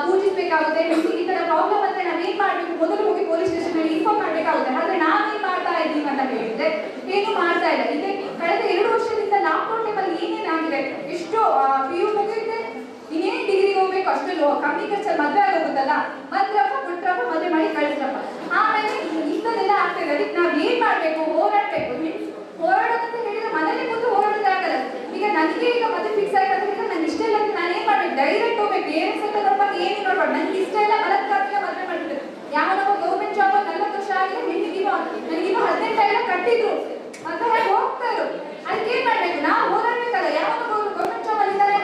ಪೂಜಿಸಬೇಕಾಗುತ್ತೆ. ಹೆಣ್ಣಿಗೆ ಈ ತರ ಪ್ರಾಬ್ಲಮ್ ಅಂದ್ರೆ ನಾವೇನ್ ಮಾಡ್ಬೇಕು, ಮೊದಲು ಹೋಗಿ ಪೊಲೀಸ್ ಸ್ಟೇಷನ್ ಅಲ್ಲಿ ಇನ್ಫಾರ್ಮ್ ಮಾಡ್ಬೇಕಾಗುತ್ತೆ. ಆದ್ರೆ ನಾವೇನ್ ಮಾಡ್ತಾ ಇದ್ದೀವಿ ಅಂತ ಹೇಳಿದ್ರೆ ಏನು ಮಾಡ್ತಾ ಇಲ್ಲ. ಇದೆ ಕಳೆದ 2 ವರ್ಷದಿಂದ ಲಾಕ್ಡೌನ್ ಟೈಮಲ್ಲಿ ಏನೇನಾಗಿದೆ, ಎಷ್ಟೋ PU ಮುಗಿದ್ರೆ ಇನ್ನೇನು ಡಿಗ್ರಿಗೆ ಹೋಗ್ಬೇಕು, ಅಷ್ಟು ಕಮ್ಮಿ ಖರ್ಚಲ್ಲಿ ಮದುವೆ ಆಗೋಗುತ್ತಲ್ಲ, ಮದ್ರಪ್ಪ ಬಿಟ್ರಪ್ಪ ಮದುವೆ ಮಾಡಿ ಕಳಿಸ್ರಪ್ಪ. ಆಮೇಲೆ ಇಂಥದ್ದೆಲ್ಲ ಆಗ್ತದೆ. ಅದಕ್ಕೆ ನಾವ್ ಏನ್ ಮಾಡ್ಬೇಕು, ಹೋರಾಡ್ಬೇಕು. ಹೋರಾಡೋದಂತ ಹೇಳಿದ್ರೆ ಮನೇಲಿ ಕೂತು ಹೋರಾಡೋದು ಆಗಲ್ಲ. ಈಗ ನನಗೆ ಈಗ ಮದುವೆ ಫಿಕ್ಸ್ ಆಯ್ತು ಅಂತ ಹೇಳಿದ್ರೆ ನನ್ಗೆ ಇಷ್ಟ ಇಲ್ಲ ಅಂತ ನಾನು ಏನ್ ಮಾಡ್ಬೇಕು, ಡೈರೆಕ್ಟ್ ಹೋಗ್ಬೇಕು. ಏನು ಸತ್ತದಪ್ಪ ಏನು ನೋಡ್ಬಾರ್ದು, ನನ್ಗೆ ಇಷ್ಟ ಇಲ್ಲ ಬಲಾತ್ಕಾರಕ್ಕೆ ಮದುವೆ ಮಾಡಿದ್ರು. ಯಾವನೊಬ್ಬ ಗೌರ್ಮೆಂಟ್ ಜಾಬ್ 40 ವರ್ಷ ಆಗಿದೆ, ಹೆಣ್ಣಿಗಿನ್ನೂ ನನಗಿನ್ನೂ 18 ಎಲ್ಲ ಕಟ್ಟಿದ್ರು, ಮದುವೆ ಹೋಗ್ತಾ ಇರು. ಅದಕ್ಕೆ ಏನ್ ಮಾಡ್ಬೇಕು, ನಾವು ಹೋರಾಡ್ಬೇಕಲ್ಲ. ಯಾವನೊಬ್ಬ ಗೌರ್ಮೆಂಟ್ ಜಾಬ್ ಅಲ್ಲಿದ್ದಾರೆ,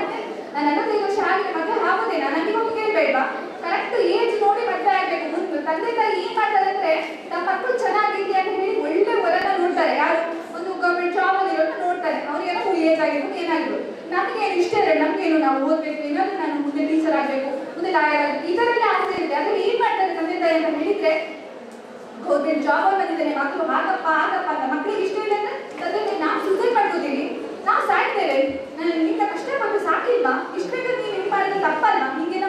ನಾನು 45 ವರ್ಷ ಆಗಿದೆ, ಮದುವೆ ಆಗೋದೇನಾ, ನನಗೆ ಹೋಗಿ ಕೇಳ್ಬೇಡ್ವಾ? ಕರೆಕ್ಟ್ ಏಜ್ ನೋಡಿ ಮದುವೆ ಆಗ್ಬೇಕು. ಮುಂದೆ ತಂದೆ ತಾಯಿ ಏನ್ ಮಾಡ್ತಾರೆ ಅಂದ್ರೆ ನಮ್ಮ ಮಕ್ಕಳು ಚೆನ್ನಾಗಿದೆ ಅಂತ ಹೇಳಿ ಒಳ್ಳೆ ವರನ ನೋಡ್ತಾರೆ. ಯಾರು ಒಂದು ಗೌರ್ಮೆಂಟ್ ಜಾಬ್ ಅಲ್ಲಿ ನೋಡ್ತಾರೆ, ಅವ್ರಿಗೆಲ್ಲ ಏಜ್ ಆಗಿರ್ಬೋದು, ಏನಾಗಿರ್ಬೋದು. ನಮ್ಗೆ ಏನು ಇಷ್ಟ ಇಲ್ಲ, ನಮ್ಗೆ ಏನು ನಾವು ಓದಬೇಕು, ಏನಾದ್ರೂ ನಾನು ಮುಂದೆ ಟೀಚರ್ ಆಗಬೇಕು, ಮುಂದೆ ಲಾಯರ್ ಆಗಬೇಕು, ಈ ಥರ ಎಲ್ಲ ಆಸೆ ಇದೆ. ಆದರೆ ಏನು ಮಾಡ್ತಾರೆ ತಂದೆ ತಾಯಿ ಅಂತ ಹೇಳಿದ್ರೆ, ಗೌರ್ಮೆಂಟ್ ಜಾಬ್ ಬಂದಿದ್ದೇನೆ ಮಕ್ಕಳು ಆಗಪ್ಪ ಅಂತ ಮಕ್ಕಳಿಗೆ ಇಷ್ಟ ಇಲ್ಲ ಅಂದ್ರೆ ತಂದೆ ತಾಯಿ ನಾವು ಸೂಸೈಡ್ ಮಾಡ್ಕೋತೀವಿ, ನಾವು ಸಾಯ್ತೇವೆ, ನಿನ್ನ ಕಷ್ಟಪಟ್ಟು ಸಾಕಿಲ್ವಾ, ಇಷ್ಟ ಬೇಕಾದ್ರೆ ನೀವು ಇದು ಮಾಡಿದ್ರೆ ತಪ್ಪಲ್ಲ, ಹೀಗೆಲ್ಲ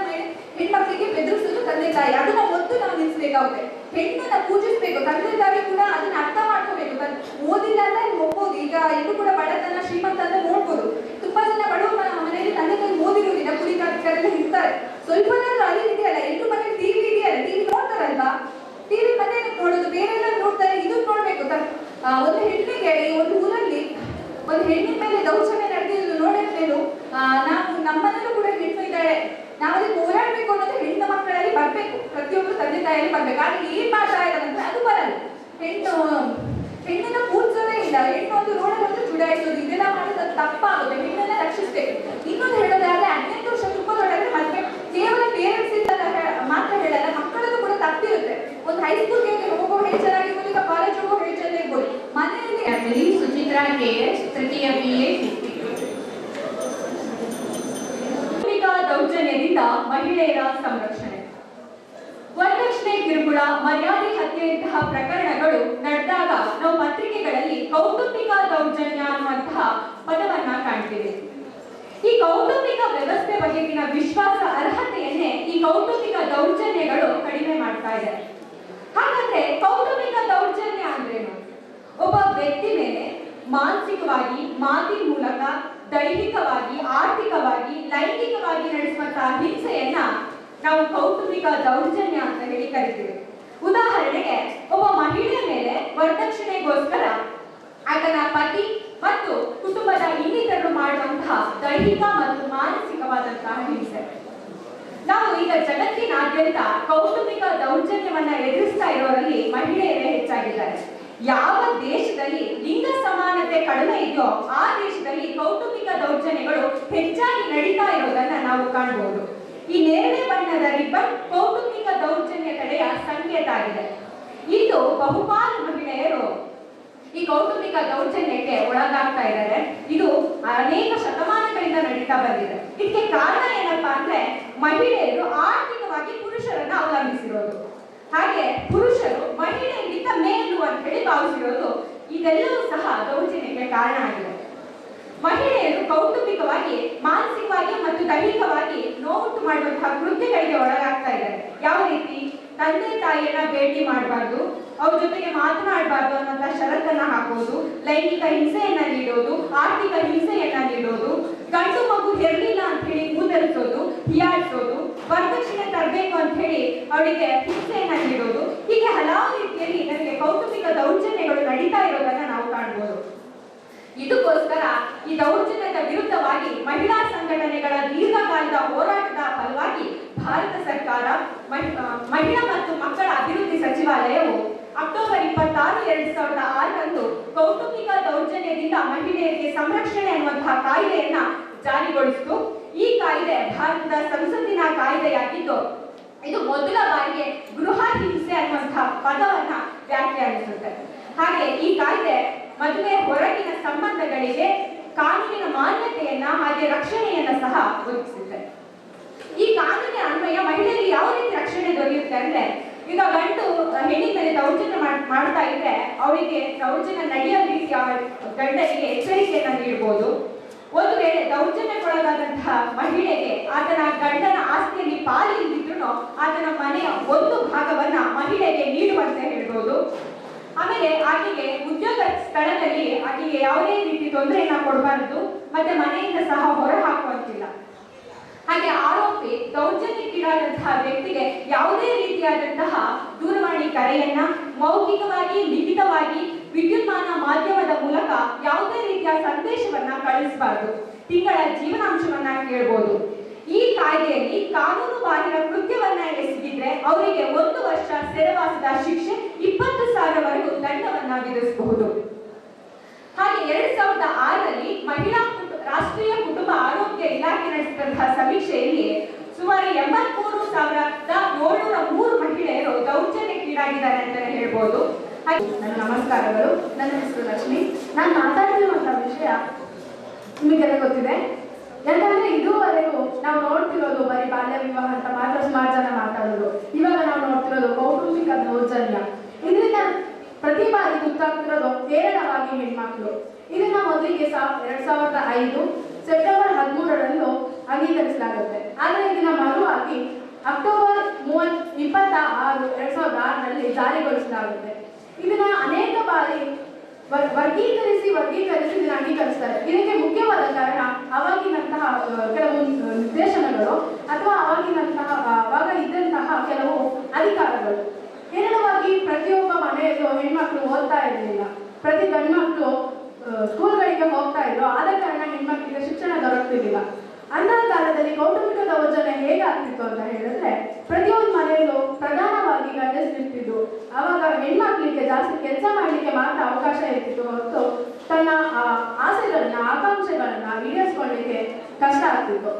ಹೆಣ್ಮಕ್ಳಿಗೆ ಬೆದರಿಸೋದು ತಂದೆ ತಾಯಿ. ಅದನ್ನ ಒತ್ತು ನಾವು ನಿಲ್ಲಿಸ್ಬೇಕಾಗುತ್ತೆ. ಹೆಣ್ಣನ್ನ ಪೂಜಿಸ್ಬೇಕು, ತಂದೆ ತಾಯಿ ಕೂಡ ಅದನ್ನ ಅರ್ಥ ಮಾಡ್ಕೋಬೇಕು. ಓದಿಲ್ಲ ಅಂತ ಒಪ್ಬೋದು, ಈಗ ಎಲ್ಲೂ ಕೂಡ ಬಡತನ ಶ್ರೀಮಂತ ಅಂತ ನೋಡ್ಬೋದು. ತುಂಬಾ ಜನ ಬಡವ ಮನೆಯಲ್ಲಿ ತಂದೆ ತಾಯಿ ಓದಿರೋದಿಲ್ಲ, ಕುಡಿಕಾರರೆಲ್ಲ ಇರ್ತಾರೆ. ಸ್ವಲ್ಪನಾದ್ರೂ ಅರಿವಿದೆಯಲ್ಲ, ಎಲ್ಲರೂ ಮನೇಲಿ ಟಿವಿ ಇದೆಯಲ್ಲ, ಟಿವಿ ನೋಡ್ತಾರಲ್ವಾ, ಟಿವಿ ಮತ್ತೆ ನೋಡೋದು, ಬೇರೆ ಎಲ್ಲ ನೋಡ್ತಾರೆ, ಇದು ನೋಡ್ಬೇಕು. ಒಂದು ಹೆಣ್ಣಿಗೆ ಒಂದು ಊರಲ್ಲಿ ಒಂದು ಹೆಣ್ಣಿನ ಮೇಲೆ ದೌರ್ಜನ್ಯ ನಡೆದಿದ್ದು ನೋಡಿದ್ಮೇಲೂ ನಾವು ನಮ್ಮನೇಲೂ ಕೂಡ ಹೆಣ್ಣು ಇದ್ದಾಳೆ, ನಾವು ಅದಕ್ಕೆ ಹೋರಾಡ್ಬೇಕು ಅನ್ನೋದು ಹೆಣ್ಣು ಮಕ್ಕಳಲ್ಲಿ ಬರ್ಬೇಕು, ಪ್ರತಿಯೊಬ್ಬರು ತಂದೆ ತಾಯಿಯಲ್ಲಿ ಬರ್ಬೇಕು. ಆದ್ರೆ ಏನ್ ಮಾಡ್ತಾ ಇದ್ದಾರಂದ್ರೆ ಅದು ಬರಲ್ಲ. ಹೆಣ್ಣನ್ನ ಪೂಜಿಸೋದೇ ಇಲ್ಲ, ಹೆಣ್ಣು ಒಂದು ರೋಡಲ್ಲಿ ಒಂದು ಚುಡಾಯಿಸೋದು, ಇದೆಲ್ಲ ಮಾಡೋದು ತಪ್ಪಾಗುತ್ತೆ. ಹೆಣ್ಣನ್ನ ರಕ್ಷಿಸ್ಬೇಕು. ಇನ್ನೊಂದು ಹೇಳೋದಾದ್ರೆ 18 ವರ್ಷ ತುಂಬದೊಳಗೆ ಮದ್ವೆ ಕೇವಲ ಪೇರೆಂಟ್ಸ್ ಇಂದ ಮಾತ್ರ ಹೇಳಲ್ಲ, ಮಕ್ಕಳಲ್ಲೂ ಕೂಡ ತಪ್ಪಿರುತ್ತೆ. ಒಂದು ಹೈಸ್ಕೂಲ್ಗೆ ಹೋಗೋ ಹೆಣ್ಣು ಚೆನ್ನಾಗಿರ್ಬೋದು, ಈಗ ಕಾಲೇಜ್ ಹೋಗೋ ಹೆಣ್ಣು ಚೆನ್ನಾಗಿರ್ಬೋದು, ಮನೆಯಲ್ಲಿ ಸುಚಿತ್ರಾ KS ತೃತೀಯ BA. ದೌರ್ಜನ್ಯದಿಂದ ಮಹಿಳೆಯರ ಸಂರಕ್ಷಣೆ, ವರದಕ್ಷಿಣೆ, ಕಿರುಕುಳ, ಮರ್ಯಾದೆ ಹತ್ಯೆಯಂತಹ ಪ್ರಕರಣಗಳು ನಡೆದಾಗ ನಾವು ಪತ್ರಿಕೆಗಳಲ್ಲಿ ಕೌಟುಂಬಿಕ ದೌರ್ಜನ್ಯ ಅನ್ನುವಂತಹ ಪದವನ್ನ ಕಾಣ್ತೀವಿ. ಈ ಕೌಟುಂಬಿಕ ವ್ಯವಸ್ಥೆ ಬಗೆಗಿನ ವಿಶ್ವಾಸ ಅರ್ಹತೆಯನ್ನೇ ಈ ಕೌಟುಂಬಿಕ ದೌರ್ಜನ್ಯಗಳು ಕಡಿಮೆ ಮಾಡ್ತಾ ಇದೆ. ಹಾಗಾದ್ರೆ ಕೌಟುಂಬಿಕ ದೌರ್ಜನ್ಯ ಅಂದ್ರೇನು? ಒಬ್ಬ ವ್ಯಕ್ತಿ ಮೇಲೆ ಮಾನಸಿಕವಾಗಿ, ಮಾತಿನ ಮೂಲಕ, ದೈಹಿಕವಾಗಿ, ಆರ್ಥಿಕವಾಗಿ, ಲೈಂಗಿಕವಾಗಿ ನಡೆಸುವಂತಹ ಹಿಂಸೆಯನ್ನ ನಾವು ಕೌಟುಂಬಿಕ ದೌರ್ಜನ್ಯ ಅಂತ ಹೇಳಿ ಕರಿತೀವಿ. ಉದಾಹರಣೆಗೆ, ಒಬ್ಬ ಮಹಿಳೆಯ ಮೇಲೆ ವರದಕ್ಷಿಣೆಗೋಸ್ಕರ ಆತನ ಪತಿ ಮತ್ತು ಕುಟುಂಬದ ಇನ್ನಿತರರು ಮಾಡುವಂತಹ ದೈಹಿಕ ಮತ್ತು ಮಾನಸಿಕವಾದಂತಹ ಹಿಂಸೆ. ನಾವು ಈಗ ಜಗತ್ತಿನಾದ್ಯಂತ ಕೌಟುಂಬಿಕ ದೌರ್ಜನ್ಯವನ್ನ ಎದುರಿಸ್ತಾ ಇರೋರಲ್ಲಿ ಮಹಿಳೆಯರೇ ಹೆಚ್ಚಾಗಿದ್ದಾರೆ. ಯಾವ ದೇಶದಲ್ಲಿ ಲಿಂಗ ಸಮಾನತೆ ಕಡಿಮೆ ಇದೆಯೋ ಆ ದೇಶದಲ್ಲಿ ಕೌಟುಂಬಿಕ ದೌರ್ಜನ್ಯಗಳು ಹೆಚ್ಚಾಗಿ ನಡೀತಾ ಇರೋದನ್ನ ನಾವು ಕಾಣಬಹುದು. ಈ ನೇರಳೆ ಬಣ್ಣದ ರಿಬ್ಬನ್ ಕೌಟುಂಬಿಕ ದೌರ್ಜನ್ಯ ತಡೆಯ ಸಂಕೇತ ಆಗಿದೆ. ಇಂದು ಬಹುಪಾಲು ಮಹಿಳೆಯರು ಈ ಕೌಟುಂಬಿಕ ದೌರ್ಜನ್ಯಕ್ಕೆ ಒಳಗಾಗ್ತಾ ಇದ್ದಾರೆ. ಇದು ಅನೇಕ ಶತಮಾನಗಳಿಂದ ನಡೀತಾ ಬಂದಿದೆ. ಇದಕ್ಕೆ ಕಾರಣ ಏನಪ್ಪಾ ಅಂದ್ರೆ, ಮಹಿಳೆಯರು ಆರ್ಥಿಕವಾಗಿ ಪುರುಷರನ್ನ ಅವಲಂಬಿಸಿರೋದು, ಹಾಗೆ ಪುರುಷರು ಮಹಿಳೆಯರಿಗಿಂತ ಮೇಲು ಅಂತ ಹೇಳಿ ಭಾವಿಸಿರೋದು, ಇದೆಲ್ಲವೂ ಸಹ ದೌರ್ಜನ್ಯಕ್ಕೆ ಕಾರಣ ಆಗಿದೆ. ಮಹಿಳೆಯರು ಕೌಟುಂಬಿಕವಾಗಿ, ಮಾನಸಿಕವಾಗಿ ಮತ್ತು ದೈಹಿಕವಾಗಿ ನೋವುಂಟು ಮಾಡುವಂತಹ ಕೃತ್ಯಗಳಿಗೆ ಒಳಗಾಗ್ತಾ ಇದ್ದಾರೆ. ಯಾವ ರೀತಿ? ತಂದೆ ತಾಯಿಯನ್ನ ಭೇಟಿ ಮಾಡಬಾರ್ದು, ಅವ್ರ ಜೊತೆಗೆ ಮಾತನಾಡಬಾರ್ದು ಅನ್ನೋಂಥ ಷರತ್ತನ್ನ ಹಾಕೋದು, ಲೈಂಗಿಕ ಹಿಂಸೆಯನ್ನ ನೀಡೋದು, ಆರ್ಥಿಕ ಹಿಂಸೆಯನ್ನ ನೀಡೋದು, ಗಂಡು ಮಗು ಹೆರಲಿಲ್ಲ ಅಂತ ಹೇಳಿ ಮೂದರಿಸೋದು, ಹೀಯಾಡಿಸೋದು, ವರದಕ್ಷಿಣೆ ತರಬೇಕು ಅಂತ ಹೇಳಿ ಅವಳಿಗೆ ಹಿಂಸೆಯನ್ನ ನೀಡೋದು, ಹೀಗೆ ಹಲವು ರೀತಿಯಲ್ಲಿ ನನಗೆ ಕೌಟುಂಬಿಕ ದೌರ್ಜನ್ಯಗಳು ನಡೀತಾ ಇರೋದನ್ನ ನಾವು ಕಾಣಬಹುದು. ಇದಕ್ಕೋಸ್ಕರ ಈ ದೌರ್ಜನ್ಯದ ವಿರುದ್ಧವಾಗಿ ಮಹಿಳಾ ಸಂಘಟನೆಗಳ ದೀರ್ಘಕಾಲದ ಹೋರಾಟದ ಫಲವಾಗಿ ಭಾರತ ಸರ್ಕಾರ, ಮಹಿಳಾ ಮತ್ತು ಮಕ್ಕಳ ಅಭಿವೃದ್ಧಿ ಸಚಿವಾಲಯವು ಅಕ್ಟೋಬರ್ 26, 2006 ಕೌಟುಂಬಿಕ ದೌರ್ಜನ್ಯದಿಂದ ಮಹಿಳೆಯರಿಗೆ ಸಂರಕ್ಷಣೆ ಅನ್ನುವಂತಹ ಕಾಯ್ದೆಯನ್ನ ಜಾರಿಗೊಳಿಸಿತು. ಈ ಕಾಯ್ದೆ ಭಾರತದ ಸಂಸತ್ತಿನ ಕಾಯ್ದೆಯಾಗಿದ್ದು, ಇದು ಮೊದಲ ಬಾರಿಗೆ ಗೃಹ ಹಿಂಸೆ ಅನ್ನುವಂತಹ ಪದವನ್ನ ವ್ಯಾಖ್ಯಾನಿಸುತ್ತೆ. ಹಾಗೆ ಈ ಕಾಯ್ದೆ ಮದುವೆ ಹೊರಗಿನ ಸಂಬಂಧಗಳಿಗೆ ಕಾನೂನಿನ ಮಾನ್ಯತೆಯನ್ನ ಹಾಗೆ ರಕ್ಷಣೆಯನ್ನ ಸಹ ಒದಗಿಸುತ್ತೆ. ಈ ಕಾನೂನಿನ ಅನ್ವಯ ಮಹಿಳೆಯರಿಗೆ ಯಾವ ರೀತಿ ರಕ್ಷಣೆ ದೊರೆಯುತ್ತೆ ಅಂದ್ರೆ, ಈಗ ಗಂಡು ಹೆಣ್ಣಿನ ಮೇಲೆ ದೌರ್ಜನ್ಯ ಮಾಡ್ತಾ ಇದ್ರೆ ಅವಳಿಗೆ ದೌರ್ಜನ್ಯ ನಡೆಯೋ ರೀತಿಯ ಗಂಡನಿಗೆ ಎಚ್ಚರಿಕೆಯನ್ನ ನೀಡಬಹುದು. ಒಂದು ವೇಳೆ ದೌರ್ಜನ್ಯಕ್ಕೊಳಗಾದಂತಹ ಮಹಿಳೆಗೆ ಆತನ ಗಂಡನ ಆಸ್ತಿಯಲ್ಲಿ ಪಾಲಿಲ್ಲದಿದ್ರು ಆತನ ಮನೆಯ ಒಂದು ಭಾಗವನ್ನ ಮಹಿಳೆಗೆ ನೀಡುವಂತೆ ಹೇಳ್ಬೋದು. ಆಮೇಲೆ ಆಕೆಗೆ ಉದ್ಯೋಗ ಸ್ಥಳದಲ್ಲಿ ಆಕೆಗೆ ಯಾವುದೇ ರೀತಿ ತೊಂದರೆಯನ್ನ ಕೊಡಬಾರದು, ಮತ್ತೆ ಮನೆಯಿಂದ ಸಹ ಹೊರ ಹಾಕುವಂತಿಲ್ಲ. ಹಾಗೆ ಆರೋಪಿ ದೌರ್ಜನ್ಯಕ್ಕೀಡಾದಂತಹ ವ್ಯಕ್ತಿಗೆ ಯಾವುದೇ ರೀತಿಯಾದಂತಹ ದೂರವಾಣಿ ಕರೆಯನ್ನ ಮೌಖಿಕವಾಗಿ, ಲಿಖಿತವಾಗಿ, ವಿದ್ಯುನ್ಮಾನ ಮಾಧ್ಯಮದ ಮೂಲಕ ಯಾವುದೇ ರೀತಿಯ ಸಂದೇಶವನ್ನ ಕಳಿಸಬಾರದು. ತಿಂಗಳ ಜೀವನಾಂಶವನ್ನ ಕೇಳಬಹುದು. ಈ ಕಾಯ್ದೆಯಲ್ಲಿ ಕಾನೂನು ಬಾಹಿರ ಕೃತ್ಯವನ್ನ ಎಸಗಿದ್ರೆ ಅವರಿಗೆ 1 ವರ್ಷ ಸೆರೆವಾಸದ ಶಿಕ್ಷೆ, 20,000ವರೆಗೂ ದಂಡವನ್ನ ವಿಧಿಸಬಹುದು. ಹಾಗೆ 2006ರಲ್ಲಿ ರಾಷ್ಟ್ರೀಯ ಕುಟುಂಬ ಆರೋಗ್ಯ ಇಲಾಖೆ ನಡೆಸಿದಂತಹ ಸಮೀಕ್ಷೆಯಲ್ಲಿ ಸುಮಾರು 83,703 ಮಹಿಳೆಯರು ದೌರ್ಜನ್ಯಕ್ಕೀಡಾಗಿದ್ದಾರೆ ಅಂತಾನೆ ಹೇಳ್ಬೋದು. ನಮಸ್ಕಾರಗಳು. ನನ್ನ ಹೆಸರು ಲಕ್ಷ್ಮಿ. ನಾನು ಮಾತಾಡ್ತಿರುವಂತಹ ವಿಷಯ ನಿಮಗೆಲ್ಲ ಗೊತ್ತಿದೆ, ಯಾಕಂದ್ರೆ ಇದುವರೆಗೂ ನಾವು ನೋಡ್ತಿರೋದು ಬರೀ ಬಾಲ್ಯ ವಿವಾಹ ಅಂತ ಮಾತ್ರ ಸುಮಾರು ಜನ ಮಾತಾಡೋದು. ಇವಾಗ ನಾವು ನೋಡ್ತಿರೋದು ಕೌಟುಂಬಿಕ ದೌರ್ಜನ್ಯ. ಇದರಿಂದ ಪ್ರತಿ ಬಾರಿ ಗೊತ್ತಾಗ್ತಿರೋದು ಹೇರಳವಾಗಿ ಹೆಣ್ಮಕ್ಳು. ಇದನ್ನ ಮೊದಲಿಗೆ 2005 ಸೆಪ್ಟೆಂಬರ್ 13ರಂದು ಅಂಗೀಕರಿಸಲಾಗುತ್ತೆ. ಆದರೆ ಇದನ್ನ ಮರುವಾಗಿ ಅಕ್ಟೋಬರ್ 26, 2006ರಲ್ಲಿ ಜಾರಿಗೊಳಿಸಲಾಗುತ್ತೆ. ಇದನ್ನ ಅನೇಕ ಬಾರಿ ವರ್ಗೀಕರಿಸಿ ಇದನ್ನ ಅಂಗೀಕರಿಸ್ತಾರೆ. ಇದಕ್ಕೆ ಮುಖ್ಯವಾದ ಕಾರಣ ಅವಾಗಿನಂತಹ ಕೆಲವು ನಿರ್ದೇಶನಗಳು ಅಥವಾ ಅವಾಗ ಇದ್ದಂತಹ ಕೆಲವು ಅಧಿಕಾರಗಳು. ಹೇರಳವಾಗಿ ಪ್ರತಿಯೊಬ್ಬ ಮನೆಯಲ್ಲೂ ಹೆಣ್ಮಕ್ಳು ಓದ್ತಾ ಇರಲಿಲ್ಲ. ಪ್ರತಿ ಗಂಡ್ಮಕ್ಳು ಸ್ಕೂಲ್ಗಳಿಗೆ ಹೋಗ್ತಾ ಇದ್ರು. ಆದ ಕಾರಣ ಹೆಣ್ಮಕ್ಳಿಗೆ ಶಿಕ್ಷಣ ದೊರಕ್ತಿರ್ಲಿಲ್ಲ. ಅಂತಹ ಕಾಲದಲ್ಲಿ ಕೌಟುಂಬಿಕ ದೌರ್ಜನ್ಯ ಹೇಗಾಗ್ತಿತ್ತು ಅಂತ ಹೇಳಿದ್ರೆ, ಪ್ರತಿಯೊಂದು ಮನೆಯಲ್ಲೂ ಪ್ರಧಾನವಾಗಿ ಗಂಡಸರಿರ್ತಿದ್ದು. ಆವಾಗ ಹೆಣ್ಮಕ್ಳಿಗೆ ಜಾಸ್ತಿ ಕೆಲಸ ಮಾಡಲಿಕ್ಕೆ ಮಾತ್ರ ಅವಕಾಶ ಇರ್ತಿತ್ತು ಹೊರತು ತನ್ನ ಆಸೆಗಳನ್ನ ಆಕಾಂಕ್ಷೆಗಳನ್ನ ಈಡೇರಿಸ್ಕೊಳ್ಳಿಕ್ಕೆ ಕಷ್ಟ ಆಗ್ತಿತ್ತು.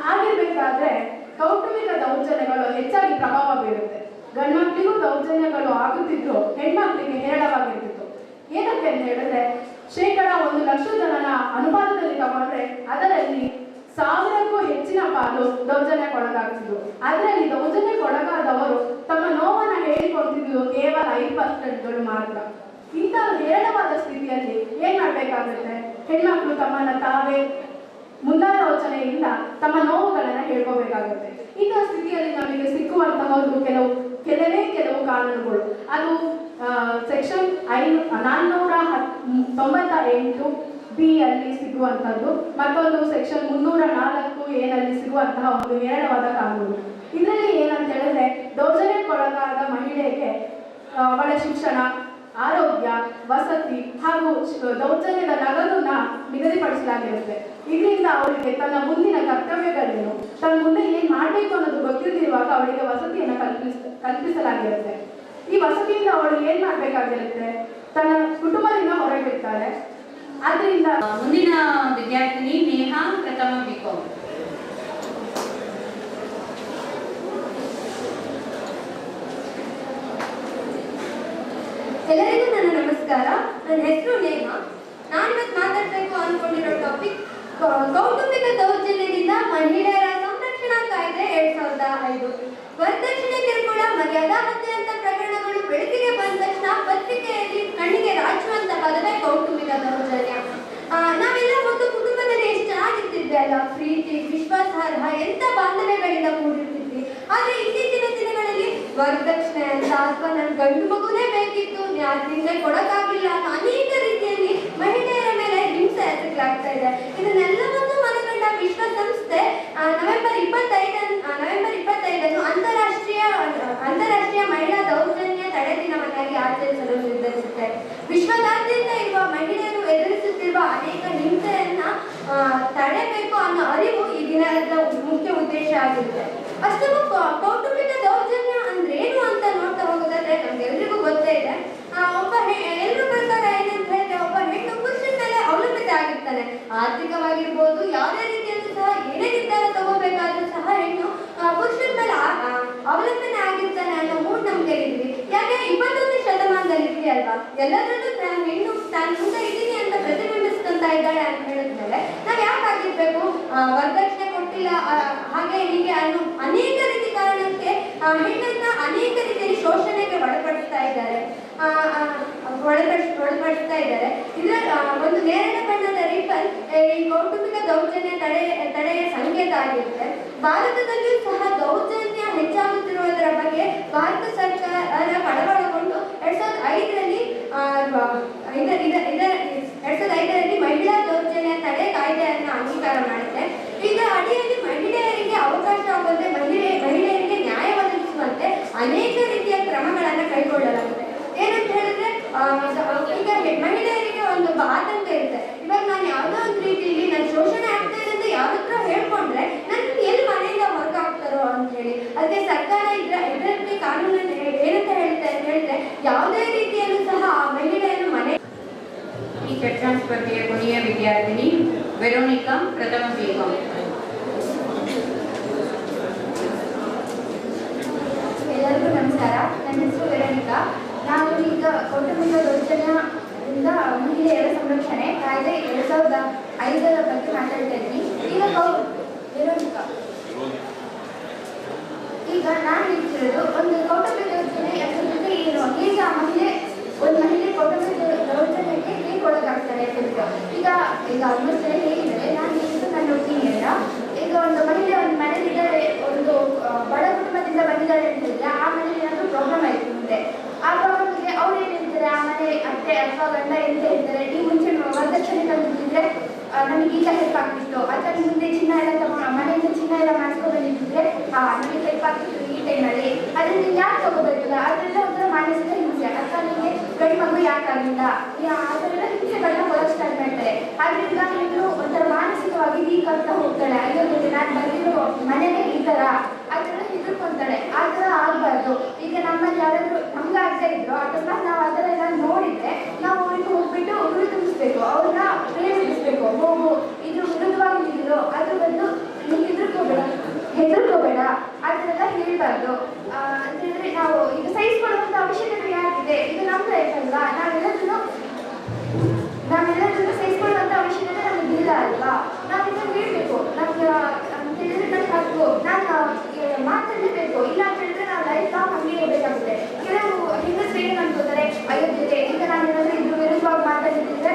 ಹಾಗಿರ್ಬೇಕಾದ್ರೆ ಕೌಟುಂಬಿಕ ದೌರ್ಜನ್ಯಗಳು ಹೆಚ್ಚಾಗಿ ಪ್ರಭಾವ ಬೀರುತ್ತೆ. ಗಂಡ್ಮಕ್ಳಿಗೂ ದೌರ್ಜನ್ಯಗಳು ಆಗುತ್ತಿದ್ರು, ಹೆಣ್ಮಕ್ಳಿಗೆ ಹೇರಳವಾಗಿರ್ತಿತ್ತು. ಏನಕ್ಕೆ ಅಂತ ಹೇಳಿದ್ರೆ, 1,00,000 ಜನನ ಅನುಪಾತದಲ್ಲಿ ತಗೊಂಡ್ರೆ ಅದರಲ್ಲಿ 1000ಕ್ಕೂ ಹೆಚ್ಚಿನ ಪಾಲು ದೌರ್ಜನ್ಯಕ್ಕೊಳಗಾಗ್ತಿದ್ರು. ಅದರಲ್ಲಿ ದೌರ್ಜನ್ಯಕ್ಕೊಳಗಾದವರು ತಮ್ಮ ನೋವನ್ನು ಹೇಳಿಕೊಡ್ತಿದ್ದು ಕೇವಲ 5% ಮಾತ್ರ. ಇಂತಹ ಹೇರಳವಾದ ಸ್ಥಿತಿಯಲ್ಲಿ ಏನ್ ಮಾಡ್ಬೇಕಾಗುತ್ತೆ? ಹೆಣ್ಮಕ್ಳು ತಮ್ಮನ್ನ ತಾವೇ ಮುಂದಾಲೋಚನೆಯಿಂದ ತಮ್ಮ ನೋವುಗಳನ್ನ ಹೇಳ್ಕೋಬೇಕಾಗುತ್ತೆ. ಇಂತಹ ಸ್ಥಿತಿಯಲ್ಲಿ ನಮಗೆ ಸಿಕ್ಕುವಂತಹದ್ದು ಕೆಲವು ಕಾನೂನುಗಳು. ಅದು ಸೆಕ್ಷನ್ 498B ಅಲ್ಲಿ ಸಿಗುವಂಥದ್ದು, ಮತ್ತೊಂದು ಸೆಕ್ಷನ್ 304A ನಲ್ಲಿ ಸಿಗುವಂತಹ ಒಂದು ಹೇರಳವಾದ ಕಾನೂನು. ಇದರಲ್ಲಿ ಏನಂತ ಹೇಳಿದ್ರೆ, ದೌರ್ಜನ್ಯಕ್ಕೊಳಗಾದ ಮಹಿಳೆಗೆ ಅವಳ ಶಿಕ್ಷಣ, ಆರೋಗ್ಯ, ವಸತಿ ಹಾಗೂ ದೌರ್ಜನ್ಯದ ನಗದನ್ನ ನಿಗದಿಪಡಿಸಲಾಗಿರುತ್ತೆ. ಇದರಿಂದ ಅವರಿಗೆ ತನ್ನ ಮುಂದಿನ ಕರ್ತವ್ಯಗಳೇನು, ತನ್ನ ಮುಂದೆ ಏನ್ ಮಾಡ್ಬೇಕು ಅನ್ನೋದು ಗೊತ್ತಿರುವಾಗ ಅವಳಿಗೆ ವಸತಿಯನ್ನು ಕಲ್ಪಿಸಲಾಗಿರುತ್ತೆ. ಈ ವಸತಿಯಿಂದ ಅವಳು ಏನ್ ಮಾಡ್ಬೇಕಾಗಿರುತ್ತೆ? ತನ್ನ ಕುಟುಂಬದಿಂದ ಹೊರಗಿರ್ತಾರೆ. ಆದ್ರಿಂದ ಮುಂದಿನ ವಿದ್ಯಾರ್ಥಿನಿ ನೇಹಾ, ಪ್ರಥಮ B.Com. ಎಲ್ಲರಿಗೂ ನನ್ನ ನಮಸ್ಕಾರ. ನನ್ನ ಹೆಸರು ನೇಹಾ. ನಾನು ಇವತ್ತು ಮಾತಾಡಬೇಕು ಅನ್ಕೊಂಡಿರೋ ಟಾಪಿಕ್ ಕೌಟುಂಬಿಕ ದೌರ್ಜನ್ಯದಿಂದ ಮಹಿಳೆಯರ ಸಂರಕ್ಷಣಾ ಕಾಯ್ದೆ 2005. ವರದಕ್ಷಿಣೆ, ಕಿರುಕುಳ, ಮರ್ಯಾದಾ ಹತ್ಯೆ ಅಂತ ಪ್ರಕರಣಗಳು ಬೆಳಕಿಗೆ ಬಂದ ತಕ್ಷಣ ಪತ್ರಿಕೆಯಲ್ಲಿ ಕಣ್ಣಿಗೆ ರಾಚುವಂತ ಪದವೇ ಕೌಟುಂಬಿಕ ದೌರ್ಜನ್ಯ. ನಾವೆಲ್ಲ ಒಂದು ಕುಟುಂಬದಲ್ಲಿ ಎಷ್ಟು ಚೆನ್ನಾಗಿರ್ತಿದ್ವಿ ಅಲ್ಲ, ಪ್ರೀತಿ, ವಿಶ್ವಾಸಾರ್ಹ, ಎಂತ ಬಾಂಧವ್ಯಗಳಿಂದ ಕೂಡಿರ್ತಿದ್ವಿ. ಆದ್ರೆ ಇತ್ತೀಚಿನ ದಿನಗಳಲ್ಲಿ ವರದಕ್ಷಿಣೆ ಅಂತ ಅಥವಾ ನನ್ನ ಗಂಡು ಮಗುನೇ ಬೇಕಿತ್ತು, ನಿಂಗೆ ಕೊಡಕ್ಕಾಗಿಲ್ಲ ಅನ್ನೋ ಅನೇಕ ರೀತಿಯಲ್ಲಿ ಮಹಿಳೆಯರ ಮೇಲೆ ಹಿಂಸೆ ಎಸಗಲಾಗ್ತಾ ಇದೆ. ಇದನ್ನೆಲ್ಲವನ್ನು ಮನಗಂಡ ವಿಶ್ವಸಂಸ್ಥೆ ನವೆಂಬರ್ 25 ಅಂತಾರಾಷ್ಟ್ರೀಯ ಮಹಿಳಾ ದೌರ್ಜನ್ಯ ತಡೆ ದಿನವನ್ನಾಗಿ ಆಚರಿಸಲು ನಿರ್ಧರಿಸುತ್ತೆ. ವಿಶ್ವದಾದ್ಯಂತ ಇರುವ ಮಹಿಳೆಯರು ಎದುರಿಸುತ್ತಿರುವ ಅನೇಕ ಹಿಂಸೆಯನ್ನ ತಡೆಬೇಕು ಅನ್ನೋ ಅರಿವು ಈ ದಿನದ ಮುಖ್ಯ ಉದ್ದೇಶ ಆಗಿರುತ್ತೆ. ಅಷ್ಟಕ್ಕೂ ಕೌಟುಂಬಿಕ ದೌರ್ಜನ್ಯ ಅಂದ್ರೆ ಏನು ಅಂತ ನೋಡ್ತಾ ಹೋಗೋದಾದ್ರೆ ನಮ್ಗೆಲ್ರಿಗೂ ಗೊತ್ತೇ ಇದೆ. ಎಲ್ಲರ ಪ್ರಕಾರ ಏನಂತ ಹೇಳಿದ್ರೆ, ಒಬ್ಬ ಹೆಣ್ಣು ಪುರುಷನ ಮೇಲೆ ಅವಲಂಬಿತ ಆಗಿರ್ತಾನೆ. ಆರ್ಥಿಕವಾಗಿರ್ಬೋದು, ಯಾವುದೇ ರೀತಿಯಲ್ಲೂ ಸಹ ಏನೇ ನಿರ್ಧಾರ ತಗೋಬೇಕಾದ್ರೂ ಸಹ ಹೆಣ್ಣು ಪುರುಷನ ಮೇಲೆ ಅವಲಂಬನೆ ಆಗಿರ್ತಾನೆ ಅನ್ನೋ ಮೂಢನಂಬಿಕೆ ಇದ್ವಿ. ಯಾಕೆ 21ನೇ ಶತಮಾನದಲ್ಲಿ ಇದ್ವಿ ಅಲ್ವಾ, ಎಲ್ಲದರಲ್ಲೂ ಹೆಣ್ಣು ತಾನು ಮುಂದೆ ಇದ್ದೀನಿ ಅಂತ ಪ್ರತಿಬಿಂಬಿಸ್ಕೊಂತ ಇದ್ದಾಳೆ ಅಂತ ಹೇಳಿದ್ಮೇಲೆ ನಾವ್ ಯಾಕೆ ಆಗಿರ್ಬೇಕು? ವರದಕ್ಷಿಣೆ ಕೊಟ್ಟಿಲ್ಲ, ಹಾಗೆ ಹೀಗೆ ಅನ್ನೋ ಅನೇಕ ರೀತಿ ಕಾರಣಕ್ಕೆ ಹೆಣ್ಣನ್ನ ಅನೇಕ ರೀತಿಯಲ್ಲಿ ಶೋಷಣೆಗೆ ಒಳಪಡಿಸ್ತಾ ಇದ್ದಾರೆ. ಇದರ ಒಂದು ನೇರಳೆ ಬಣ್ಣದ ರಿಬ್ಬನ್ ಈ ಕೌಟುಂಬಿಕ ದೌರ್ಜನ್ಯ ತಡೆಯ ಸಂಕೇತ ಆಗಿರುತ್ತೆ. ಭಾರತದಲ್ಲಿಯೂ ಸಹ ದೌರ್ಜನ್ಯ ಹೆಚ್ಚಾಗುತ್ತಿರುವುದರ ಬಗ್ಗೆ ಭಾರತ ಸರ್ಕಾರ ಕಳವಳಗೊಂಡು 2005ರಲ್ಲಿ ಮಹಿಳಾ ದೌರ್ಜನ್ಯ ತಡೆ ಕಾಯ್ದೆಯನ್ನು ಅಂಗೀಕಾರ ಮಾಡುತ್ತೆ. ಇದರ ಅಡಿಯಲ್ಲಿ ಮಹಿಳೆಯರಿಗೆ ಅವಕಾಶ ಆಗುವಂತೆ, ಮಹಿಳೆಯರಿಗೆ ನ್ಯಾಯ ಒದಗಿಸುವಂತೆ ಅನೇಕ ರೀತಿಯ ಕ್ರಮಗಳನ್ನು ಕೈಗೊಳ್ಳಲಾಗುತ್ತೆ. ಏನಂತ ಹೇಳಿದ್ರೆ, ಈಗ ಮಹಿಳೆಯರಿಗೆ ಒಂದು ಆತಂಕ ಇರುತ್ತೆ. ಇವಾಗ ನಾನು ಯಾವುದೋ ಒಂದು ರೀತಿಯಲ್ಲಿ ನನ್ನ ಶೋಷಣೆ ಆಗ್ತಾ ಇದೆ ಅಂತ ಯಾರ ಹತ್ರ ಹೇಳ್ಕೊಂಡ್ರೆ ನನ್ನ ಎಲ್ಲಿ ಮನೆಯಿಂದ ಹೊರಗೆ ಹಾಕ್ತಾರೋ ಅಂತ ಹೇಳಿ. ಅದಕ್ಕೆ ಸರ್ಕಾರ ಇದರಲ್ಲಿ ಕಾನೂನನ್ನು ಏನಂತ ಹೇಳ್ತಾ ಹೇಳಿದ್ರೆ, ಯಾವುದೇ ರೀತಿಯಲ್ಲೂ ಸಹ ಆ ಮಹಿಳೆಯನ್ನು ಮನೆ. ಈ ಚರ್ಚಾ ಸ್ಪರ್ಧೆಯ ಕೊನೆಯ ವಿದ್ಯಾರ್ಥಿನಿ ವೆರೋನಿಕಾ, ಪ್ರಥಮ B.Com. ಎಲ್ಲರಿಗೂ ನಮಸ್ಕಾರ. ನನ್ನ ಹೆಸರು ವೆರೋನಿಕಾ. ನಾನು ಈಗ ಕೌಟುಂಬಿಕ ದೌರ್ಜನ್ಯದಿಂದ ಮಹಿಳೆಯರ ಸಂರಕ್ಷಣೆ ಕಾಯ್ದೆ 2005 ಬಗ್ಗೆ ಮಾತಾಡ್ತಾ ಇದ್ದೀನಿ. ಈಗ ವೆರೋನಿಕಾ. ಈಗ ನಾನು ಹೇಳ್ತಿರೋದು ಒಂದು ಕೌಟುಂಬಿಕ ಯೋಜನೆ ಯಾಕಂದ್ರೆ ಏನು, ಈಗ ಒಂದು ಮಹಿಳೆ ಕೌಟುಂಬಿಕ ಯೋಜನೆಗೆ ಹೇಗೆ ಒಳಗಾಗ್ತಾರೆ ಅಂತ. ಈಗ ಆಲ್ಮೋಸ್ಟ್ ಹೇಗಿದ್ದಾರೆ, ನಾನು ಹೇಳಿದ್ದು ನನ್ನ ಒಪಿನಿಯನ್. ಈಗ ಒಂದು ಮಹಿಳೆ ಒಂದು ಮನೆಯಲ್ಲಿದ್ದಾರೆ, ಒಂದು ಬಡ ಕುಟುಂಬದಿಂದ ಬಂದಿದ್ದಾರೆ ಅಂತ ಹೇಳಿದ್ರೆ ಆ ಮನೆಯಲ್ಲಿ ಏನಾದರೂ ಪ್ರಾಬ್ಲಮ್ ಆಯಿತು ಮುಂದೆ, ಆ ಪ್ರಾಬ್ಲಮ್ಗೆ ಅವ್ರು ಏನು ಹೇಳ್ತಾರೆ, ಆ ಮನೆ ಅತ್ತೆ ಅಥವಾ ಗಂಡ ಎಂತ ಹೇಳ್ತಾರೆ, ನೀವು ಮುಂಚೆ ವರದಕ್ಷಿಣೆ ತಂದಿದ್ದರೆ ನಮಗೆ ಈಗ ಹೆಲ್ಪ್ ಆಗ್ತಿತ್ತು, ಅಥವಾ ನೀವು ಮುಂದೆ ಚಿನ್ನ ಎಲ್ಲ ಮನೆಯಿಂದ ಚಿನ್ನ ಎಲ್ಲ ಮಾಡಿಸ್ಕೊಂಡು ಬಂದಿದ್ದರೆ ನಮಗೆ ಹೆಲ್ಪ್ ಆಗ್ತಿತ್ತು ಈ ಟೈಮಲ್ಲಿ, ಅದನ್ನ ನೀವು ಯಾಕೆ ತಗೋಬೇಕಿಲ್ಲ, ಅದರಿಂದ ಒಂಥರ ಮಾನಸಿಕ ಹಿಂಸೆ, ಅಥವಾ ನಿಮಗೆ ಗಂಡು ಮಗು ಯಾಕಾಗಿಲ್ಲ, ಅದರೆಲ್ಲ ಹಿಂಸೆಗಳನ್ನ ಕೊಡೋಕೆ ಸ್ಟಾರ್ಟ್ ಮಾಡ್ತಾರೆ. ಅದರಿಂದ ನೀವು ಒಂಥರ ಮಾನಸಿಕವಾಗಿ ವೀಕ್ ಆಗ್ತಾ ಹೋಗ್ತಾಳೆ. ಅಯ್ಯೋ ನಾನು ಬಂದಿರೋ ಮನೆಗೆ ಈ ಥರ ಅದೆಲ್ಲ ಹೆದರ್ಕೊಂತಾಳೆ. ಆ ಥರ ಆಗಬಾರ್ದು. ಈಗ ನಮ್ಮಲ್ಲಿ ಯಾರಾದರೂ ನಮ್ಗೆ ಆಗ್ತಾ ಇದ್ರು ಅಕಸ್ಮಾತ್ ನಾವು ಆ ಥರ ಎಲ್ಲ ನೋಡಿದ್ರೆ ನಾವು ಅವ್ರಿಗೆ ಹೋಗ್ಬಿಟ್ಟು ಉರುಳು ತುಂಬಿಸ್ಬೇಕು, ಅವ್ರನ್ನ ಪ್ರೇರೇಪಿಸ್ಬೇಕು, ಹೋಗು ಇದು ವಿರುದ್ಧವಾಗಿ ನಿಲ್ಲು, ಅದು ಬಂದು ನೀವು ಹೆದರ್ಕೋಬೇಡ ಆ ಥರ ಎಲ್ಲ ಹೇಳ್ಬಾರ್ದು. ಅಂತಂದರೆ ನಾವು ಈಗ ಸಹಿಸ್ಕೊಳ್ಳುವಂಥ ಅವಶ್ಯಕತೆ ಯಾರಿದೆ, ಇದು ನಮ್ಮ ಲೈಫ್ ಅಲ್ವಾ, ನಾವೆಲ್ಲದನ್ನು ಸಹಿಸ್ಕೊಳ್ಳುವಂಥ ಅವಶ್ಯಕತೆ ನಮಗೆ ಇಲ್ಲ ಅಲ್ವಾ. ನಾವು ಇದನ್ನು ಹೇಳ್ಬೇಕು, ನಮ್ಗೆ ಅಂತ ಹೇಳಿದ್ರೆ ನನ್ನ ಹಕ್ಕು, ನಾನು ಮಾತಾಡಲೇಬೇಕು, ಇಲ್ಲ ಅಂತ ಹೇಳಿದ್ರೆ ನಾವು ಲೈಫ್ ಲಾಂಗ್ ಹಂಗೆ ಇರಬೇಕಾಗುತ್ತೆ. ಕೆಲವು ಹೆಂಗಸರು ಏನು ಅನ್ಕೋತಾರೆ, ಅಯೋಧ್ಯೆ ಈಗ ನಾನು ಏನಾದರೂ ಇದ್ರ ವಿರುದ್ಧವಾಗಿ ಮಾತಾಡಿದ್ರೆ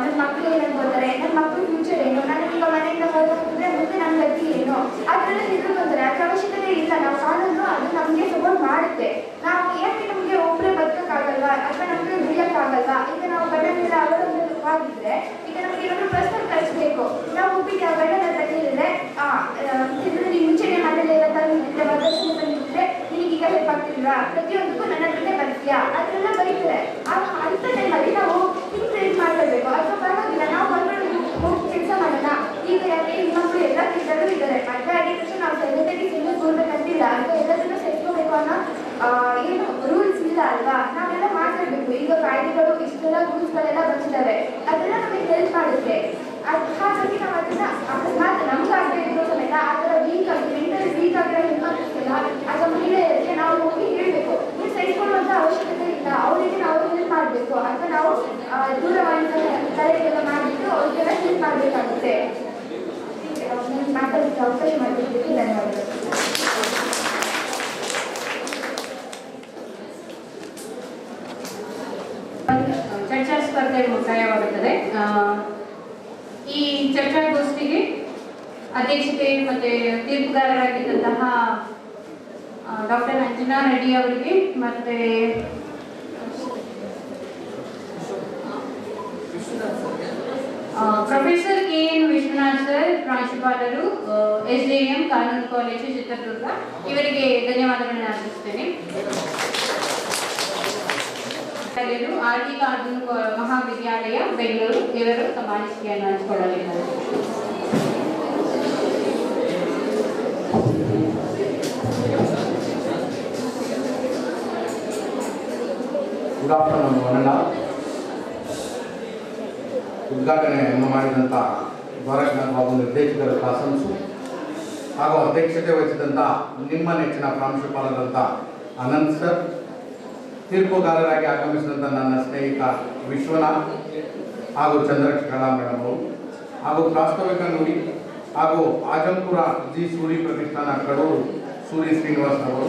ನನ್ನ ಮಕ್ಕಳು ಏನು ಅನ್ಕೋತಾರೆ, ನನ್ನ ಮಕ್ಕಳು ಫ್ಯೂಚರ್ ಏನು, ನಾನು ಈಗ ಮನೆಯಿಂದ ಹೊರಗೆ ಮುಂದೆ ನನ್ನ ಗತಿ ಏನು, ಆ ಥರ ಹೆದರ್ಕೊಂತಾರೆ. ಅದ್ರ ಅವಶ್ಯಕತೆ ಇಲ್ಲ. ನಾವು ಕಾನೂನು ಅದು ನಮಗೆ ಸಪೋರ್ಟ್ ಮಾಡುತ್ತೆ. ನಾವು ಯಾಕೆ ನಮಗೆ ಒಬ್ಬರೇ ಬದುಕೋಕ್ಕಾಗಲ್ವಾ, ಅಥವಾ ನಮಗೆ ದುಡಿಯೋಕ್ಕಾಗಲ್ವಾ. ಈಗ ನಾವು ಗಂಡ ಮೇಲೆ ಅವಲಂಬಿತವಾಗಿದ್ದರೆ ಈಗ ನಮಗೆ ಏನಾದರೂ ಪರ್ಸನಲ್ ಖರ್ಚು ಬೇಕು, ನಾವು ಒಪ್ಪಿಗೆ ಆ ಗಂಡನ ಹತ್ರ ಕೇಳಿದ್ರೆ ನೀವು ಮುಂಚೆನೇ ಮನೇಲಿ ಎಲ್ಲ ತಂದಿದ್ರೆ ವರದಕ್ಷಿಣೆ ತಂದಿದ್ರೆ ನಿನಗೀಗ ಹೆಲ್ಪ್ ಆಗ್ತಿಲ್ವಾ, ಪ್ರತಿಯೊಂದಕ್ಕೂ ನನ್ನ ಹತ್ರನೇ ಬರ್ತೀಯಾ, ಅದನ್ನೆಲ್ಲ ಬರೀತಾರೆ. ಅಂಥ ಟೈಮಲ್ಲಿ ನಾವು ಹಿಂಗೆ ಮಾಡ್ಕೊಳ್ಬೇಕು. ಅಥವಾ ಪರವಾಗಿಲ್ಲ ನಾವು ಹೊರಗಡೆ ಹೋಗಿ ಕೆಲಸ ಮಾಡೋಣ. ಈಗ ಯಾಕೆ ಹೆಣ್ಮಕ್ಳು ಎಲ್ಲ ಕೆಲಸಗಳು ಇದ್ದಾರೆ, ಮದುವೆ ಆಗಿದ ತಕ್ಷಣ ನಾವು ಸರಿಯಾಗಿ ಸಿಂಗಲ್ ಕೂರ್ಬೇಕಂತಿಲ್ಲ, ಅಥವಾ ಎಲ್ಲದನ್ನು ಸೇರ್ಕೋಬೇಕು ಅನ್ನೋ ಏನು ರೂಲ್ಸ್ ಇಲ್ಲ ಅಲ್ವಾ. ನಾವೆಲ್ಲ ಮಾತಾಡಬೇಕು. ಈಗ ಕಾಯ್ದೆಗಳು ಇಷ್ಟೆಲ್ಲ ರೂಲ್ಸ್ಗಳೆಲ್ಲ ಬಂದಿದ್ದಾವೆ, ಅದೆಲ್ಲ ನಮಗೆ ಹೆಲ್ಪ್ ಮಾಡುತ್ತೆ. ಹಾಗಾಗಿ ನಾವು ಅದನ್ನ ಅಕಸ್ಮಾತ್ ನಮ್ಗಾಗದೇ ಇರೋ ಸಮೇತ ಆ ಥರ ವೀಕ್ ಆಗಿ ಮೆಂಟಲಿ ವೀಕ್ ಆಗಿರೋ ಹೆಣ್ಮಕ್ಳಿಗೆಲ್ಲ ಅಥವಾ ಮಹಿಳೆಯರಿಗೆ ನಾವು ಹೋಗಿ ಹೇಳಬೇಕು, ನೀವು ಸಹಿಸ್ಕೊಳ್ಳುವಂಥ ಅವಶ್ಯಕತೆ ಇಲ್ಲ, ಅವರಿಗೆ ನಾವು ಹೆಲ್ಪ್ ಮಾಡಬೇಕು, ಅಥವಾ ನಾವು ದೂರವಾಣಿ ಕರೆಗೆಲ್ಲ ಮಾಡಿಬಿಟ್ಟು ಅವ್ರಿಗೆಲ್ಲ ಹೆಲ್ಪ್ ಮಾಡಬೇಕಾಗುತ್ತೆ. ಮಾತಾಡಲಿಕ್ಕೆ ಅವಕಾಶ ಮಾಡಿದ್ದಕ್ಕೆ ಧನ್ಯವಾದಗಳು. ಚರ್ಚಾ ಸ್ಪರ್ಧೆ ಮುಕ್ತಾಯವಾಗುತ್ತದೆ. ಈ ಚರ್ಚಾಗೋಷ್ಠಿಗೆ ಅಧ್ಯಕ್ಷತೆ ಮತ್ತು ತೀರ್ಪುಗಾರರಾಗಿದ್ದಂತಹ ಡಾಕ್ಟರ್ ಅಂಜನಾ ರೆಡ್ಡಿ ಅವರಿಗೆ ಮತ್ತು ಪ್ರೊಫೆಸರ್ ಕೆ.ಎನ್. ವಿಶ್ವನಾಥ್ ಸರ್, ಪ್ರಾಂಶುಪಾಲರು, SJM ಕಾನೂನು ಕಾಲೇಜು ಚಿತ್ರದುರ್ಗ, ಇವರಿಗೆ ಧನ್ಯವಾದಗಳನ್ನು ಅರ್ಪಿಸುತ್ತೇನೆ. RD ಕಾನೂನು ಮಹಾವಿದ್ಯಾಲಯ ಬೆಂಗಳೂರು, ಇವರು ತಮ್ಮ ಅನಿಸಿಕೆಯನ್ನು ಹಂಚಿಕೊಳ್ಳಲಿದ್ದಾರೆ. ಗುಡ್ ಆಫ್ಟರ್ನೂನ್ ವನಲ್ಲ. ಉದ್ಘಾಟನೆಯನ್ನು ಮಾಡಿದಂಥ ದ್ವಾರಕನಾಥ್ ಬಾಬು ನಿರ್ದೇಶಕರ ಶಾಸನಸು ಹಾಗೂ ಅಧ್ಯಕ್ಷತೆ ವಹಿಸಿದಂಥ ನಿಮ್ಮ ನೆಚ್ಚಿನ ಪ್ರಾಂಶುಪಾಲರಂಥ ಅನಂತ್ ಸರ್, ತೀರ್ಪುಗಾರರಾಗಿ ಆಗಮಿಸಿದಂಥ ನನ್ನ ಸ್ನೇಹಿತ ವಿಶ್ವನಾಥ್ ಹಾಗೂ ಚಂದ್ರಕಲಾ ಮೇಡಮ್ ಅವರು, ಹಾಗೂ ಪ್ರಾಸ್ತಾವಿಕ ನುಡಿ ಹಾಗೂ ಆಜಂಪುರ ಜಿ ಸೂರಿ ಪ್ರತಿಷ್ಠಾನ ಕಡೂರು ಸೂರಿ ಶ್ರೀನಿವಾಸ್ ಅವರು,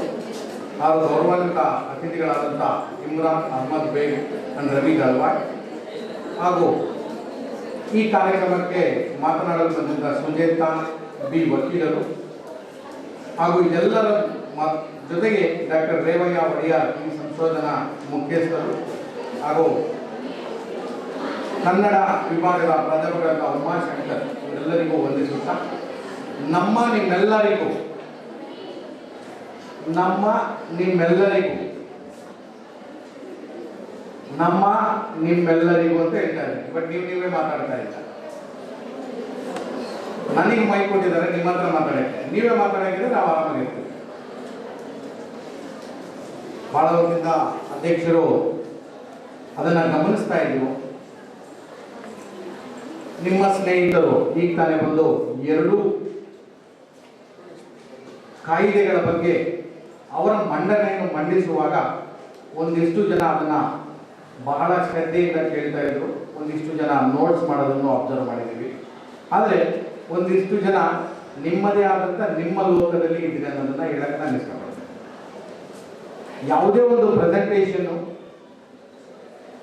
ಹಾಗೂ ಗೌರವಾನ್ವಿತ ಅತಿಥಿಗಳಾದಂಥ ಇಮ್ರಾನ್ ಅಹಮದ್ ಬೇಗ್ ಅಂಡ್ ರವಿ ಗಲ್ವಾಡ್, ಹಾಗೂ ಈ ಕಾರ್ಯಕ್ರಮಕ್ಕೆ ಮಾತನಾಡಲು ಬಂದಿದ್ದ ಸುಜೇತಾ ಬಿ ವಕೀಲರು, ಹಾಗೂ ಇದೆಲ್ಲರ ಜೊತೆಗೆ ಡಾಕ್ಟರ್ ರೇವಯ್ಯ ಒಡೆಯರ್ ಈ ಸಂಶೋಧನಾ ಮುಖ್ಯಸ್ಥರು, ಹಾಗೂ ಕನ್ನಡ ವಿಭಾಗದ ಪ್ರಾಧ್ಯಾಪಕರಾದ ಉಮಾಶಂಕರ್, ಇವರೆಲ್ಲರಿಗೂ ವಂದಿಸುತ್ತಾ ನಿಮ್ಮೆಲ್ಲರಿಗೂ ಅಂತ ಹೇಳ್ತಾರೆ. ಬಟ್ ನೀವೇ ಮಾತಾಡ್ತಾ ಇಲ್ಲ. ನನಗೆ ಮೈ ಕೊಟ್ಟಿದ್ದಾರೆ, ನಿಮ್ಮ ಹತ್ರ ಮಾತಾಡಕ್ಕೆ. ನೀವೇ ಮಾತಾಡಿದ್ರೆ ನಾವು ಆರಾಮಾಗಿರ್ತೀವಿ. ಬಹಳ ಹೊತ್ತಿಂದ ಅಧ್ಯಕ್ಷರು ಅದನ್ನು ಗಮನಿಸ್ತಾ ಇದ್ದೀವಿ. ನಿಮ್ಮ ಸ್ನೇಹಿತರು ಈಗ ತಾನೇ ಬಂದು ಎರಡೂ ಕಾಯಿದೆಗಳ ಬಗ್ಗೆ ಅವರ ಮಂಡನೆಯನ್ನು ಮಂಡಿಸುವಾಗ ಒಂದಿಷ್ಟು ಜನ ಅದನ್ನು ಬಹಳ ಶ್ರದ್ಧೆಯಿಂದ ಕೇಳ್ತಾ ಇದ್ರು, ಒಂದಿಷ್ಟು ಜನ ನೋಟ್ಸ್ ಮಾಡೋದನ್ನು ಅಬ್ಸರ್ವ್ ಮಾಡಿದ್ದೀವಿ. ಆದರೆ ಒಂದಿಷ್ಟು ಜನ ನಿಮ್ಮದೇ ಆದಂಥ ನಿಮ್ಮ ಲೋಕದಲ್ಲಿ ಇದ್ದೀರಿ ಅನ್ನೋದನ್ನ ಹೇಳಕ್ಕೆ ನಾನು ಇಷ್ಟಪಡ್ತೇನೆ. ಯಾವುದೇ ಒಂದು ಪ್ರೆಸೆಂಟೇಷನ್ನು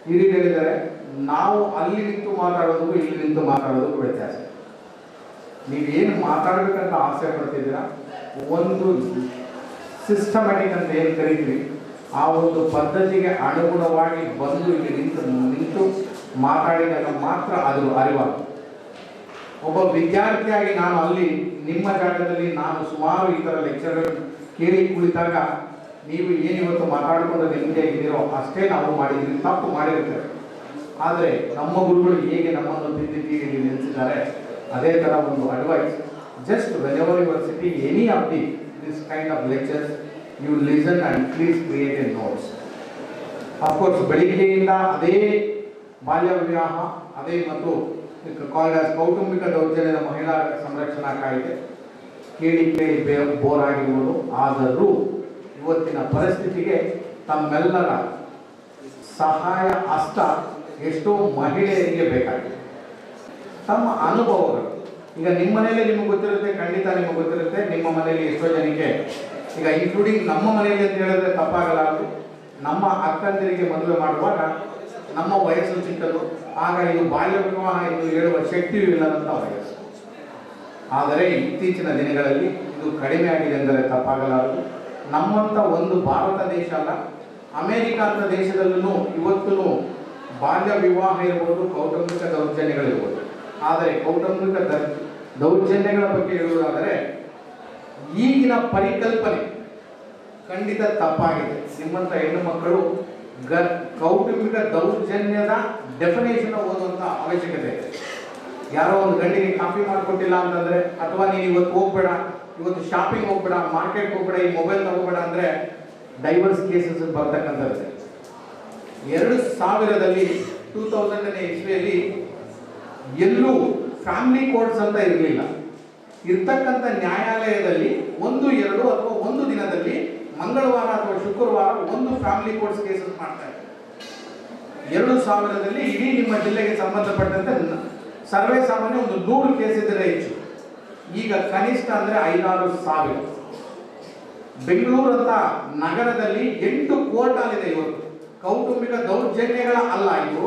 ಈ ರೀತಿ ಹೇಳಿದರೆ ನಾವು ಅಲ್ಲಿ ನಿಂತು ಮಾತಾಡೋದಕ್ಕೂ ಇಲ್ಲಿ ನಿಂತು ಮಾತಾಡೋದಕ್ಕೂ ವ್ಯತ್ಯಾಸ. ನೀವೇನು ಮಾತಾಡಬೇಕಂತ ಆಸೆ ಪಡ್ತಿದ್ದೀರಾ, ಒಂದು ಸಿಸ್ಟಮ್ಯಾಟಿಕ್ ಅಂತ ಏನು ಕರಿತೀವಿ ಆ ಒಂದು ಪದ್ಧತಿಗೆ ಅನುಗುಣವಾಗಿ ಬಂದು ಇಲ್ಲಿ ನಿಂತು ಮಾತಾಡಿದಾಗ ಮಾತ್ರ ಅದು ಅರಿವಾಗುತ್ತೆ. ಒಬ್ಬ ವಿದ್ಯಾರ್ಥಿಯಾಗಿ ನಾನು ಅಲ್ಲಿ ನಿಮ್ಮ ಜಾಗದಲ್ಲಿ ನಾನು ಸುಮಾರು ಈ ಥರ ಲೆಕ್ಚರ್ ಕೇಳಿ ಕುಳಿತಾಗ ನೀವು ಏನಿವತ್ತು ಮಾತಾಡಿಕೊಂಡು ನೆಮ್ಮದಿಯಾಗಿದ್ದೀರೋ ಅಷ್ಟೇ ನಾವು ಮಾಡಿದ್ದೀವಿ, ತಪ್ಪು ಮಾಡಿರ್ತೇವೆ. ಆದರೆ ನಮ್ಮ ಗುರುಗಳು ಹೇಗೆ ನಮ್ಮನ್ನು ತಿದ್ದಿ ನಿಲ್ಲಿಸಿದ್ದಾರೆ ಅದೇ ಥರ ಒಂದು advice, just whenever your city any of this kind of lectures you listen and please create a notes. Of course ಬೆಳಿಗ್ಗೆಯಿಂದ ಅದೇ ಬಾಲ್ಯ ವಿವಾಹ, ಅದೇ ಮತ್ತು ಕೌಟುಂಬಿಕ ದೌರ್ಜನ್ಯದ ಮಹಿಳಾ ಸಂರಕ್ಷಣಾ ಕಾಯ್ದೆ ಕೇಳಿ ಬೋರ್ ಆಗಿರುವುದು. ಆದರೂ ಇವತ್ತಿನ ಪರಿಸ್ಥಿತಿಗೆ ತಮ್ಮೆಲ್ಲರ ಸಹಾಯ ಹಸ್ತ ಎಷ್ಟೋ ಮಹಿಳೆಯರಿಗೆ ಬೇಕಾಗಿದೆ. ತಮ್ಮ ಅನುಭವಗಳು ಈಗ ನಿಮ್ಮ ಮನೆಯಲ್ಲಿ ನಿಮಗೆ ಗೊತ್ತಿರುತ್ತೆ, ಖಂಡಿತ ನಿಮಗೆ ಗೊತ್ತಿರುತ್ತೆ. ನಿಮ್ಮ ಮನೆಯಲ್ಲಿ ಎಷ್ಟೋ ಜನಕ್ಕೆ ಈಗ ಇನ್ಕ್ಲೂಡಿಂಗ್ ನಮ್ಮ ಮನೆಯಲ್ಲಿ ಅಂತ ಹೇಳಿದ್ರೆ ತಪ್ಪಾಗಲಾರದು, ನಮ್ಮ ಅಕ್ಕಂದಿರಿಗೆ ಮದುವೆ ಮಾಡುವಾಗ ನಮ್ಮ ವಯಸ್ಸು ಚಿಕ್ಕದು, ಆಗ ಇದು ಬಾಲ್ಯ ವಿವಾಹ ಎಂದು ಹೇಳುವ ಶಕ್ತಿಯೂ ಇಲ್ಲದಂಥ ವಯಸ್ಸು. ಆದರೆ ಇತ್ತೀಚಿನ ದಿನಗಳಲ್ಲಿ ಇದು ಕಡಿಮೆ ಆಗಿದೆ ಎಂದರೆ ತಪ್ಪಾಗಲಾರದು. ನಮ್ಮಂಥ ಒಂದು ಭಾರತ ದೇಶ ಅಲ್ಲ, ಅಮೇರಿಕ ಅಂತ ದೇಶದಲ್ಲೂ ಇವತ್ತೂ ಬಾಲ್ಯ ವಿವಾಹ ಇರ್ಬೋದು, ಕೌಟುಂಬಿಕ ದೌರ್ಜನ್ಯಗಳಿರ್ಬೋದು. ಆದರೆ ಕೌಟುಂಬಿಕ ದೌರ್ಜನ್ಯಗಳ ಬಗ್ಗೆ ಹೇಳುವುದಾದರೆ ಈಗಿನ ಪರಿಕಲ್ಪನೆ ಖಂಡಿತ ತಪ್ಪಾಗಿದೆ. ನಿಮ್ಮಂಥ ಹೆಣ್ಣು ಮಕ್ಕಳು ಕೌಟುಂಬಿಕ ದೌರ್ಜನ್ಯದ ಡೆಫಿನೇಷನ್ ಓದುವಂಥ ಅವಶ್ಯಕತೆ ಇದೆ. ಯಾರೋ ಒಂದು ಗಂಡಿಗೆ ಕಾಫಿ ಮಾಡಿಕೊಟ್ಟಿಲ್ಲ ಅಂತಂದರೆ, ಅಥವಾ ನೀನು ಇವತ್ತು ಹೋಗ್ಬೇಡ, ಇವತ್ತು ಶಾಪಿಂಗ್ ಹೋಗ್ಬೇಡ, ಮಾರ್ಕೆಟ್ ಹೋಗ್ಬೇಡ, ಈ ಮೊಬೈಲ್ ತಗೋಬೇಡ ಅಂದರೆ ಡೈವರ್ಸ್ ಕೇಸಸ್ ಬರ್ತಕ್ಕಂಥದ್ದು. 2000 2000ನೇ ಇಸ್ವಿಯಲ್ಲಿ ಎಲ್ಲೂ ಫ್ಯಾಮಿಲಿ ಕೋರ್ಟ್ಸ್ ಅಂತ ಇರಲಿಲ್ಲ. ಇರ್ತಕ್ಕಂಥ ನ್ಯಾಯಾಲಯದಲ್ಲಿ 1, 2 ಅಥವಾ 1 ದಿನದಲ್ಲಿ ಮಂಗಳವಾರ ಅಥವಾ ಶುಕ್ರವಾರ ಒಂದು ಫ್ಯಾಮಿಲಿ ಕೋರ್ಟ್ಸ್ ಕೇಸಸ್ ಮಾಡ್ತಾರೆ. 2000 ಇಡೀ ನಿಮ್ಮ ಜಿಲ್ಲೆಗೆ ಸಂಬಂಧಪಟ್ಟಂತೆ ಸರ್ವೇ ಸಾಮಾನ್ಯ ಒಂದು 100 ಕೇಸ್ ಇದ್ದರೆ ಹೆಚ್ಚು. ಈಗ ಕನಿಷ್ಠ ಅಂದರೆ 5,000-6,000. ಬೆಂಗಳೂರು ಅಂತ ನಗರದಲ್ಲಿ 8 ಕೋರ್ಟ್ ಇದೆ ಇವತ್ತು. ಕೌಟುಂಬಿಕ ದೌರ್ಜನ್ಯಗಳ ಅಲ್ಲ, ಇವು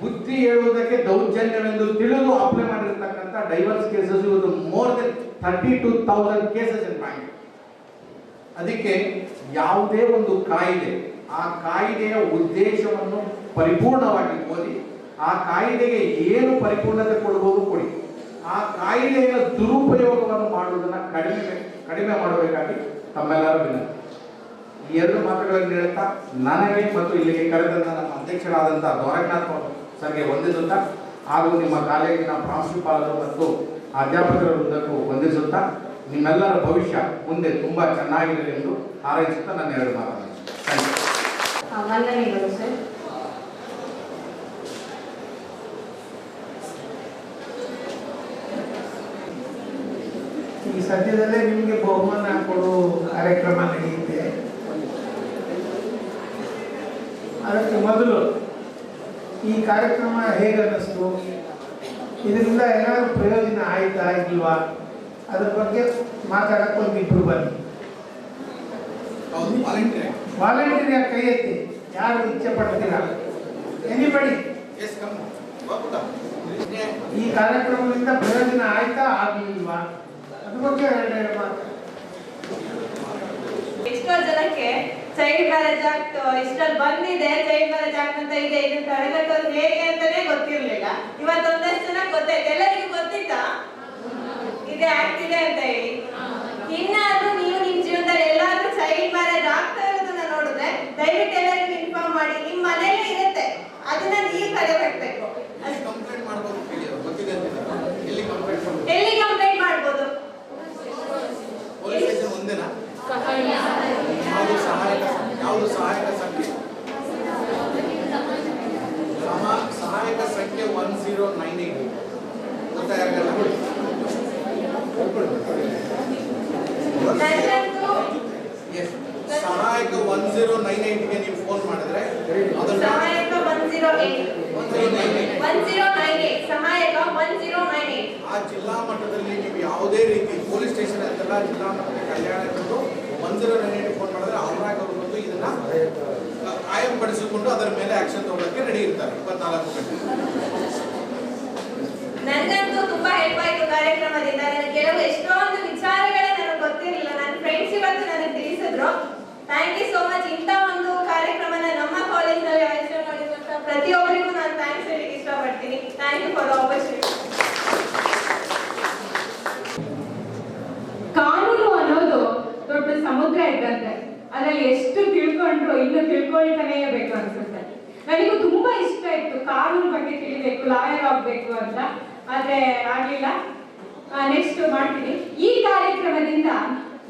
ಬುದ್ಧಿ ಹೇಳುವುದಕ್ಕೆ ದೌರ್ಜನ್ಯವೆಂದು ತಿಳಿದು ಅಪ್ಲೈ ಮಾಡಿರ್ತಕ್ಕಂಥ ಡೈವರ್ಸ್ ಕೇಸಸ್ ಇವತ್ತು ಮೋರ್ ದೆನ್ 32,000 ಕೇಸಸ್ ಇನ್ ಬ್ಯಾಂಕ್. ಅದಕ್ಕೆ ಯಾವುದೇ ಒಂದು ಕಾಯಿದೆ, ಆ ಕಾಯಿದೆಯ ಉದ್ದೇಶವನ್ನು ಪರಿಪೂರ್ಣವಾಗಿ ಓದಿ, ಆ ಕಾಯಿದೆಗೆ ಏನು ಪರಿಪೂರ್ಣತೆ ಕೊಡಬಹುದು ಕೊಡಿ. ಆ ಕಾಯಿದೆಯ ದುರುಪಯೋಗವನ್ನು ಮಾಡುವುದನ್ನು ಕಡಿಮೆ ಮಾಡಬೇಕಾಗಿ ತಮ್ಮೆಲ್ಲರ ವಿನಂತಿ. ಈ 2 ಮಾತುಗಳನ್ನು ಹೇಳ್ತಾ ನನಗೆ ಮತ್ತು ಇಲ್ಲಿಗೆ ಕರೆದಂಥ ನಮ್ಮ ಅಧ್ಯಕ್ಷರಾದಂಥ ದ್ವಾರಕನಾಥ್ ಸರ್ಗೆ ವಂದಿಸುತ್ತಾ, ಹಾಗೂ ನಿಮ್ಮ ಕಾಲೇಜಿನ ಪ್ರಾಂಶುಪಾಲರು ಮತ್ತು ಅಧ್ಯಾಪಕರ ವೃಂದಕ್ಕೂ ವಂದಿಸುತ್ತಾ, ನಿಮ್ಮೆಲ್ಲರ ಭವಿಷ್ಯ ಮುಂದೆ ತುಂಬ ಚೆನ್ನಾಗಿರಲಿ ಎಂದು ಹಾರೈಸುತ್ತಾ ನನ್ನ 2 ಮಾತುಗಳು. ವಂದನೆಗಳು ಸರ್. ಈ ಸದ್ಯದಲ್ಲೇ ನಿಮಗೆ ಬಹುಮಾನ ಕೊಡುವ ಕಾರ್ಯಕ್ರಮ ನಡೆಯುತ್ತೆ. ಅದಕ್ಕೆ ಮೊದಲು ಈ ಕಾರ್ಯಕ್ರಮ ಹೇಗೆ ಅನ್ನಿಸ್ತು, ಇದರಿಂದ ಏನಾದರೂ ಪ್ರಯೋಜನ ಆಯ್ತಾ ಇಲ್ವಾ, ಅದ್ರ ಬಗ್ಗೆ ಮಾತಾಡಕ್ಕೆ ಒಂದಿಬ್ರು ಬನ್ನಿ. ವಾಲಂಟಿಯರ್ ಕೈ ಎತ್ತಿ, ಯಾರು ಇಚ್ಛೆ ಪಡ್ತೀರಾ? ಎನಿಬಡಿ. ಈ ಕಾರ್ಯಕ್ರಮದಿಂದ ಪ್ರಯೋಜನ ಆಯ್ತಾ ಆಗಲಿಲ್ವಾ ಅದ್ರ ಬಗ್ಗೆ 2 ಮಾತು. ಎಷ್ಟೋ ಜನಕ್ಕೆ ಚೈಲ್ಡ್ ಮ್ಯಾರೇಜ್ ಆಕ್ಟ್ ಇಷ್ಟಲ್ಲಿ ಬಂದಿದೆ, ಚೈಲ್ಡ್ ಮ್ಯಾರೇಜ್ ಆಕ್ಟ್ ಅಂತ ಇದೆ, ಇದನ್ನ ತಡೆಗಟ್ಟೋದು ಹೇಗೆ ಅಂತಾನೆ ಗೊತ್ತಿರ್ಲಿಲ್ಲ. ಇವತ್ತೊಂದಷ್ಟು ಜನ ಗೊತ್ತಾಯ್ತು. ಎಲ್ಲರಿಗೂ ಗೊತ್ತಿತ್ತಾ ಇದೆ ಆಕ್ಟ್ ಇದೆ ಅಂತ ಹೇಳಿ? ಇನ್ನಾದ್ರೂ ನೀವು ನಿಮ್ ಜೀವನದಲ್ಲಿ ಎಲ್ಲಾದ್ರೂ ಚೈಲ್ಡ್ ಮ್ಯಾರೇಜ್ ಆಗ್ತಾ ಇರೋದನ್ನ ನೋಡಿದ್ರೆ ದಯವಿಟ್ಟು ಎಲ್ಲರಿಗೂ ಇನ್ಫಾರ್ಮ್ ಮಾಡಿ. ನಿಮ್ ಮನೇಲೇ ಇರುತ್ತೆ, ಅದನ್ನ ನೀವು ತಡೆಗಟ್ಟಬೇಕು. ಎಲ್ಲಿ ಕಂಪ್ಲೇಂಟ್ ಮಾಡ್ಬೋದು? ಸಹಾಯಕ ಸಂಖ್ಯೆ 1098 ಸಹಾಯಕ 1098ಗೆ ನೀವು ಫೋನ್ ಮಾಡಿದ್ರೆ ಸಹಾಯಕ 108 ಸಹಾಯಕ 1098 ಆ ಜಿಲ್ಲಾ ಮಟ್ಟದಲ್ಲಿ ನೀವು ಯಾವುದೇ ರೀತಿ ಪೊಲೀಸ್ ಸ್ಟೇಷನ್ ಅಂತೆಲ್ಲ ಜಿಲ್ಲಾ ಮಟ್ಟದ ಕಲ್ಯಾಣ ಇರೋದು ಮಂದಿರ ನನಗೆ ಫೋನ್ ಮಾಡಿದ್ರೆ ಅವರಾಗಿ ಅವರು ಬಂದು ಇದನ್ನ ಕಾಯಂಪಡಿಸಿಕೊಂಡು ಅದರ ಮೇಲೆ ಆಕ್ಷನ್ ತಗೊಳ್ಳೋಕೆ ರೆಡಿ ಇರ್ತಾರೆ 24 ಗಂಟೆ. ನನಗಂತೂ ತುಂಬಾ ಹೆಲ್ಪ್ ಆಯ್ತು ಕಾರ್ಯಕ್ರಮದಿಂದ. ನನಗೆ ಕೆಲವು ಎಷ್ಟೊಂದು ವಿಚಾರಗಳೇ ನನಗೆ ಗೊತ್ತಿರಲಿಲ್ಲ. ನನ್ನ ಫ್ರೆಂಡ್ಸ್ ಇವತ್ತು ನನಗೆ ತಿಳಿಸಿದ್ರು. Thank you so much. ಇಂಥ ಒಂದು ಕಾರ್ಯಕ್ರಮನ ನಮ್ಮ ಕಾಲೇಜಿನಲ್ಲಿ ಆಯೋಜನೆ ಮಾಡಿದಂತ ಪ್ರತಿಯೊಬ್ಬರಿಗೂ ನಾನು ಥ್ಯಾಂಕ್ಸ್ ಹೇಳಲಿಕ್ಕೆ ಇಷ್ಟಪಡ್ತೀನಿ. Thank you for the opportunity. ಕಾನೂನು ಅನ್ನೋದು ದೊಡ್ಡ ಸಮುದ್ರ ಇದ್ದಂತೆ. ಅದರಲ್ಲಿ ಎಷ್ಟು ತಿಳ್ಕೊಂಡ್ರು ಇನ್ನು ತಿಳ್ಕೊಳ್ತಾನೇ ಬೇಕು ಅನ್ಸುತ್ತೆ. ನನಗೂ ತುಂಬಾ ಇಷ್ಟ ಇತ್ತು ಕಾನೂನು ಬಗ್ಗೆ ತಿಳಿಬೇಕು, ಲಾಯರ್ ಆಗ್ಬೇಕು ಅಂತ. ಆದ್ರೆ ಆಗ್ಲಿಲ್ಲ. ನೆಕ್ಸ್ಟ್ ಮಾಡ್ತೀನಿ. ಈ ಕಾರ್ಯಕ್ರಮದಿಂದ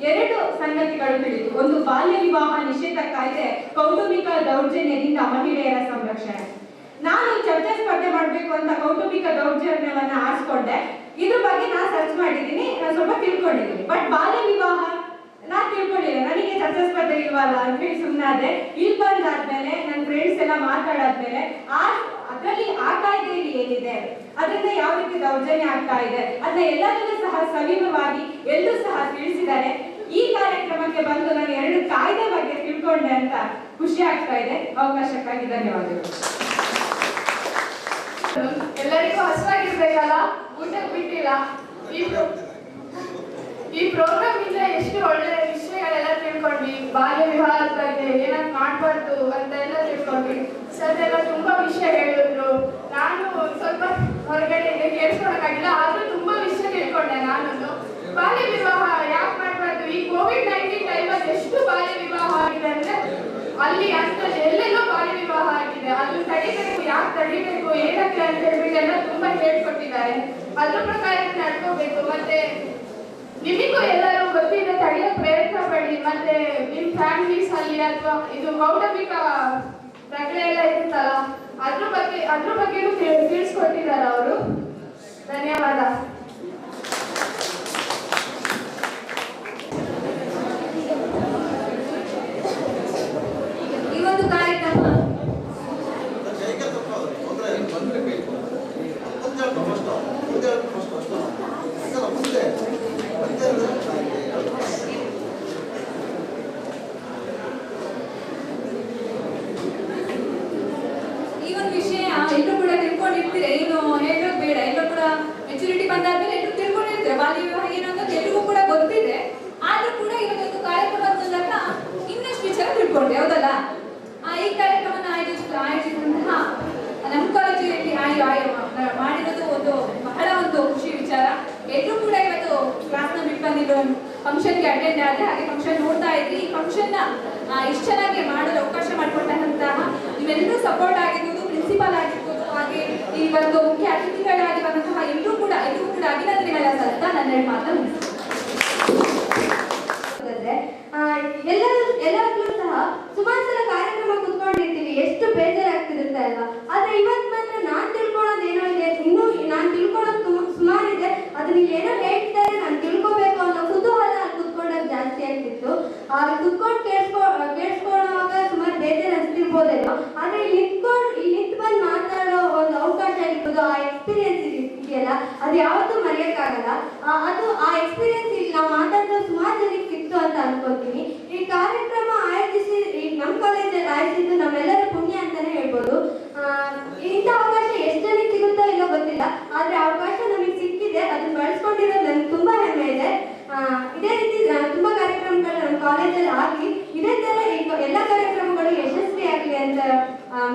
2 ಸಂಗತಿಗಳು ತಿಳಿತು. ಒಂದು, ಬಾಲ್ಯ ವಿವಾಹ ನಿಷೇಧ ಕಾಯ್ದೆ ಕೌಟುಂಬಿಕ ದೌರ್ಜನ್ಯದಿಂದ ಮಹಿಳೆಯರ ಸಂರಕ್ಷಣೆ. ನಾನು ಚರ್ಚಾ ಸ್ಪರ್ಧೆ ಮಾಡಬೇಕು ಅಂತ ಕೌಟುಂಬಿಕ ದೌರ್ಜನ್ಯವನ್ನ ಆರಿಸ್ಕೊಂಡೆ. ಇದ್ರ ಬಗ್ಗೆ ನಾನು ಸರ್ಚ್ ಮಾಡಿದ್ದೀನಿ, ನಾನು ಸ್ವಲ್ಪ ತಿಳ್ಕೊಂಡಿದ್ದೀನಿ. ಬಟ್ ಬಾಲ್ಯ ವಿವಾಹ ನಾನು ತಿಳ್ಕೊಂಡಿಲ್ಲ. ನನಗೆ ಚರ್ಚಾ ಸ್ಪರ್ಧೆ ಇಲ್ವಲ್ಲ ಅಂತ ಹೇಳಿ ಸುಮ್ಮನಾದೆ. ಇಲ್ಲಿ ಬಂದಾದ್ಮೇಲೆ ನನ್ನ ಫ್ರೆಂಡ್ಸ್ ಎಲ್ಲ ಮಾತಾಡಾದ್ಮೇಲೆ ಅದರಲ್ಲಿ ಆ ಕಾಯ್ದೆಯಲ್ಲಿ ಏನಿದೆ, ಅದರಿಂದ ಯಾವ ರೀತಿ ದೌರ್ಜನ್ಯ ಆಗ್ತಾ ಇದೆ, ಅದನ್ನ ಎಲ್ಲರಿಗೂ ಸಹ ಸವಿವರವಾಗಿ ಎಲ್ಲರೂ ಸಹ ತಿಳಿಸಿದ್ದಾರೆ. ಈ ಕಾರ್ಯಕ್ರಮಕ್ಕೆ ಬಂದು ನಾನು 2 ಕಾಯ್ದೆ ಬಗ್ಗೆ ತಿಳ್ಕೊಂಡೆ ಅಂತ ಖುಷಿ ಆಗ್ತಾ ಇದೆ. ಅವಕಾಶಕ್ಕಾಗಿ ಧನ್ಯವಾದಗಳು. ಎಲ್ಲರಿಗೂ ಹಸುವಾಗಿರ್ಬೇಕಲ್ಲ, ಊಟಕ್ಕೆ ಬಿಟ್ಟಿಲ್ಲ. ಈ ಪ್ರೋಗ್ರಾಮ್ ಇಂದ ಎಷ್ಟು ಒಳ್ಳೆ ವಿಷಯಗಳೆಲ್ಲ ತಿಳ್ಕೊಂಡ್ವಿ. ಬಾಲ್ಯ ವಿವಾಹದ ಬಗ್ಗೆ ಏನಾದ್ರು ಮಾಡಬಾರ್ದು ಅಂತ ಎಲ್ಲ ತಿಳ್ಕೊಂಡ್ವಿ. ಸರ್ ಎಲ್ಲ ತುಂಬಾ ವಿಷಯ ಹೇಳಿದ್ರು. ನಾನು ಸ್ವಲ್ಪ ಹೊರಗಡೆ ಕೇಳಿಸ್ಕೊಳಕ್ಕಾಗಿಲ್ಲ, ಆದ್ರೂ ತುಂಬಾ ವಿಷಯ ತಿಳ್ಕೊಂಡೆ. ನಾನು ಬಾಲ್ಯ ವಿವಾಹ ಯಾಕೆ ಮಾಡಬಾರ್ದು, ಈ COVID-19 ಟೈಮಲ್ಲಿ ಎಷ್ಟು ಬಾಲ್ಯ ವಿವಾಹ ಆಗಿದೆ ಅಂದ್ರೆ ಅಲ್ಲಿ ಅಂತ ಎಲ್ಲೆಲ್ಲೋ ಬಾಲ್ಯ ವಿವಾಹ ಆಗಿದೆ. ಅದನ್ನ ತಡಿಬೇಕು, ಯಾಕೆ ತಡಿಬೇಕು, ಏನಕ್ಕೆ ಅಂತ ಹೇಳ್ಬಿಟ್ಟೆಲ್ಲ ತುಂಬಾ ಹೇಳ್ಕೊಟ್ಟಿದ್ದಾರೆ. ಅದ್ರ ಪ್ರಕಾರ ನಡ್ಕೋಬೇಕು. ಮತ್ತೆ ನಿಮಗೂ ಎಲ್ಲರೂ ಗೊತ್ತಿದೆ, ತಡೆಯೋ ಪ್ರಯತ್ನ ಪಡಿ. ಮತ್ತೆ ನಿಮ್ ಫ್ಯಾಮಿಲೀಸ್ ಅಲ್ಲಿ ಅಥವಾ ಇದು ಕೌಟುಂಬಿಕ ಪ್ರಕ್ರಿಯೆ ಎಲ್ಲ ಇರುತ್ತಲ್ಲ, ಅದ್ರ ಬಗ್ಗೆನೂ ತಿಳಿಸ್ಕೊಟ್ಟಿದ್ದಾರೆ ಅವರು. ಧನ್ಯವಾದ. ಈ ಒಂದು ಕಾರ್ಯಕ್ರಮ ಈ ಒಂದು ವಿಷಯ ಎಲ್ಲರೂ ಕೂಡ ತಿಳ್ಕೊಂಡಿರ್ತೀರ. ಏನು ಹೇಳೋದು ಬೇಡ, ಎಲ್ಲರೂ ಕೂಡ ಮೆಚುರಿಟಿ ಬಂದಾದ್ಮೇಲೆ ಎಲ್ಲರೂ ತಿಳ್ಕೊಂಡಿರ್ತೀರ. ಬಾಲ್ಯ ವಿವಾಹ ಏನು ಅಂತ ಎಲ್ರಿಗೂ ಕೂಡ ಗೊತ್ತಿದೆ. ಆದ್ರೂ ಕೂಡ ಇವತ್ತು ಕಾರ್ಯಕ್ರಮದ ಮೂಲಕ ಇನ್ನಷ್ಟು ವಿಚಾರ ತಿಳ್ಕೊಂಡೆ, ಹೌದಲ್ಲ? ಈ ಕಾರ್ಯಕ್ರಮನ ಆಯೋಜಿಸಿದಂತಹ ನಮ್ಮ ಕಾಲೇಜಿನಲ್ಲಿ ಮಾಡಿರೋದು ಒಂದು ಬಹಳ ಒಂದು ಖುಷಿ ವಿಚಾರ. ಎಲ್ಲರೂ ಕೂಡ ಇವತ್ತು ಕ್ಲಾಸ್ನ ಬಿಟ್ಟು ಬಂದಿರೋ ಫಂಕ್ಷನ್ಗೆ ಅಟೆಂಡ್ ಆದ್ರೆ, ಹಾಗೆ ಫಂಕ್ಷನ್ ನೋಡ್ತಾ ಇದ್ರಿ. ಈ ಫಂಕ್ಷನ್ ಇಷ್ಟು ಚೆನ್ನಾಗಿ ಮಾಡಲು ಅವಕಾಶ ಮಾಡಿಕೊಟ್ಟಂತಹ ನೀವೆಲ್ಲರೂ ಸಪೋರ್ಟ್ ಆಗಿರ್ಬೋದು, ಪ್ರಿನ್ಸಿಪಾಲ್ ಆಗಿರ್ಬೋದು, ಹಾಗೆ ಈ ಒಂದು ಮುಖ್ಯ ಅತಿಥಿಗಳಾಗಿ ಬಂದಂತಹ ಎಲ್ಲರೂ ಕೂಡ ಅಭಿನಂದನೆಗಳ ಸಹಿತ ನನ್ನ ಮಾತು ಎಲ್ಲರೂ ಸಹ ಸುಮಾರು ಸಲ ಕಾರ್ಯಕ್ರಮ ಕುತ್ಕೊಂಡಿರ್ತೀವಿ, ಎಷ್ಟು ಬೇಜಾರಾಗ್ತಿರುತ್ತೆ ಅಲ್ವಾ? ಆದ್ರೆ ಇವತ್ತು ಮಾತ್ರ ನಾನ್ ತಿಳ್ಕೊಳ್ಳೋದು ಏನೋ ಇದೆ, ಇನ್ನೂ ನಾನ್ ತಿಳ್ಕೊಳ್ಳೋದು ಸುಮಾರಿದೆ. ಅದನ್ನ ಏನೋ ಹೇಳ್ತಾರೆ, ನಾನು ತಿಳ್ಕೊಬೇಕು ಅನ್ನೋ ಕುತೂಹಲ ಕುತ್ಕೊಂಡಾಗ ಜಾಸ್ತಿ ಆಗ್ತಿತ್ತು. ಕುತ್ಕೊಂಡು ಕೇಳಿಸ್ಕೊಳ್ಳುವಾಗ ಸುಮಾರು ಬೇಜಾರು ಅನಿಸ್ತಿರ್ಬೋದೇನೋ. ಆದ್ರೆ ಇಲ್ಲಿ ನಿಂತು ಬಂದು ಮಾತಾಡೋ ಒಂದು ಅವಕಾಶ ಆಗಿರ್ಬೋದು, ಆ ಎಕ್ಸ್ಪೀರಿಯನ್ಸ್ ಇದೆಯಲ್ಲ, ಅದು ಯಾವತ್ತೂ ಮರೆಯಕ್ಕಾಗಲ್ಲ. ಅದು ಆ ಎಕ್ಸ್ಪೀರಿಯನ್ಸ್ ಇಲ್ಲಿ ನಾವು ಮಾತಾಡೋ ಸುಮಾರು ಜನಕ್ಕೆ ಸಿಕ್ತು ಅಂತ ಅನ್ಕೋತೀನಿ. ಈ ಕಾರ್ಯಕ್ರಮ ನಮ್ಮ ಕಾಲೇಜಲ್ಲಿ ಆಯೋಜಿಸಿದ್ದು ನಮ್ಮೆಲ್ಲರ ಪುಣ್ಯ ಅಂತಾನೆ ಹೇಳ್ಬೋದು. ಇಂಥ ಅವಕಾಶ ಎಷ್ಟು ಜನಕ್ಕೆ ಸಿಗುತ್ತೋ ಇಲ್ಲೋ ಗೊತ್ತಿಲ್ಲ, ಆದ್ರೆ ಅವಕಾಶ ನಮಗೆ ಸಿಕ್ಕಿದೆ. ಅದನ್ನ ಬಳಸ್ಕೊಂಡಿರೋದು ನನಗೆ ತುಂಬಾ ಹೆಮ್ಮೆ ಇದೆ. ಇದೇ ರೀತಿ ತುಂಬಾ ಕಾರ್ಯಕ್ರಮಗಳು ನಮ್ಮ ಕಾಲೇಜಲ್ಲಿ ಆಗಲಿ, ಇದೇ ತರ ಎಲ್ಲ ಕಾರ್ಯಕ್ರಮಗಳು ಯಶಸ್ವಿ ಆಗಲಿ ಅಂತ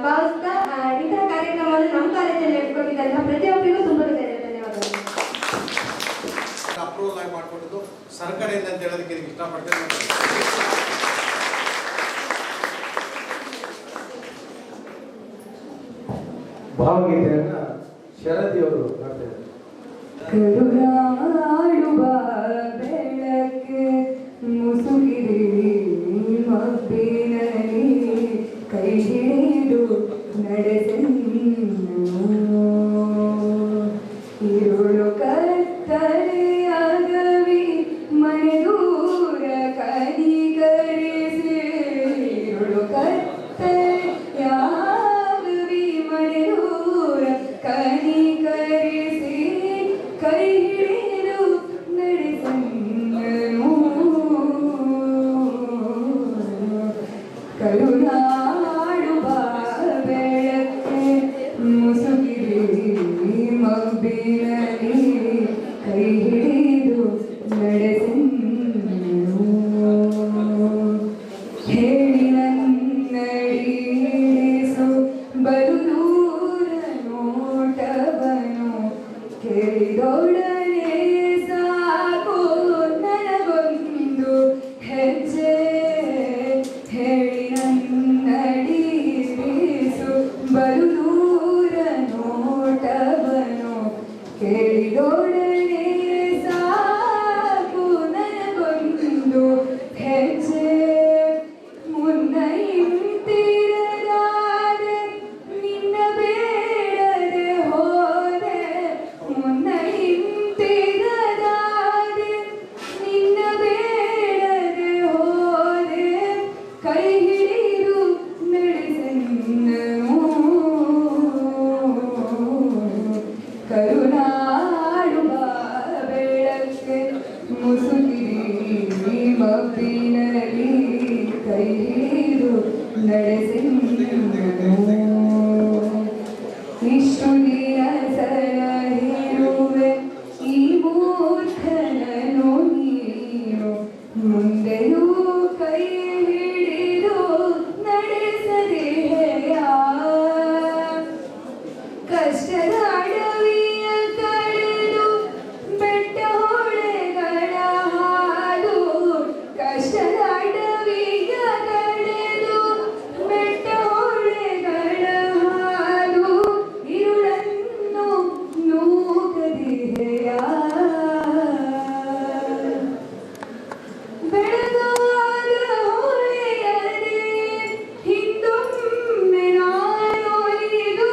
ಭಾವಿಸ್ತಾ ಇಂತಹ ಕಾರ್ಯಕ್ರಮವನ್ನು ನಮ್ಮ ಕಾಲೇಜಲ್ಲಿ ನಡೆಸಿಕೊಟ್ಟಿದ್ದಂತಹ ಪ್ರತಿಯೊಬ್ಬರಿಗೂ ತುಂಬಾ ಧನ್ಯವಾದಗಳು. ಅಪ್ರೂವಲ್ ಆಗಿ ಮಾಡಿಕೊಟ್ಟಿದ್ದು ಸರ್ಕಾರದಿಂದ ಅಂತ ಹೇಳೋದಕ್ಕೆ ಇಷ್ಟಪಡ್ತೇನೆ. ಭಾವಗೀತೆಯನ್ನ ಶರದಿ ಅವರು ಮಾಡ್ತಾ ಇದ್ದಾರೆ. ಕರುಣಾಳುವ ಬೆಳಕು ಮುಸುಕಿದೆ ಮಬ್ಬಿನಲ್ಲಿ ಕೈ ಹಿಡಿದು ನಡೆಸೆನ್ನು ഇരുಳು ಕತ್ತಲೆಯಾಗವಿ ಮನೆ ದೂರ ಕನಿಕರಿಸಿ ഇരുಳು ಕತ್ತಲೆಯಾಗವಿ ಮನೆ ದೂರ ಕನಿಕರಿಸಿ ಕೈ ಮಬ್ಬಿನಲ್ಲಿ ಕೈ ಹಿಡಿದು ನಡೆಸೆಂದನು. ಹೇಳಿ ನನ್ನಡಿಸು ಬಲು ದೂರ ನೋಟವನು ಕೇಳಿದೊಡನೆ ಸಾಕು ನನಗೊಂದು ಹೆಜ್ಜೆ. ಹೇಳಿ ನನ್ನಡಿಸು ಬಲು ದೂರ ನೋಟವನು ಕೇಳಿದೊಡನೆ ಸಾಕು ನನಗೊಂದು ಹೆಜ್ಜೆ. ಮುನ್ನೈತಿರಲಾದೆ ನಿನ್ನ ಬೇಡದೆ ಹೋದೆ, ಮುನ್ನೈತಿರಲಾದೆ ನಿನ್ನ ಬೇಡದೆ ಹೋದೆ, ಕೈ ಹಿಡಿದು ನಡೆಸೆಂದನು. ಕರುನಾಡುವ ಬೆಳಕ್ಕೆ ಮುಸುಕಿರಿ ಮಬ್ಬಿನಲ್ಲಿ ಕೈ ಹಿಡಿದು ನಡೆಸೆಂದನು. ಇಷ್ಟು ದಿನ ಸಲಹಿರುವೆ ಈ ಮೂರ್ಖನನು ನೀನು, ಮುಂದೆಯೂ ಕೈ ಹಿಡಿದು ನಡೆಸದೆಯಾ. ಕಷ್ಟದ ಅಡವಿಯ ಕಳೆದು ಬೆಟ್ಟ ಹೊಳೆಗಳ ಹಾದು, ಕಷ್ಟದ ಅಡವಿಯ ಕಳೆದು ಬೆಟ್ಟ ಹೊಳೆಗಳ ಹಾದು, ಇರುಳನ್ನು ನೂಕದಿದೆಯಾ. ಬೆಳಗಾದ ಹೊಳೆಯದೆ ಹಿಂದೊಮ್ಮೆ ನಾನೊಲಿದು,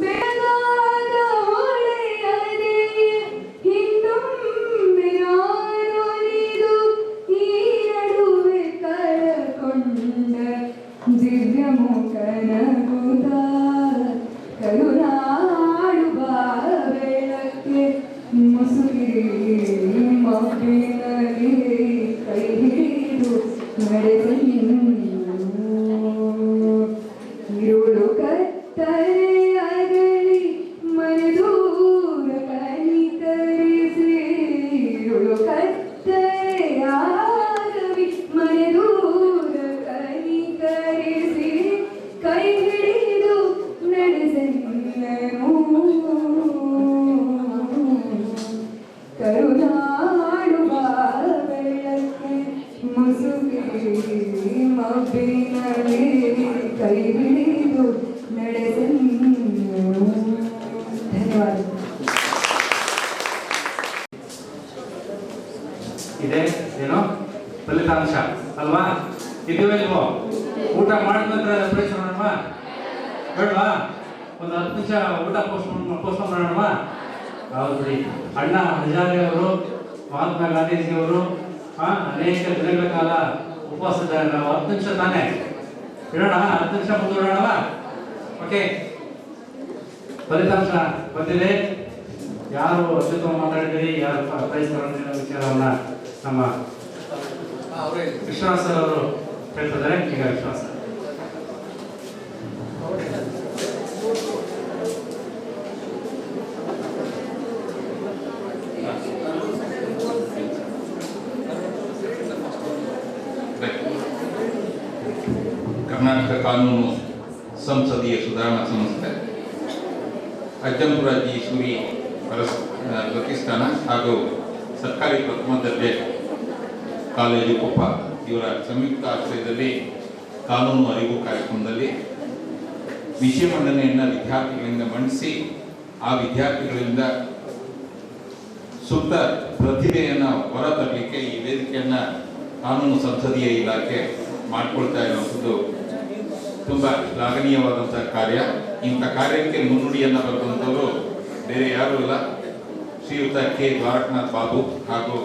ಬೆಳಗಾದ ಹೊಳೆಯದೆ ಹಿಂದೊಮ್ಮೆ ನಾನೊಲಿದು, ಈ ನಡುವೆ ಕಳಕೊಂಡ ದಿವ್ಯ ಮುಖನಗುತ್ತ. ಕರುನಾಡುವ ಬೆಳಕ್ಕೆ ಮುಸುಕಿರಿ ಮಬ್ಬಿನಲ್ಲಿ ಕೈ ಹಿಡಿದು ನಡೆಸೆಂದನು. ഇരുಳು ಕತ್ತಲೆಯಾಗಲಿ ಮನದೂರ ಕನಿಕರಿಸಿ, ഇരുಳು ಕತ್ತಲೆಯಾಗಲಿ ಮನದೂರ ಕನಿಕರಿಸಿ, ಕೈ ಹಿಡಿದು ನಡೆಸೆಂದನು. ಕರುನಾಡುವ ಬೆಳಕ್ಕೆ ಮುಸುಕಿರಿ ಮಬ್ಬಿನಲ್ಲಿ ಕೈ ಹಿಡಿದು ನಡೆಸೆಂದನು. ಧನ್ಯವಾದ. ಇದೆ ಏನೋ ಫಲಿತಾಂಶ ಅಲ್ವಾ? ಇದೀವೋ ಇಲ್ವೋ? ಊಟ ಮಾಡಿದ ನಂತರ ಪ್ರೈಸ್ ಮಾಡೋಣವಾ ಬೇಡವಾ? ಒಂದು 10 ನಿಮಿಷ ಊಟ ಪೋಸ್ಟ್ ಮಾಡೋಣವಾ? ಹೌದು ಬಿಡಿ. ಅಣ್ಣಾ ಹಜಾರೆ ಅವರು, ಮಹಾತ್ಮ ಗಾಂಧೀಜಿಯವರು ಅನೇಕ ದಿನಗಳ ಕಾಲ ಉಪವಾಸದಲ್ಲಿ ನಾವು 10 ನಿಮಿಷ ತಾನೇ ಇಡೋಣ. 10 ನಿಮಿಷ ಮುಂದೂಡೋಣವಾ? ಓಕೆ. ಫಲಿತಾಂಶ ಬಂದಿದೆ. ಯಾರು ಅತ್ಯುತ್ತಮ ಮಾತಾಡಿದಿರಿ, ಯಾರು ಪ್ರೈಸ್ ತಗೊಂಡಿರೋ ವಿಚಾರವನ್ನ ನಮ್ಮ ವಿಶ್ವಾಸ ಅವರು ಹೇಳ್ತಿದ್ದಾರೆ. ಈಗ ವಿಶ್ವಾಸ ಕರ್ನಾಟಕ ಕಾನೂನು ಸಂಸದೀಯ ಸುಧಾರಣಾ ಸಂಸ್ಥೆ, ಅಜ್ಜಂಪುರ ಜಿ ಸೂರಿ ಪ್ರತಿಷ್ಠಾನ ಹಾಗೂ ಸರ್ಕಾರಿ ಪ್ರಥಮ ದರ್ಜೆ ಕಾಲೇಜು ಕೊಪ್ಪ ಇವರ ಸಂಯುಕ್ತ ಆಶ್ರಯದಲ್ಲಿ ಕಾನೂನು ಅರಿವು ಕಾರ್ಯಕ್ರಮದಲ್ಲಿ ವಿಷಯ ಮಂಡನೆಯನ್ನು ವಿದ್ಯಾರ್ಥಿಗಳಿಂದ ಮಂಡಿಸಿ, ಆ ವಿದ್ಯಾರ್ಥಿಗಳಿಂದ ಸೂಕ್ತ ಪ್ರತಿಭೆಯನ್ನು ಹೊರತರಲಿಕ್ಕೆ ಈ ವೇದಿಕೆಯನ್ನು ಕಾನೂನು ಸಂಸದೀಯ ಇಲಾಖೆ ಮಾಡಿಕೊಳ್ತಾ ಇರುವಂಥದ್ದು ತುಂಬ ಶ್ಲಾಘನೀಯವಾದಂಥ ಕಾರ್ಯ. ಇಂಥ ಕಾರ್ಯಕ್ಕೆ ಮುನ್ನುಡಿಯನ್ನು ಬರೆದಂಥವರು ಬೇರೆ ಯಾರೂ ಇಲ್ಲ, ಶ್ರೀಯುತ ಕೆ ದ್ವಾರಕನಾಥ್ ಬಾಬು ಹಾಗೂ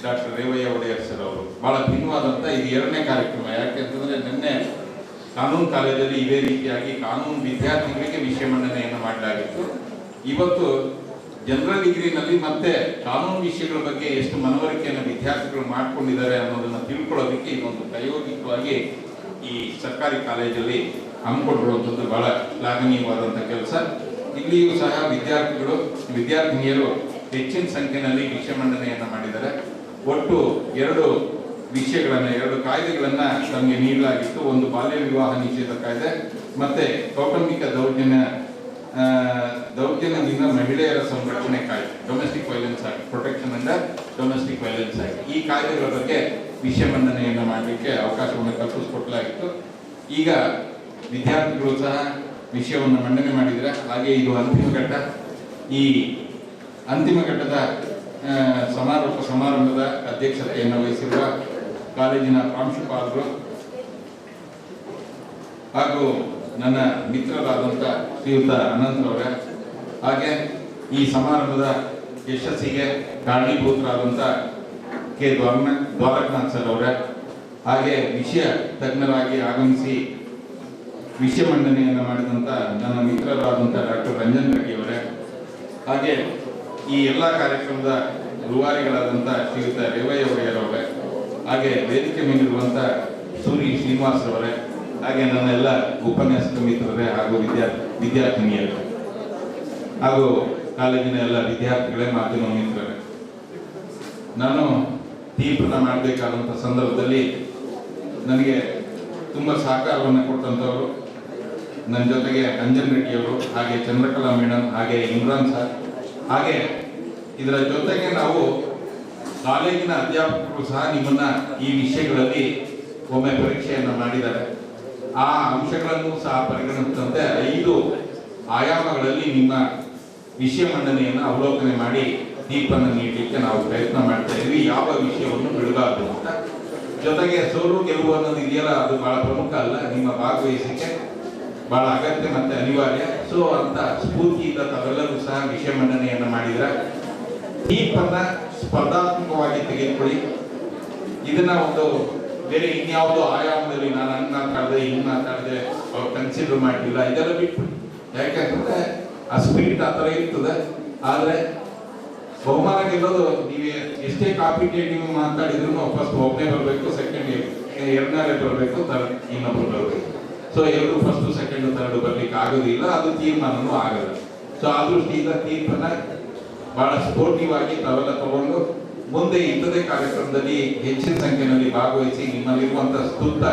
ಡಾಕ್ಟರ್ ರೇವಯ್ಯ ಒಡೆಯರ್ ಸರ್ ಅವರು. ಬಹಳ ಭಿನ್ನವಾದಂಥ ಇದು 2ನೇ ಕಾರ್ಯಕ್ರಮ. ಯಾಕೆಂತಂದರೆ ನಿನ್ನೆ ಕಾನೂನು ಕಾಲೇಜಲ್ಲಿ ಇದೇ ರೀತಿಯಾಗಿ ಕಾನೂನು ವಿದ್ಯಾರ್ಥಿಗಳಿಗೆ ವಿಷಯ ಮಂಡನೆಯನ್ನು ಮಾಡಲಾಗಿತ್ತು. ಇವತ್ತು ಜನರಲ್ ಡಿಗ್ರಿನಲ್ಲಿ ಮತ್ತೆ ಕಾನೂನು ವಿಷಯಗಳ ಬಗ್ಗೆ ಎಷ್ಟು ಮನವರಿಕೆಯನ್ನು ವಿದ್ಯಾರ್ಥಿಗಳು ಮಾಡಿಕೊಂಡಿದ್ದಾರೆ ಅನ್ನೋದನ್ನು ತಿಳ್ಕೊಳ್ಳೋದಕ್ಕೆ ಇದೊಂದು ಪ್ರಾಯೋಗಿಕವಾಗಿ ಈ ಸರ್ಕಾರಿ ಕಾಲೇಜಲ್ಲಿ ಹಮ್ಮಿಕೊಂಡಿರುವಂಥದ್ದು ಬಹಳ ಶ್ಲಾಘನೀಯವಾದಂಥ ಕೆಲಸ. ಇಲ್ಲಿಯೂ ಸಹ ವಿದ್ಯಾರ್ಥಿನಿಯರು ಹೆಚ್ಚಿನ ಸಂಖ್ಯೆಯಲ್ಲಿ ವಿಷಯ ಮಂಡನೆಯನ್ನ ಮಾಡಿದ್ದಾರೆ. ಒಟ್ಟು 2 ಕಾಯ್ದೆಗಳನ್ನ ತಮಗೆ ನೀಡಲಾಗಿತ್ತು. ಒಂದು ಬಾಲ್ಯ ವಿವಾಹ ನಿಷೇಧ ಕಾಯ್ದೆ ಮತ್ತೆ ಕೌಟುಂಬಿಕ ದೌರ್ಜನ್ಯದಿಂದ ಮಹಿಳೆಯರ ಸಂರಕ್ಷಣೆ ಕಾಯ್ದೆ, domestic violence act, protection under domestic violence act. ಈ ಕಾಯ್ದೆಗಳ ಬಗ್ಗೆ ವಿಷಯ ಮಂಡನೆಯನ್ನು ಮಾಡಲಿಕ್ಕೆ ಅವಕಾಶವನ್ನು ಕಲ್ಪಿಸಿಕೊಡಲಾಗಿತ್ತು. ಈಗ ವಿದ್ಯಾರ್ಥಿಗಳು ಸಹ ವಿಷಯವನ್ನು ಮಂಡನೆ ಮಾಡಿದರೆ. ಹಾಗೆ ಇದು ಅಂತಿಮ ಘಟ್ಟ. ಈ ಅಂತಿಮ ಘಟ್ಟದ ಸಮಾರಂಭದ ಅಧ್ಯಕ್ಷತೆಯನ್ನು ವಹಿಸಿರುವ ಕಾಲೇಜಿನ ಪ್ರಾಂಶುಪಾಲರು ಹಾಗೂ ನನ್ನ ಮಿತ್ರರಾದಂಥ ಶ್ರೀಯುತ ಅನಂತರವರೇ, ಹಾಗೆ ಈ ಸಮಾರಂಭದ ಯಶಸ್ಸಿಗೆ ಕಾರಣೀಭೂತರಾದಂಥ ಕೆ ದ್ವಾರಕನಾಥ್ ಸರ್ ಅವರೇ, ಹಾಗೆ ವಿಷಯ ತಜ್ಞರಾಗಿ ಆಗಮಿಸಿ ವಿಷಯ ಮಂಡನೆಯನ್ನು ಮಾಡಿದಂಥ ನನ್ನ ಮಿತ್ರರಾದಂಥ ಡಾಕ್ಟರ್ ರಂಜನ್ ರೆಡ್ಡಿ ಅವರೇ, ಹಾಗೆ ಈ ಎಲ್ಲ ಕಾರ್ಯಕ್ರಮದ ರೂವಾರಿಗಳಾದಂಥ ಶ್ರೀಯುತ ರೇವಯ್ಯ ಒಡೆಯರವರೇ, ಹಾಗೆ ವೇದಿಕೆ ಮೇಲಿರುವಂಥ ಸೂರಿ ಶ್ರೀನಿವಾಸ್ ಅವರೇ, ಹಾಗೆ ನನ್ನ ಎಲ್ಲ ಉಪನ್ಯಾಸಕ ಮಿತ್ರರೇ ಹಾಗೂ ವಿದ್ಯಾರ್ಥಿನಿಯರೇ ಹಾಗೂ ಕಾಲೇಜಿನ ಎಲ್ಲ ವಿದ್ಯಾರ್ಥಿಗಳೇ, ಮಾಧ್ಯಮ ಮಿತ್ರರೇ, ನಾನು ತೀರ್ಪನ್ನು ಮಾಡಬೇಕಾದಂಥ ಸಂದರ್ಭದಲ್ಲಿ ನನಗೆ ತುಂಬ ಸಹಕಾರವನ್ನು ಕೊಟ್ಟಂಥವರು ನನ್ನ ಜೊತೆಗೆ ಅಂಜನ್ ರೆಡ್ಡಿ ಅವರು, ಹಾಗೆ ಚಂದ್ರಕಲಾ ಮೇಡಮ್, ಹಾಗೆ ಇಮ್ರಾನ್ ಸರ್, ಹಾಗೆ ಇದರ ಜೊತೆಗೆ ನಾವು ಕಾಲೇಜಿನ ಅಧ್ಯಾಪಕರು ಸಹ ನಿಮ್ಮನ್ನ ಈ ವಿಷಯಗಳಲ್ಲಿ ಒಮ್ಮೆ ಪರೀಕ್ಷೆಯನ್ನು ಮಾಡಿದ್ದಾರೆ. ಆ ಅಂಶಗಳನ್ನು ಸಹ ಪರಿಗಣಿಸಿದಂತೆ 5 ಆಯಾಮಗಳಲ್ಲಿ ನಿಮ್ಮ ವಿಷಯ ಮಂಡನೆಯನ್ನು ಅವಲೋಕನೆ ಮಾಡಿ ತೀರ್ಪನ್ನು ನೀಡಲಿಕ್ಕೆ ನಾವು ಪ್ರಯತ್ನ ಮಾಡ್ತಾ ಇದ್ವಿ. ಯಾವ ವಿಷಯವನ್ನು ಬಿಡಬಾರ್ದು ಅಂತ. ಜೊತೆಗೆ ಸೋಲು ಗೆಲುವು ಅನ್ನೋದು ಇದೆಯಲ್ಲ, ಅದು ಬಹಳ ಪ್ರಮುಖ ಅಲ್ಲ, ನಿಮ್ಮ ಭಾಗವಹಿಸಿಕೆ ಬಹಳ ಅಗತ್ಯ ಮತ್ತೆ ಅನಿವಾರ್ಯ. ಸೊ ಅಂತ ಸ್ಫೂರ್ತಿಯಿಂದ ತಾವೆಲ್ಲರೂ ಸಹ ವಿಷಯ ಮಂಡನೆಯನ್ನು ಮಾಡಿದ್ರೆ ತೀರ್ಪನ್ನ ಸ್ಪರ್ಧಾತ್ಮಕವಾಗಿ ತೆಗೆದುಕೊಳ್ಳಿ. ಇದನ್ನ ಒಂದು ಬೇರೆ ಇನ್ಯಾವುದೋ ಆಯಾಮದಲ್ಲಿ ನಾನು ಹಂಗೆ ಮಾತಾಡಿದೆ ಹಿಂಗೆ ಮಾತಾಡಿದೆ ಅವ್ರು ಕನ್ಸಿಡರ್ ಮಾಡಲಿಲ್ಲ ಇದೆಲ್ಲ ಬಿಟ್ಟು, ಯಾಕಂದ್ರೆ ಆ ಸ್ಪಿರಿಟ್ ಆ ಥರ ಇರ್ತದೆ. ಆದರೆ ಬಹುಮಾನ ಗೆಲ್ಲೋದು ನೀವೇ ಎಷ್ಟೇ ಕಾಂಪಿಟೇಟಿವ್ ಮಾತಾಡಿದ್ರು ಫಸ್ಟ್ ಒಬ್ಬನೇ ಬರಬೇಕು, ಸೆಕೆಂಡ್ ಎರಡನೇ ಬರಬೇಕು, ಥರ್ಡ್ ಇನ್ನೊಬ್ಬರು ಬರಬೇಕು. ಸೊ ಎಲ್ಲರೂ ಫಸ್ಟ್ ಸೆಕೆಂಡ್ ಥರ್ಡ್ ಬರ್ಲಿಕ್ಕೆ ಆಗೋದಿಲ್ಲ, ಅದು ತೀರ್ಮಾನನೂ ಆಗಲ್ಲ. ಸೊ ಆ ದೃಷ್ಟಿಯಿಂದ ತೀರ್ಪನ್ನ ಬಹಳ ಸ್ಪೋರ್ಟಿವ್ ಆಗಿ ತಾವೆಲ್ಲ ತಗೊಂಡು ಮುಂದೆ ಇಂಥದೇ ಕಾರ್ಯಕ್ರಮದಲ್ಲಿ ಹೆಚ್ಚಿನ ಸಂಖ್ಯೆಯಲ್ಲಿ ಭಾಗವಹಿಸಿ ನಿಮ್ಮಲ್ಲಿರುವಂತಹ ಸ್ತುತ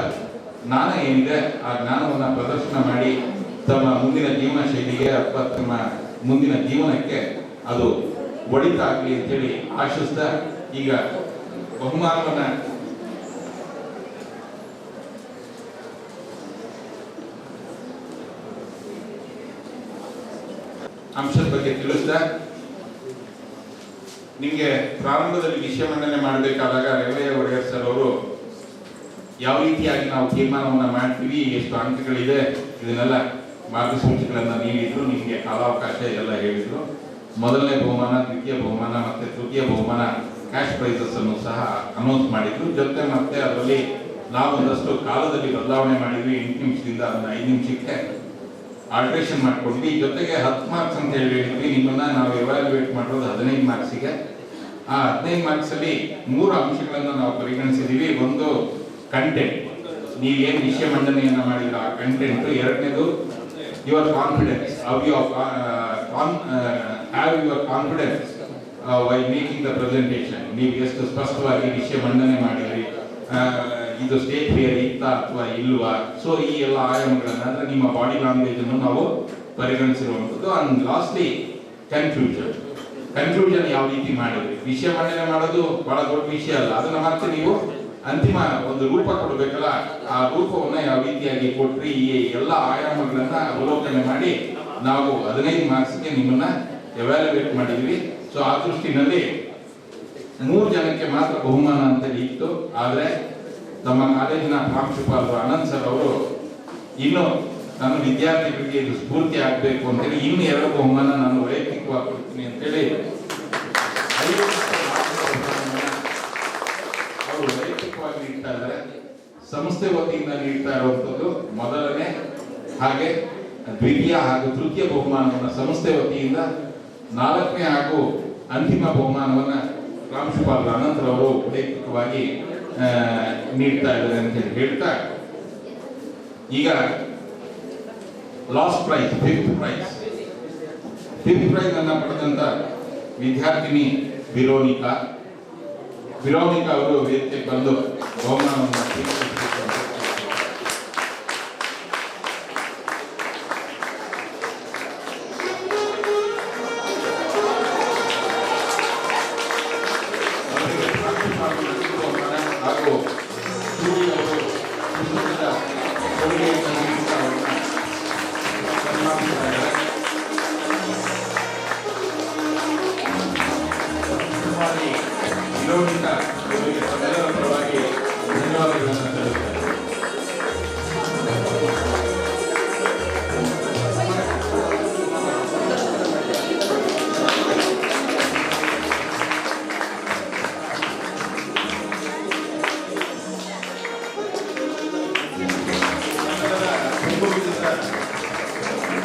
ಜ್ಞಾನ ಏನಿದೆ ಆ ಜ್ಞಾನವನ್ನು ಪ್ರದರ್ಶನ ಮಾಡಿ ತಮ್ಮ ಮುಂದಿನ ಜೀವನ ಶೈಲಿಗೆ ಅಥವಾ ತಮ್ಮ ಮುಂದಿನ ಜೀವನಕ್ಕೆ ಅದು ಒಳಿತಾಗಲಿ ಅಂತೇಳಿ ಆಶಿಸ್ತಾ ಈಗ ಬಹುಮಾನವನ್ನ ಅಂಶದ ಬಗ್ಗೆ ತಿಳಿಸ್ತಾ ನಿಮಗೆ ಪ್ರಾರಂಭದಲ್ಲಿ ವಿಷಯ ಮಂಡನೆ ಮಾಡಬೇಕಾದಾಗ ರೇವಯ್ಯ ಒಡೆಯರ್ ಸರ್ ಅವರು ಯಾವ ರೀತಿಯಾಗಿ ನಾವು ತೀರ್ಮಾನವನ್ನ ಮಾಡ್ತೀವಿ, ಎಷ್ಟು ಅಂಕಗಳಿದೆ, ಇದನ್ನೆಲ್ಲ ಮಾರ್ಗಸೂಚಿಗಳನ್ನ ನೀಡಿದ್ರು. ನಿಮಗೆ ಕಾಲಾವಕಾಶ ಎಲ್ಲ ಹೇಳಿದ್ರು. ಮೊದಲನೇ ಬಹುಮಾನ, ದ್ವಿತೀಯ ಬಹುಮಾನ ಮತ್ತೆ ತೃತೀಯ ಬಹುಮಾನ ಕ್ಯಾಶ್ ಪ್ರೈಸಸ್ ಅನ್ನು ಸಹ ಅನೌನ್ಸ್ ಮಾಡಿದ್ರು. ಜೊತೆ ಮತ್ತೆ ಅದರಲ್ಲಿ ನಾವು ಒಂದಷ್ಟು ಕಾಲದಲ್ಲಿ ಬದಲಾವಣೆ ಮಾಡಿದ್ವಿ. 8 ನಿಮಿಷದಿಂದ ಅದನ್ನ 5 ನಿಮಿಷಕ್ಕೆ ಆಲ್ಟ್ರೇಷನ್ ಮಾಡ್ಕೊಂಡ್ವಿ. ಜೊತೆಗೆ 10 ಮಾರ್ಕ್ಸ್ ಅಂತ ಹೇಳಿದ್ವಿ. ನಿಮ್ಮನ್ನ ನಾವು ಎವ್ಯಾಲ್ಯೂಯೇಟ್ ಮಾಡೋದು 15 ಮಾರ್ಕ್ಸಿಗೆ. ಆ 15 ಮಾರ್ಕ್ಸ್ ಅಲ್ಲಿ 3 ಅಂಶಗಳನ್ನು ನಾವು ಪರಿಗಣಿಸಿದೀವಿ. ಒಂದು ಕಂಟೆಂಟ್, ನೀವೇನು ವಿಷಯ ಮಂಡನೆಯನ್ನ ಮಾಡಿದ್ರೆ ಆ ಕಂಟೆಂಟ್. ಎರಡನೇದು your confidence, how you have your confidence why making the presentation. ನೀವು ಎಷ್ಟು ಸ್ಪಷ್ಟವಾಗಿ ವಿಷಯ ಮಂಡನೆ ಮಾಡಿದ್ರಿ, ಇದು ಸ್ಟೇಜ್ ಫಿಯರ್ ಇತ್ತ ಅಥವಾ ಇಲ್ವಾ. ಸೊ ಈ ಎಲ್ಲ ಆಯಾಮಗಳನ್ನ ಅಂದ್ರೆ ನಿಮ್ಮ ಬಾಡಿ ಲ್ಯಾಂಗ್ವೇಜ್ ಅನ್ನು ನಾವು ಪರಿಗಣಿಸಿರುವಂಥದ್ದು. ಅಂಡ್ ಲಾಸ್ಟ್ಲಿ ಕನ್ಕ್ಲೂಷನ್ ಯಾವ ರೀತಿ ಮಾಡಿದ್ರಿ. ವಿಷಯ ಮಂಡನೆ ಮಾಡೋದು ಬಹಳ ದೊಡ್ಡ ವಿಷಯ ಅಲ್ಲ, ಅದನ್ನ ಮತ್ತೆ ನೀವು ಅಂತಿಮ ಒಂದು ರೂಪ ಕೊಡಬೇಕಲ್ಲ, ಆ ರೂಪವನ್ನ ಯಾವ ರೀತಿಯಾಗಿ ಕೊಟ್ರಿ. ಈ ಎಲ್ಲ ಆಯಾಮಗಳನ್ನ ಅವಲೋಕನೆ ಮಾಡಿ ನಾವು 15 ಮಾರ್ಕ್ಸ್ಗೆ ನಿಮ್ಮನ್ನ ಎವ್ಯಾಲ್ಯೂಯೇಟ್ ಮಾಡಿದ್ವಿ. ಸೊ ಆ ದೃಷ್ಟಿನಲ್ಲಿ 3 ಜನಕ್ಕೆ ಮಾತ್ರ ಬಹುಮಾನ ಅಂತ ಇತ್ತು. ಆದ್ರೆ ನಮ್ಮ ಕಾಲೇಜಿನ ಪ್ರಾಂಶುಪಾಲರು ಅನಂತ್ ಸರ್ ಅವರು ಇನ್ನು ನಾನು ವಿದ್ಯಾರ್ಥಿಗಳಿಗೆ ಇದು ಸ್ಫೂರ್ತಿ ಆಗಬೇಕು ಅಂತೇಳಿ ಇನ್ನು 2 ಬಹುಮಾನ ನಾನು ವೈಯಕ್ತಿಕವಾಗಿ ಕೊಡ್ತೀನಿ ಅಂತೇಳಿ ಅವರು ವೈಯಕ್ತಿಕವಾಗಿ ನೀಡ್ತಾ ಇದ್ದಾರೆ. ಸಂಸ್ಥೆ ವತಿಯಿಂದ ನೀಡ್ತಾ ಇರುವಂತದ್ದು ಮೊದಲನೇ, ಹಾಗೆ ದ್ವಿತೀಯ ಹಾಗೂ ತೃತೀಯ ಬಹುಮಾನವನ್ನು ಸಂಸ್ಥೆ ವತಿಯಿಂದ, 4ನೇ ಹಾಗೂ ಅಂತಿಮ ಬಹುಮಾನವನ್ನ ಪ್ರಾಂಶುಪಾಲರು ಅನಂತರವರು ವೈಯಕ್ತಿಕವಾಗಿ ನೀಡ್ತಾ ಇದ್ದಾರೆ ಅಂತ ಹೇಳ್ತಾ, ಈಗ last prize, 5th prize fifth prize ಅನ್ನು ಪಡೆದಂತ ವಿದ್ಯಾರ್ಥಿನಿ ವಿರೋನಿಕಾ ಅವರು ವೇದಿಕೆಗೆ ಬಂದು ಬಹುಮಾನವನ್ನು ಸ್ವೀಕರಿಸಬೇಕು. ಹಾಗೂ ಸೂರ್ಯ ಅವರು ಪುಸ್ತಕದ ಕೊಡುಗೆಯನ್ನು ನೀಡುತ್ತಾ ಅವ್ರನ್ನ ಸನ್ಮಾನಿಸಿದ್ದಾರೆ. ಕುಮಾರಿ ವಿರೋನಿಕಾ ಅವರಿಗೆ ತಮ್ಮೆಲ್ಲರ ಪರವಾಗಿ ಧನ್ಯವಾದಗಳನ್ನು ಸಲ್ಲಿಸುತ್ತಾರೆ.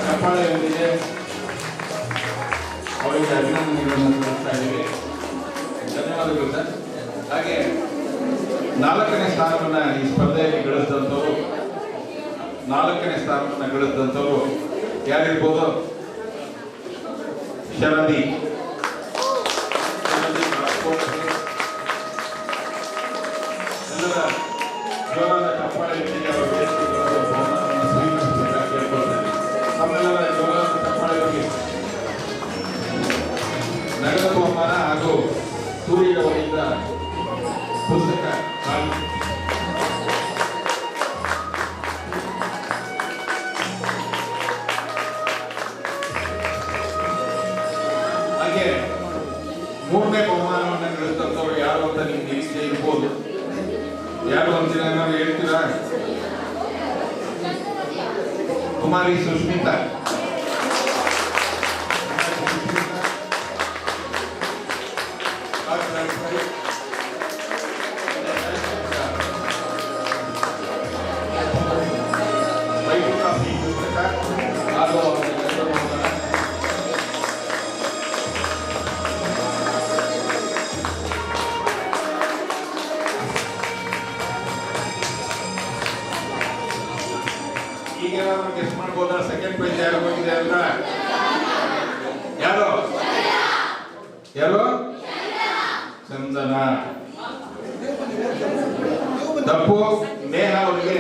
ಚಪ್ಪಾಳೆಯೊಂದಿಗೆ ಅವರಿಗೆ ಅಭಿನಂದನೆಗಳನ್ನು ಸಲ್ಲಿಸ್ತಾ ಇದ್ದೀವಿ. ಧನ್ಯವಾದಗಳು ಸರ್. ಹಾಗೆ 4ನೇ ಸ್ಥಾನವನ್ನು ಈ ಸ್ಪರ್ಧೆಯಲ್ಲಿ ಗಳಿಸಿದಂಥವರು 4ನೇ ಸ್ಥಾನವನ್ನು ಗಳಿಸಿದಂಥವರು ಯಾರಿರ್ಬೋದು? ಶರದಿ ಎಲ್ಲರ ಜೋರಾದ ಚಪ್ಪಾಳೆಯೊಂದಿಗೆ ಅವರು ವೇದಿಕೆಗೆ ಬಂದು ಬಹುಮಾನವನ್ನು ಸ್ವೀಕರಿಸಬೇಕಾಗಿ ಕೇಳ್ಕೊಳ್ತಾರೆ. ತಮ್ಮೆಲ್ಲರ ಜೋರಾದ ಚಪ್ಪಾಳೆಯೊಂದಿಗೆ ನಗರ ಬಹುಮಾನ ಹಾಗೂ ಸೂರ್ಯವರಿಂದ ಪುಸ್ತಕ ಹಾಗೆ 3ನೇ ಬಹುಮಾನವನ್ನು ಗಳಿಸಿದಂಥವ್ರು ಯಾರು ಅಂತ ನಿಮ್ಗೆ ನಿರೀಕ್ಷೆ ಇರ್ಬೋದು. ಯಾರು ಅಂತೀರ ನಾವು ಹೇಳ್ತೀರಾ? ಕುಮಾರಿ ಸುಷ್ಮಿತಾ. ಈಗ ಏನಾದ್ರು ಗೆಸ್ಟ್ ಮಾಡ್ಬೋದಾ? ಸೆಕೆಂಡ್ ಪ್ರೈಸ್ ಯಾರು ಹೋಗಿದೆ ಅಂತ? ಯಾರು ಯಾರು? ಚಂದನ. ತಪ್ಪು. ನೇಹ ಅವರಿಗೆ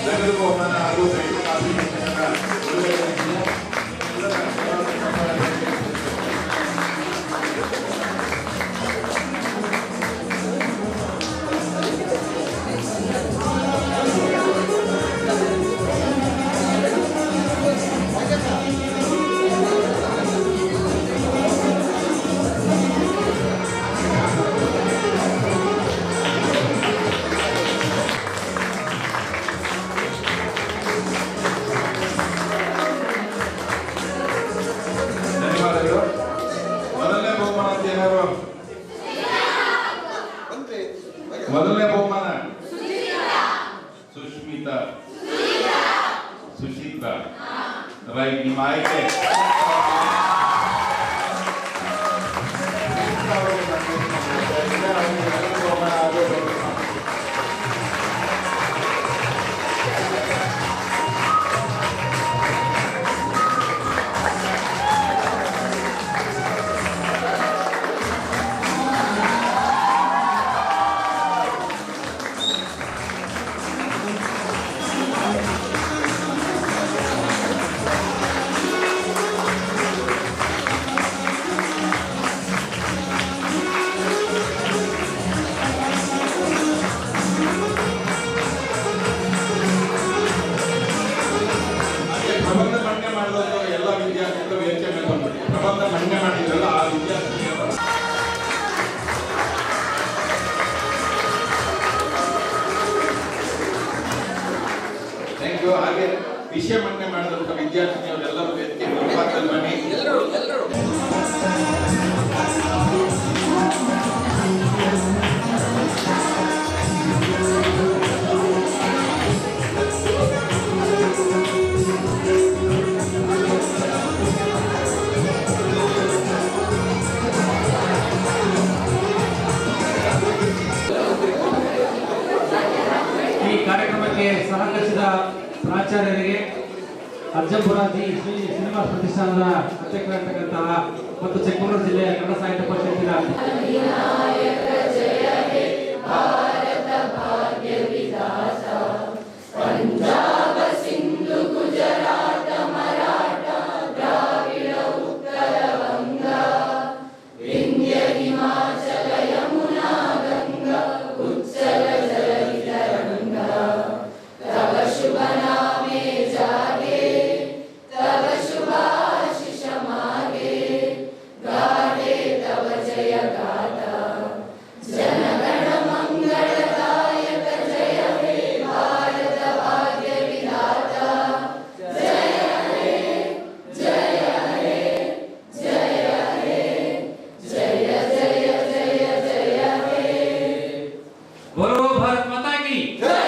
ನಗದು ಬಹುಮಾನ ಹಾಗೂ ಮೊದಲನೇ ಬಹುಮಾನ ಸುಷ್ಮಿತಾ ಸುಶೀತಾ. ರೈಟ್, ನಿಮ್ಮ ಆಯ್ಕೆ. ಪ್ರಬಂಧ ಮಂಡನೆ ಮಾಡಿದಂತ ಎಲ್ಲ ವಿದ್ಯಾರ್ಥಿಗಳು ವೇದಿಕೆ ಮೇಲೆ ಬಂದ್ಬಿಡಿ. ಪ್ರಬಂಧ ಮಂಡನೆ ಮಾಡಿದ್ರಲ್ಲ ಆ ವಿದ್ಯಾರ್ಥಿಗಳು ಥ್ಯಾಂಕ್ ಯು. ಹಾಗೆ ವಿಷಯ ಮಂಡನೆ ಮಾಡಿದಂತ ವಿದ್ಯಾರ್ಥಿನಿಯವರೆಲ್ಲರೂ ವೇದಿಕೆ ಮುಂಭಾಗದಲ್ಲಿ ಬನ್ನಿ. ಆಚಾರ್ಯರಿಗೆ ಅಜ್ಜಂಪುರ ಶ್ರೀ ಶ್ರೀನಿವಾಸ ಪ್ರತಿಷ್ಠಾನದ ಅಧ್ಯಕ್ಷರಾಗಿರ್ತಕ್ಕಂತಹ ಮತ್ತು ಚಿಕ್ಕಮಗಳೂರು ಜಿಲ್ಲೆಯ ಕನ್ನಡ ಸಾಹಿತ್ಯ ಪರಿಷತ್ತಿನ ಪಂಜಾಬ ಸಿಂಧು ಗುಜರಾತ ಮರಾಠ ದ್ರಾವಿಡ ಉತ್ತರ ವಂಗ ವಿಂಧ್ಯ ಹಿಮಾಚಲ ಯಮುನಾ ಗಂಗಾ ಉಚ್ಚಲ ಜಲವಿತರಂಗ ತವ ಶುಭ ನಾಮೆ ಜಾಗೆ ತವ ಶುಭಾಶಿಷ ಮಾಗೆ ಗಾಢೆ ತವ ಜಯ ಗಾಥಾ ಜನಗಣ ಮಂಗಳದಾಯಕ ಜಯ ಹೇ ಭಾರತ ಭಾಗ್ಯ ವಿಧಾತ ಜಯ ಹೇ ಜಯ ಹೇ ಜಯ ಹೇ ಜಯ ಜಯ ಜಯ ಜಯ ಹೇ बोलो भारत माता की जय।